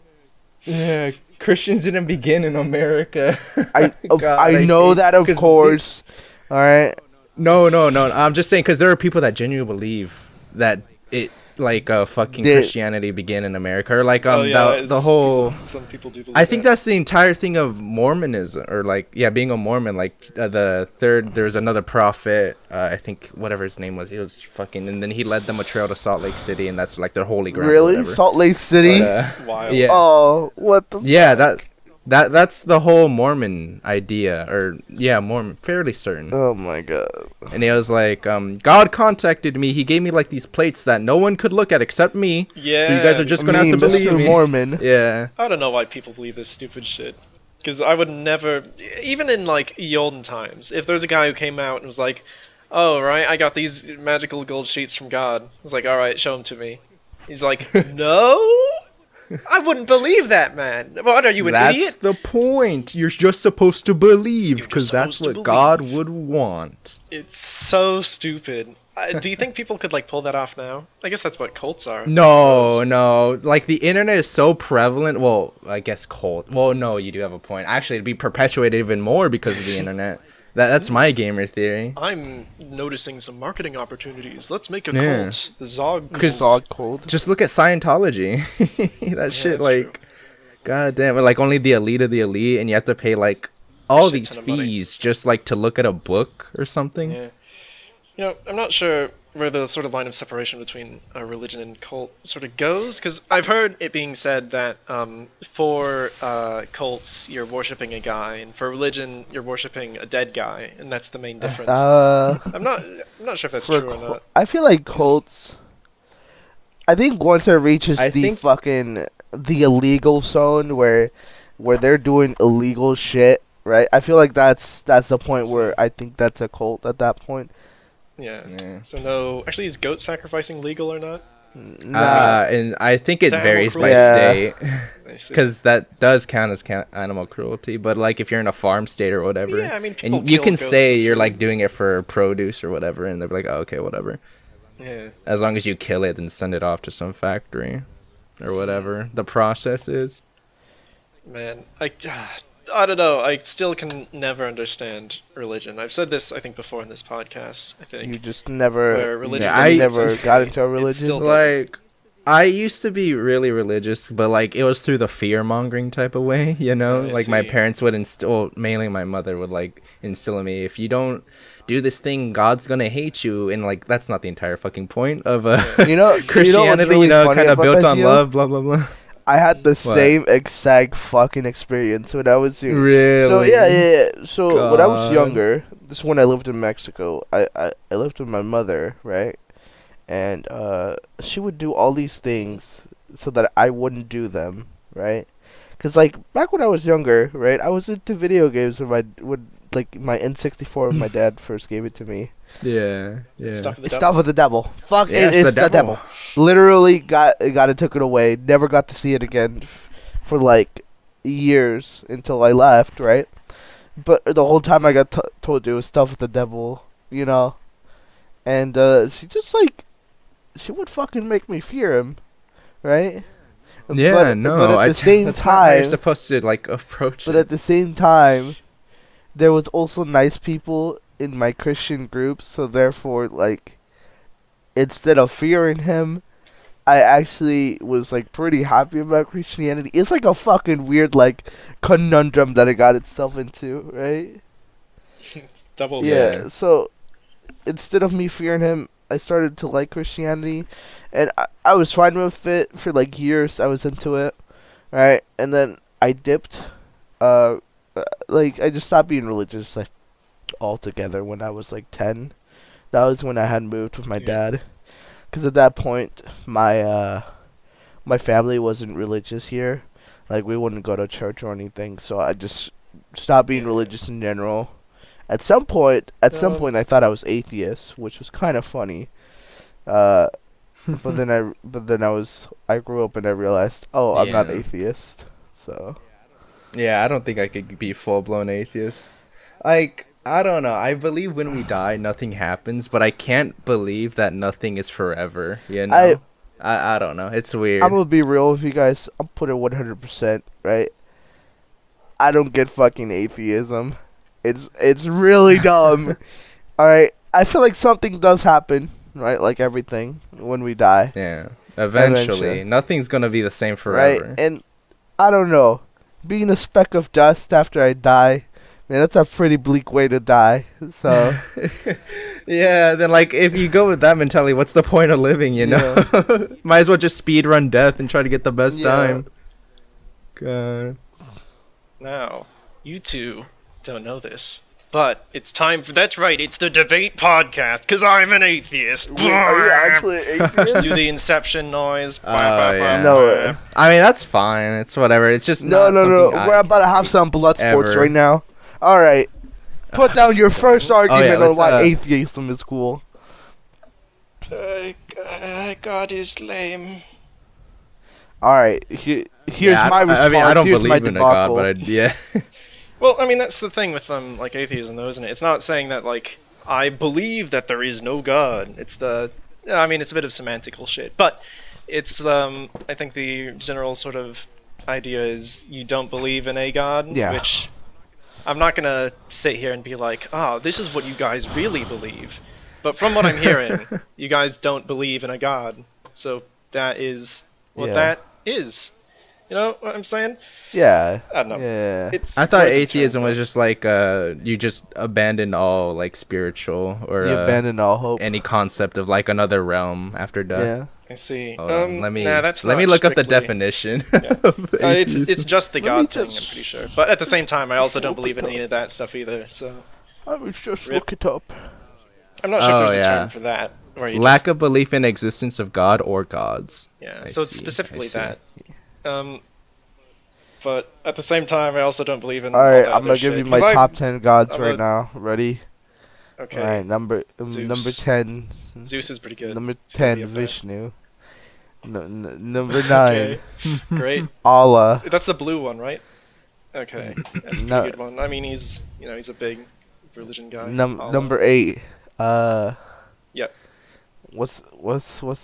Yeah, Christians didn't begin in America. I know that, of course. All right. No. I'm just saying because there are people that genuinely believe that it like fucking Did- Christianity began in America, or like Oh, yeah, the whole. some people do believe I think that. that's the entire thing of Mormonism, or like being a Mormon. Like there's another prophet. I think whatever his name was, he was fucking, and then he led them a trail to Salt Lake City, and that's like their holy ground. Or Really? whatever. Salt Lake City? But, Wild. yeah. Oh, what the Yeah, fuck? that's the whole Mormon idea, or Mormon, fairly certain. Oh my god. And he was like, God contacted me. He gave me like these plates that no one could look at except me. Yeah. So you guys are just gonna Me, have to believe Mr. me. Mormon. Yeah. I don't know why people believe this stupid shit. Because I would never, even in like the olden times, if there's a guy who came out and was like, "Oh right, I got these magical gold sheets from God," I was like, "All right, show them to me." He's like, "No, I wouldn't believe that, man. What are you, an That's idiot?" the point. You're just supposed to believe, You're because just that's supposed to what God believe. would want. It's so stupid. Do you think people could like pull that off now? I guess that's what cults are. I No, suppose. no. Like, the internet is so prevalent. Well, I guess cult. Well, no, you do have a point. Actually, it'd be perpetuated even more because of the internet. That's my gamer theory. I'm noticing some marketing opportunities. Let's make a Yeah. cult. The Zog. Because cult. Dog cold. just look at Scientology. That shit, that's like, true. god damn, like only the elite of the elite, and you have to pay like all Shit these ton of money. fees just like to look at a book or something. Yeah. You know, I'm not sure where the sort of line of separation between a religion and cult sort of goes, because I've heard it being said that for cults you're worshiping a guy, and for religion you're worshiping a dead guy, and that's the main difference. I'm not sure if that's for true or not. I feel like cults. I think once it reaches I the think- fucking the illegal zone where they're doing illegal shit, right? I feel like that's the point where I think that's a cult at that point. Yeah. Yeah. So no, actually, is goat sacrificing legal or not? Nah, And I think it It's animal varies by cruelty. Yeah. state, I see. because that does count as animal cruelty. But like if you're in a farm state or whatever, Yeah, I mean, people and you kill can goats say for you're food. like doing it for produce or whatever, and they're like, oh, okay, whatever. Yeah. As long as you kill it and send it off to some factory or whatever the process is. Man, I don't know. I still can never understand religion. I've said this, I think, before in this podcast. I think. you just Where never religion Yeah, doesn't I make never sense to got me. into a It religion. still doesn't. Like, I used to be really religious, but like it was through the fear mongering type of way, you know. I Like my see. parents would instill, mainly my mother would like instill in me, if you don't do this thing, God's gonna hate you, and like that's not the entire fucking point of You know what's Christianity. really funny kind of about built that, on Gio? love, blah blah blah. I had the same exact fucking experience when I was young. Really? So yeah. So when I was God. younger, this is when I lived in Mexico. I lived with my mother, right? And she would do all these things so that I wouldn't do them, right? Cause like back when I was younger, right, I was into video games when my N64 when my dad first gave it to me. Yeah, yeah. Stuff of the It's devil. stuff with the devil. Fuck Yeah, it, it's the devil. Literally got it, took it away. Never got to see it again for like years until I left, right? But the whole time I got told it was stuff with the devil, you know. And she just like she would fucking make me fear him, right? Yeah, no. But at the same that's not how you're time, supposed to like approach but it. at the same time, there was also nice people in my Christian group, so therefore, like, instead of fearing him, I actually was like pretty happy about Christianity. It's like a fucking weird like conundrum that it got itself into, right? Double. Yeah. So instead of me fearing him, I started to like Christianity, and I was fine with it for like years. I was into it, right? And then I dipped. Like I just stopped being religious like altogether when I was like 10. That was when I had moved with my dad, because at that point my family wasn't religious here. Like we wouldn't go to church or anything, so I just stopped being religious in general. At some point, I thought I was atheist, which was kind of funny. But then I grew up and I realized, oh, I'm not Yeah. atheist. So Yeah, I don't think I could be full blown atheist. Like, I don't know. I believe when we die, nothing happens, but I can't believe that nothing is forever. You know, I don't know. It's weird. I'm gonna be real with you guys. I'm putting 100%, right? I don't get fucking atheism. It's really dumb. All right, I feel like something does happen, right? Like everything when we die, Yeah. Eventually. Nothing's gonna be the same forever. right? And I don't know, being a speck of dust after I die, man, that's a pretty bleak way to die. So Yeah, then like if you go with that mentality, what's the point of living, you know? Might as well just speed run death and try to get the best time. God. Now, you two don't know this, but it's time for... That's right, it's the debate podcast, because I'm an atheist. Wait, are you actually atheist? Do the Inception noise. yeah. No. I mean, that's fine. It's whatever. It's just No. not something I We're about to have some blood sports ever- right now. All right. Put down your first argument on let's, why atheism is cool. God is lame. All right. Here's Yeah, my response. I mean, I don't Here's my believe in a god, debacle. but yeah. Well, I mean, that's the thing with like atheism, though, isn't it? It's not saying that like I believe that there is no god. It's I mean, it's a bit of semantical shit, but it's I think the general sort of idea is you don't believe in a god, Yeah. which I'm not gonna sit here and be like, oh, this is what you guys really believe. But from what I'm hearing, you guys don't believe in a god, so that is what Yeah. that is. You know what I'm saying? Yeah. I don't know. Yeah. It's I thought words and atheism terms, was just like you just abandon all like spiritual or You abandon all hope. any concept of like another realm after death. Yeah. I see. Hold on, let me that's let not me look up the strictly- definition. Yeah. of It's atheism. just the Let me God thing, I'm just- pretty sure. But at the same time, I also don't believe in any of that stuff either. So Let me just Rip. look it up. I'm not sure Oh, if there's a yeah. term for that. Where you lack just, of belief in existence of God or gods. yeah. I So it's see, I specifically see. that. But at the same time, I also don't believe in. All right, that I'm other gonna give shit, you my 'cause top 10 gods I'm right a- now. Ready? Okay. All right, number Zeus. 10. Zeus is pretty good. Number It's gonna be 10, up there. Vishnu. Number 9, Okay. Great. Allah. That's the blue one, right? Okay. That's a pretty No. good one. I mean, he's he's a big religion guy. Allah. Number 8. Yep. What's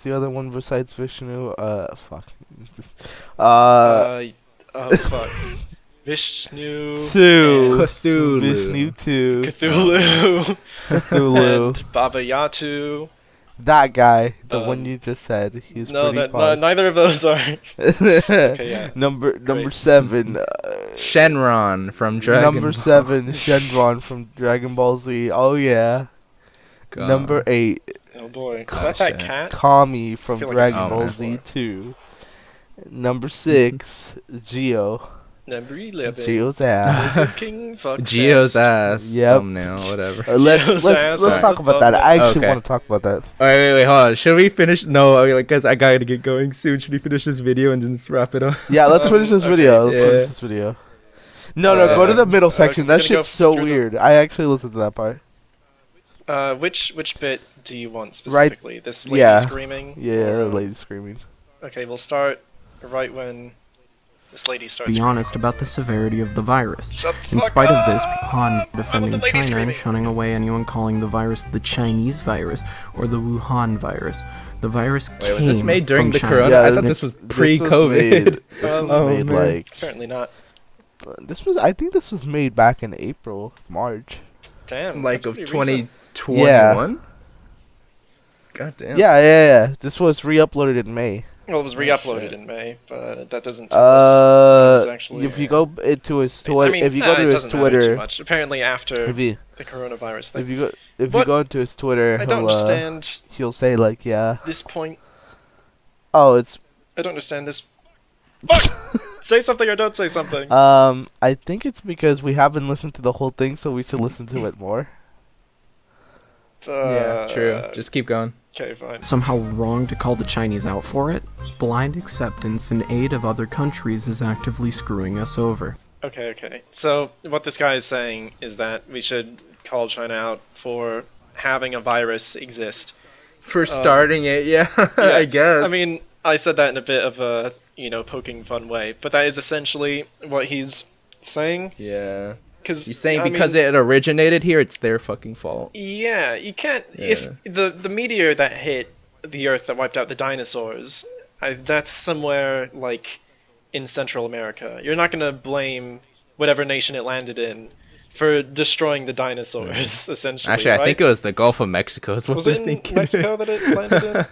the other one besides Vishnu? Fuck. Fuck. Vishnu. 2. Cthulhu. Vishnu 2. Cthulhu. Cthulhu. And Baba Yatu. That guy, the one Um, you just said, he's No, pretty neither of those are. Okay, yeah. Number Great. 7. Shenron from Dragon Number Ball. 7, Shenron from Dragon Ball Z. Oh yeah. God. Number 8, Oh boy. Is Gosh, that that yeah. cat? Kami from feel like I've Dragon seen Ball that Z before. 2. Number 6, Geo. Number 11. Geo's ass. Burger King fuck Geo's fest. ass. Yep. Thumbnail, whatever. Let's Geo's let's ass let's on talk the about that. I actually Okay. want to talk about that. Wait, hold on. Should we finish? No, because I gotta get going soon. Should we finish this video and then just wrap it up? Yeah, let's finish this okay, video. Let's yeah. finish this video. No, go to the middle section. we're That gonna go shit's so through the- weird. I actually listened to that part. Which bit do you want specifically? This lady yeah. screaming? Yeah, the Or, lady screaming. Okay, we'll start right when this lady starts Be screaming. honest about the severity of the virus. Shut the In fuck spite of up! this, Han defending the lady China screaming. and shunning away anyone calling the virus the Chinese virus or the Wuhan virus. The virus Wait, came was this made during from the China. Corona? Yeah, I thought this was pre-COVID. This was Oh, made man. like Apparently not. I think this was made back in April, March. Damn. Like that's of pretty recent. 2021. God damn. Yeah. This was re-uploaded in May. Well, it was re-uploaded in May, but that doesn't tell us. Actually, If you go into his I Twitter, mean, if you go to it his doesn't matter too Twitter, much. Apparently, after if you the coronavirus if thing, you go What? into his Twitter, I don't he'll, understand he'll say like, yeah, this point. oh, it's I don't understand this. Fuck! Say something or don't say something. I think it's because we haven't listened to the whole thing, so we should listen to it more. Yeah, true. Just keep going. Okay, fine. Somehow wrong to call the Chinese out for it? Blind acceptance in aid of other countries is actively screwing us over. Okay. So what this guy is saying is that we should call China out for having a virus exist. For starting it, yeah, Yeah, I guess. I mean, I said that in a bit of a, poking fun way, but that is essentially what he's saying. yeah. Because He's saying because it originated here, it's their fucking fault. Yeah, you can't. If the meteor that hit the Earth that wiped out the dinosaurs, that's somewhere like in Central America. You're not gonna blame whatever nation it landed in for destroying the dinosaurs, essentially. Actually, I right? think it was the Gulf of Mexico. Is what Was they're it in thinking. Mexico that it landed in?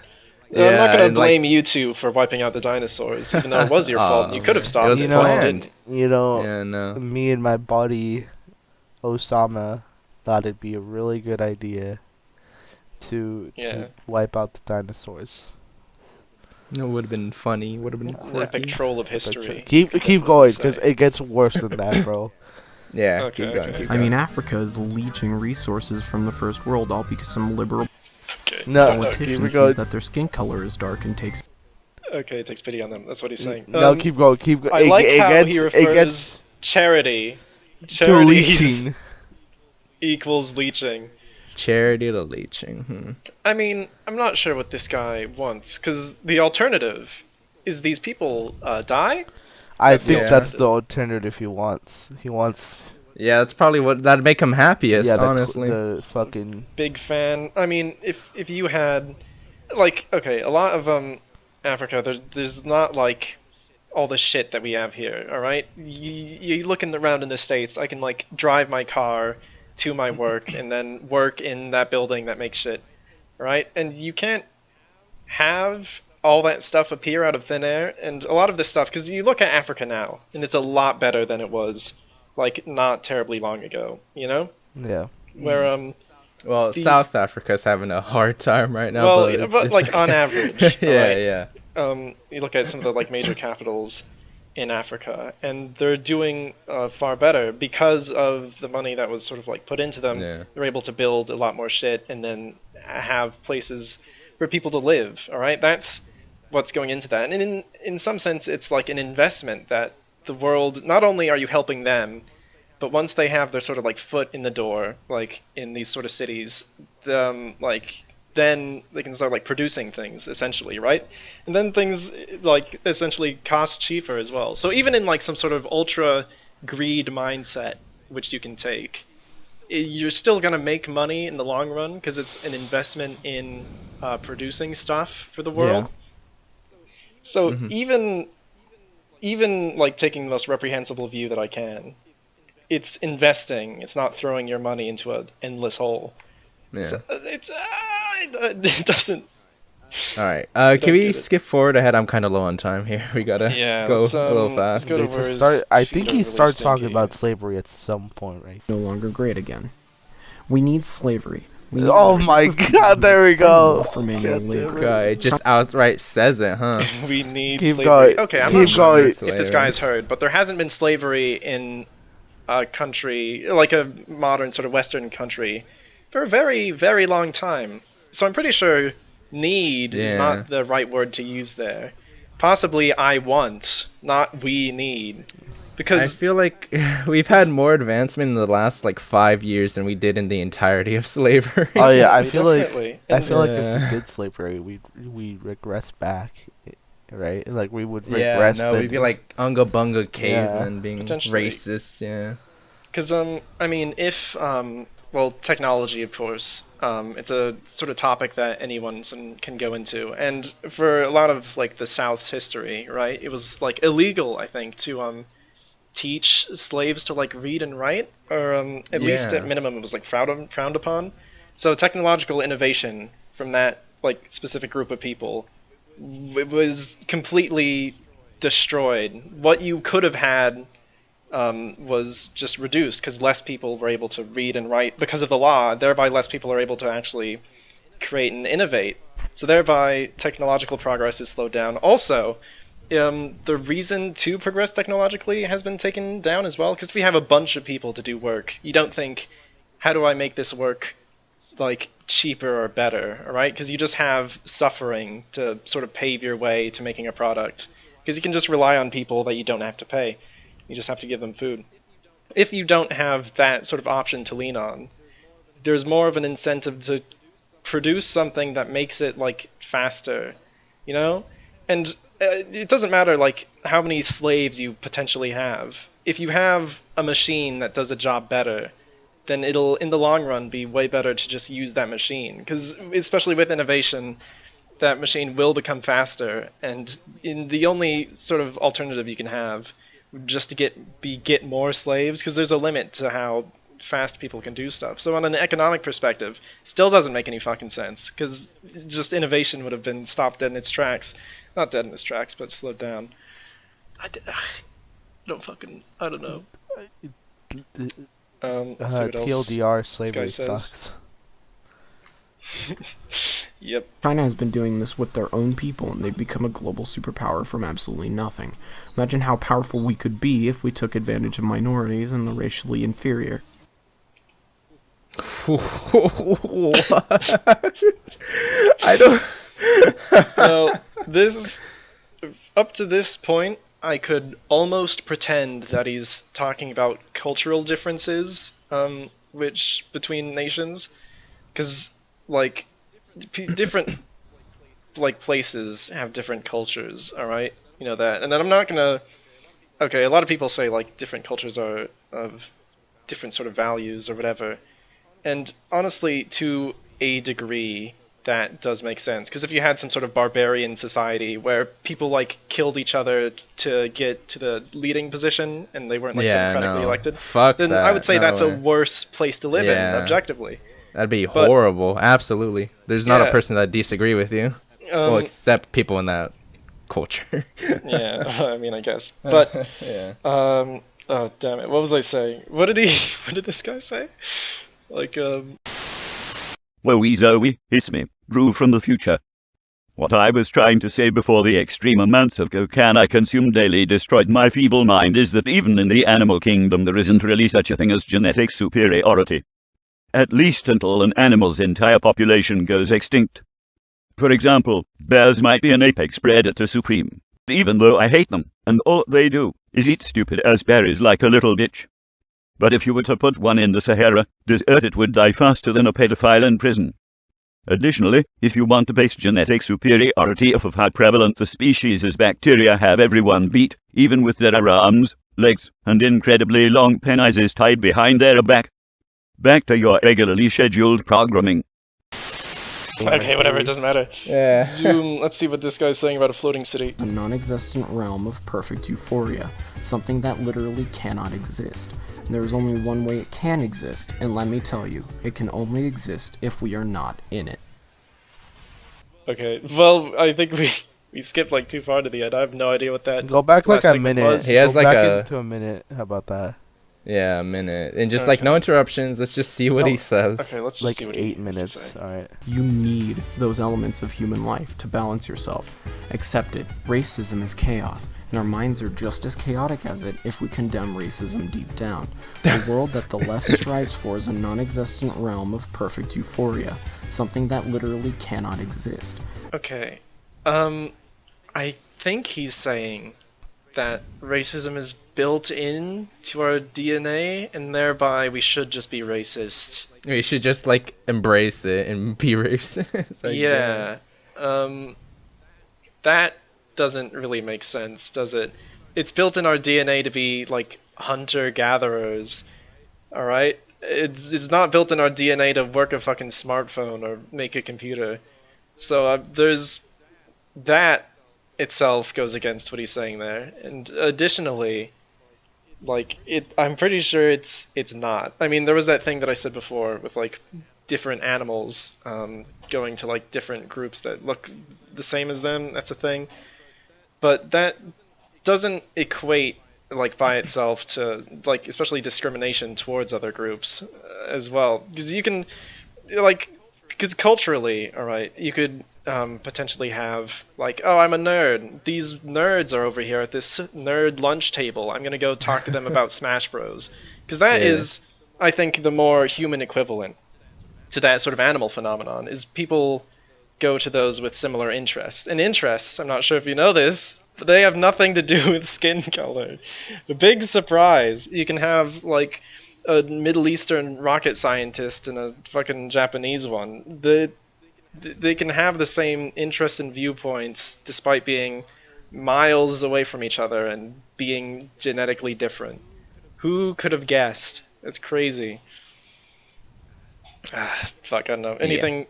Yeah, I'm not gonna and, like- blame you two for wiping out the dinosaurs, even though it was your fault. And you could have man. stopped It was it. know, but you planned. didn't. You know, Yeah, no. me and my buddy Osama thought it'd be a really good idea to Yeah. wipe out the dinosaurs. It would have been funny. Would have been An epic quirky. troll of history. Keep going, because say. it gets worse than that, bro. Yeah, Okay, keep going. okay. Keep I going. mean, Africa is leeching resources from the first world, all because some liberal Okay. No, politician keep sees going. that their skin color is dark and takes Okay, it takes pity on them. That's what he's saying. No, keep going, keep going. I like how he it refers gets charity. to Charities leeching. equals leeching. Charity to leeching. I mean, I'm not sure what this guy wants, because the alternative is these people die? I That's the think that's alternative. the alternative he wants. He wants Yeah, that's probably what that'd make him happiest. yeah, honestly. the fucking Big fan. I mean, if you had, like, okay, a lot of Africa, there's not like all the shit that we have here. All right, you looking around in the States, I can like drive my car to my work and then work in that building that makes shit. All right, and you can't have all that stuff appear out of thin air, and a lot of this stuff, because you look at Africa now, and it's a lot better than it was, like, not terribly long ago, you know? yeah. Where, Well, these- South Africa's having a hard time right now. well, but, but like, on average, yeah, alright? yeah. You look at some of the, like, major capitals in Africa, and they're doing far better because of the money that was sort of, like, put into them. Yeah. They're able to build a lot more shit, and then have places for people to live, alright? That's what's going into that. And in some sense, it's like an investment that the world, not only are you helping them, but once they have their sort of like foot in the door, like in these sort of cities, like then they can start like producing things essentially, right? And then things like essentially cost cheaper as well. So even in like some sort of ultra greed mindset, which you can take, you're still gonna make money in the long run because it's an investment in producing stuff for the world. So even like taking the most reprehensible view that I can, it's investing. It's not throwing your money into an endless hole. Yeah. So, it doesn't. All right. don't Can we get it. skip forward ahead? I'm kind of low on time here. We gotta Yeah, go let's, a little let's fast. go to It's a where his start, I feet think are he really starts talking stinky. about slavery at some point, right? no longer great again. We need slavery. We need Oh my god, there we go. for manual God damn labor. it. Guy just outright says it, huh? We need Keep slavery. going. Okay, I'm Keep not sure going. if this guy's heard, but there hasn't been slavery in a country, like a modern sort of Western country, for a very, very long time. So I'm pretty sure need is Yeah. not the right word to use there. Possibly I want, not we need. I Because feel like we've had more advancement in the last like 5 years than we did in the entirety of slavery. Oh yeah, I Definitely, feel like definitely. I And- feel like if Yeah. we did slavery, we regress back, right? Like we would yeah, regress. no, we'd be like Unga Bunga cavemen being Potentially. racist. Yeah. Because, I mean, if, well, technology, of course, it's a sort of topic that anyone can go into. And for a lot of, like, the South's history, right, it was, like, illegal, I think, to teach slaves to, like, read and write. Or, at least Yeah. at minimum, it was, like, frowned upon. So technological innovation from that, like, specific group of people was completely destroyed. What you could have had was just reduced because less people were able to read and write because of the law. Thereby, less people are able to actually create and innovate. So thereby, technological progress is slowed down. Also, the reason to progress technologically has been taken down as well because if we have a bunch of people to do work, you don't think, how do I make this work like cheaper or better, all right? Because you just have suffering to sort of pave your way to making a product. Because you can just rely on people that you don't have to pay. You just have to give them food. If you don't have that sort of option to lean on, there's more of an incentive to produce something that makes it like faster, you know? And it doesn't matter like how many slaves you potentially have. If you have a machine that does a job better, then it'll in the long run be way better to just use that machine. Because especially with innovation, that machine will become faster, and in the only sort of alternative you can have just to get more slaves, because there's a limit to how fast people can do stuff. So on an economic perspective, still doesn't make any fucking sense, because just innovation would have been stopped dead in its tracks. Not dead in its tracks, but slowed down. I don't know. Let's see what else TLDR, this guy slavery says. sucks. Yep. China has been doing this with their own people, and they've become a global superpower from absolutely nothing. Imagine how powerful we could be if we took advantage of minorities and the racially inferior. I don't. Well, up to this point, I could almost pretend that he's talking about cultural differences, which between nations, because like different like places have different cultures. All right, you know that, and then I'm not gonna. Okay, a lot of people say like different cultures are of different sort of values or whatever, and honestly, to a degree, that does make sense, because if you had some sort of barbarian society where people like killed each other to get to the leading position and they weren't like democratically elected, Fuck then that. I would say No that's way. a worse place to live in objectively. That'd be horrible. Absolutely. There's not a Yeah. person that disagree with you. Well, except people in that culture. Yeah, I mean, I guess, but Yeah. oh damn it, what was I saying? What did this guy say? Like Wowie Zoe, it's me, Drew from the future. What I was trying to say before the extreme amounts of cocaine I consume daily destroyed my feeble mind is that even in the animal kingdom there isn't really such a thing as genetic superiority. At least until an animal's entire population goes extinct. For example, bears might be an apex predator supreme, even though I hate them, and all they do is eat stupid-ass berries like a little bitch. But if you were to put one in the Sahara desert, it would die faster than a pedophile in prison. Additionally, if you want to base genetic superiority off of how prevalent the species' bacteria have everyone beat, even with their arms, legs, and incredibly long penises tied behind their back. Back to your regularly scheduled programming. okay, whatever, it doesn't matter. Yeah. Zoom. Let's see what this guy's saying about a floating city. A non-existent realm of perfect euphoria, something that literally cannot exist. And there is only one way it can exist, and let me tell you, it can only exist if we are not in it. Okay, well, I think we skipped like too far to the end. I have no idea what that. Go back like last a segment minute. was. He has Go like back a- into a minute. How about that? Yeah, a minute. And just like no interruptions. Let's just see what he says. Okay, let's just Like see what he 8 has to minutes. say. Alright. You need those elements of human life to balance yourself. Accept it. Racism is chaos, and our minds are just as chaotic as it if we condemn racism deep down. The world that the left strives for is a non-existent realm of perfect euphoria, something that literally cannot exist. Okay, I think he's saying that racism is built in to our DNA, and thereby we should just be racist. We should just like embrace it and be racist. I Yeah. guess. That doesn't really make sense, does it? It's built in our DNA to be like hunter-gatherers. All right? It's not built in our DNA to work a fucking smartphone or make a computer. So there's that itself goes against what he's saying there. And additionally, like I'm pretty sure it's not. I mean, there was that thing that I said before with like different animals going to like different groups that look the same as them. That's a thing. But that doesn't equate like by itself to like especially discrimination towards other groups as well, because you can like because culturally, all right, you could potentially have like, oh, I'm a nerd, these nerds are over here at this nerd lunch table, I'm gonna go talk to them about Smash Bros, because that is, I think, the more human equivalent to that sort of animal phenomenon is people go to those with similar interests. And interests, I'm not sure if you know this, but they have nothing to do with skin color. The big surprise, you can have like a Middle Eastern rocket scientist and a fucking Japanese one. They can have the same interests and viewpoints despite being miles away from each other and being genetically different. Who could have guessed? It's crazy. Fuck, I don't know. Anything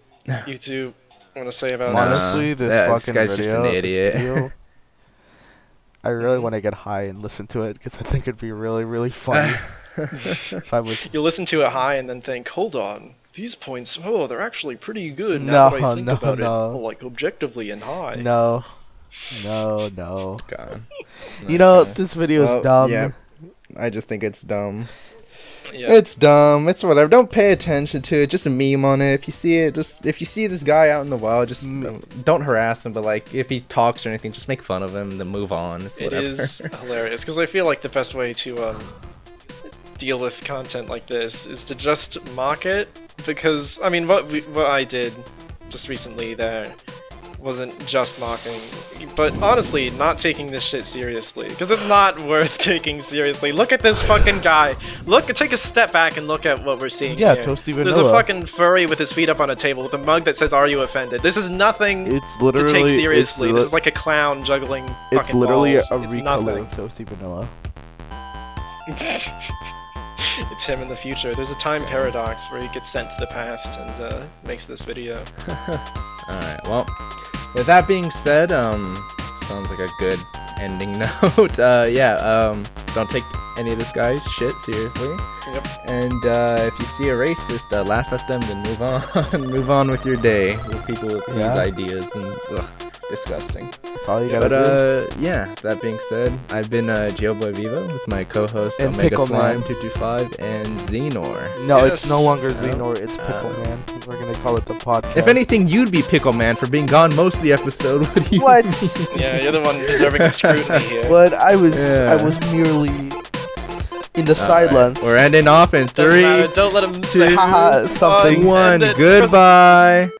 you two want to say about Honestly, this this fucking guy's video, just an idiot. this video, I really want to get high and listen to it because I think it'd be really, really funny. If I was You listen to it high and then think, hold on, these points, they're actually pretty good No, now that I think no, about no. it, like objectively and high. no. God. You know, Okay. this video is Well, dumb. Yeah, I just think it's dumb. Yeah. It's dumb. It's whatever. Don't pay attention to it. Just a meme on it. If you see it, if you see this guy out in the wild, just don't harass him. But like, if he talks or anything, just make fun of him and then move on. It's It whatever. is hilarious because I feel like the best way to deal with content like this is to just mock it, because I mean what I did just recently there wasn't just mocking, but honestly not taking this shit seriously, because it's not worth taking seriously. Look at this fucking guy. Take a step back and look at what we're seeing Yeah, here. Toasty There's a Vanilla. fucking furry with his feet up on a table with a mug that says, "Are you offended?" This is nothing It's to literally take seriously. It's, This is like a clown juggling it's fucking literally balls. a It's recolor nothing. of Toasty Vanilla. It's him in the future. There's a time paradox where he gets sent to the past and makes this video. Alright, well, with that being said, sounds like a good ending note. Don't take any of this guy's shit seriously. Yep. And if you see a racist, laugh at them, then move on. Move on with your day with people with these ideas. And disgusting. That's all you gotta do. That being said, I've been Geoboy Vivo with my co-host And Omega Pickle Slime Man. 225 and Xenor. No, Yes. it's no longer Oh. Xenor, it's Pickle Man. We're gonna call it the podcast. If anything, you'd be Pickle Man for being gone most of the episode. What do you What? mean? Yeah, you're the one deserving of scrutiny here. But I was Yeah. merely in the Alright, silence. We're ending off in Doesn't 3, matter. Don't let him say Haha, something. End 1. it. Goodbye.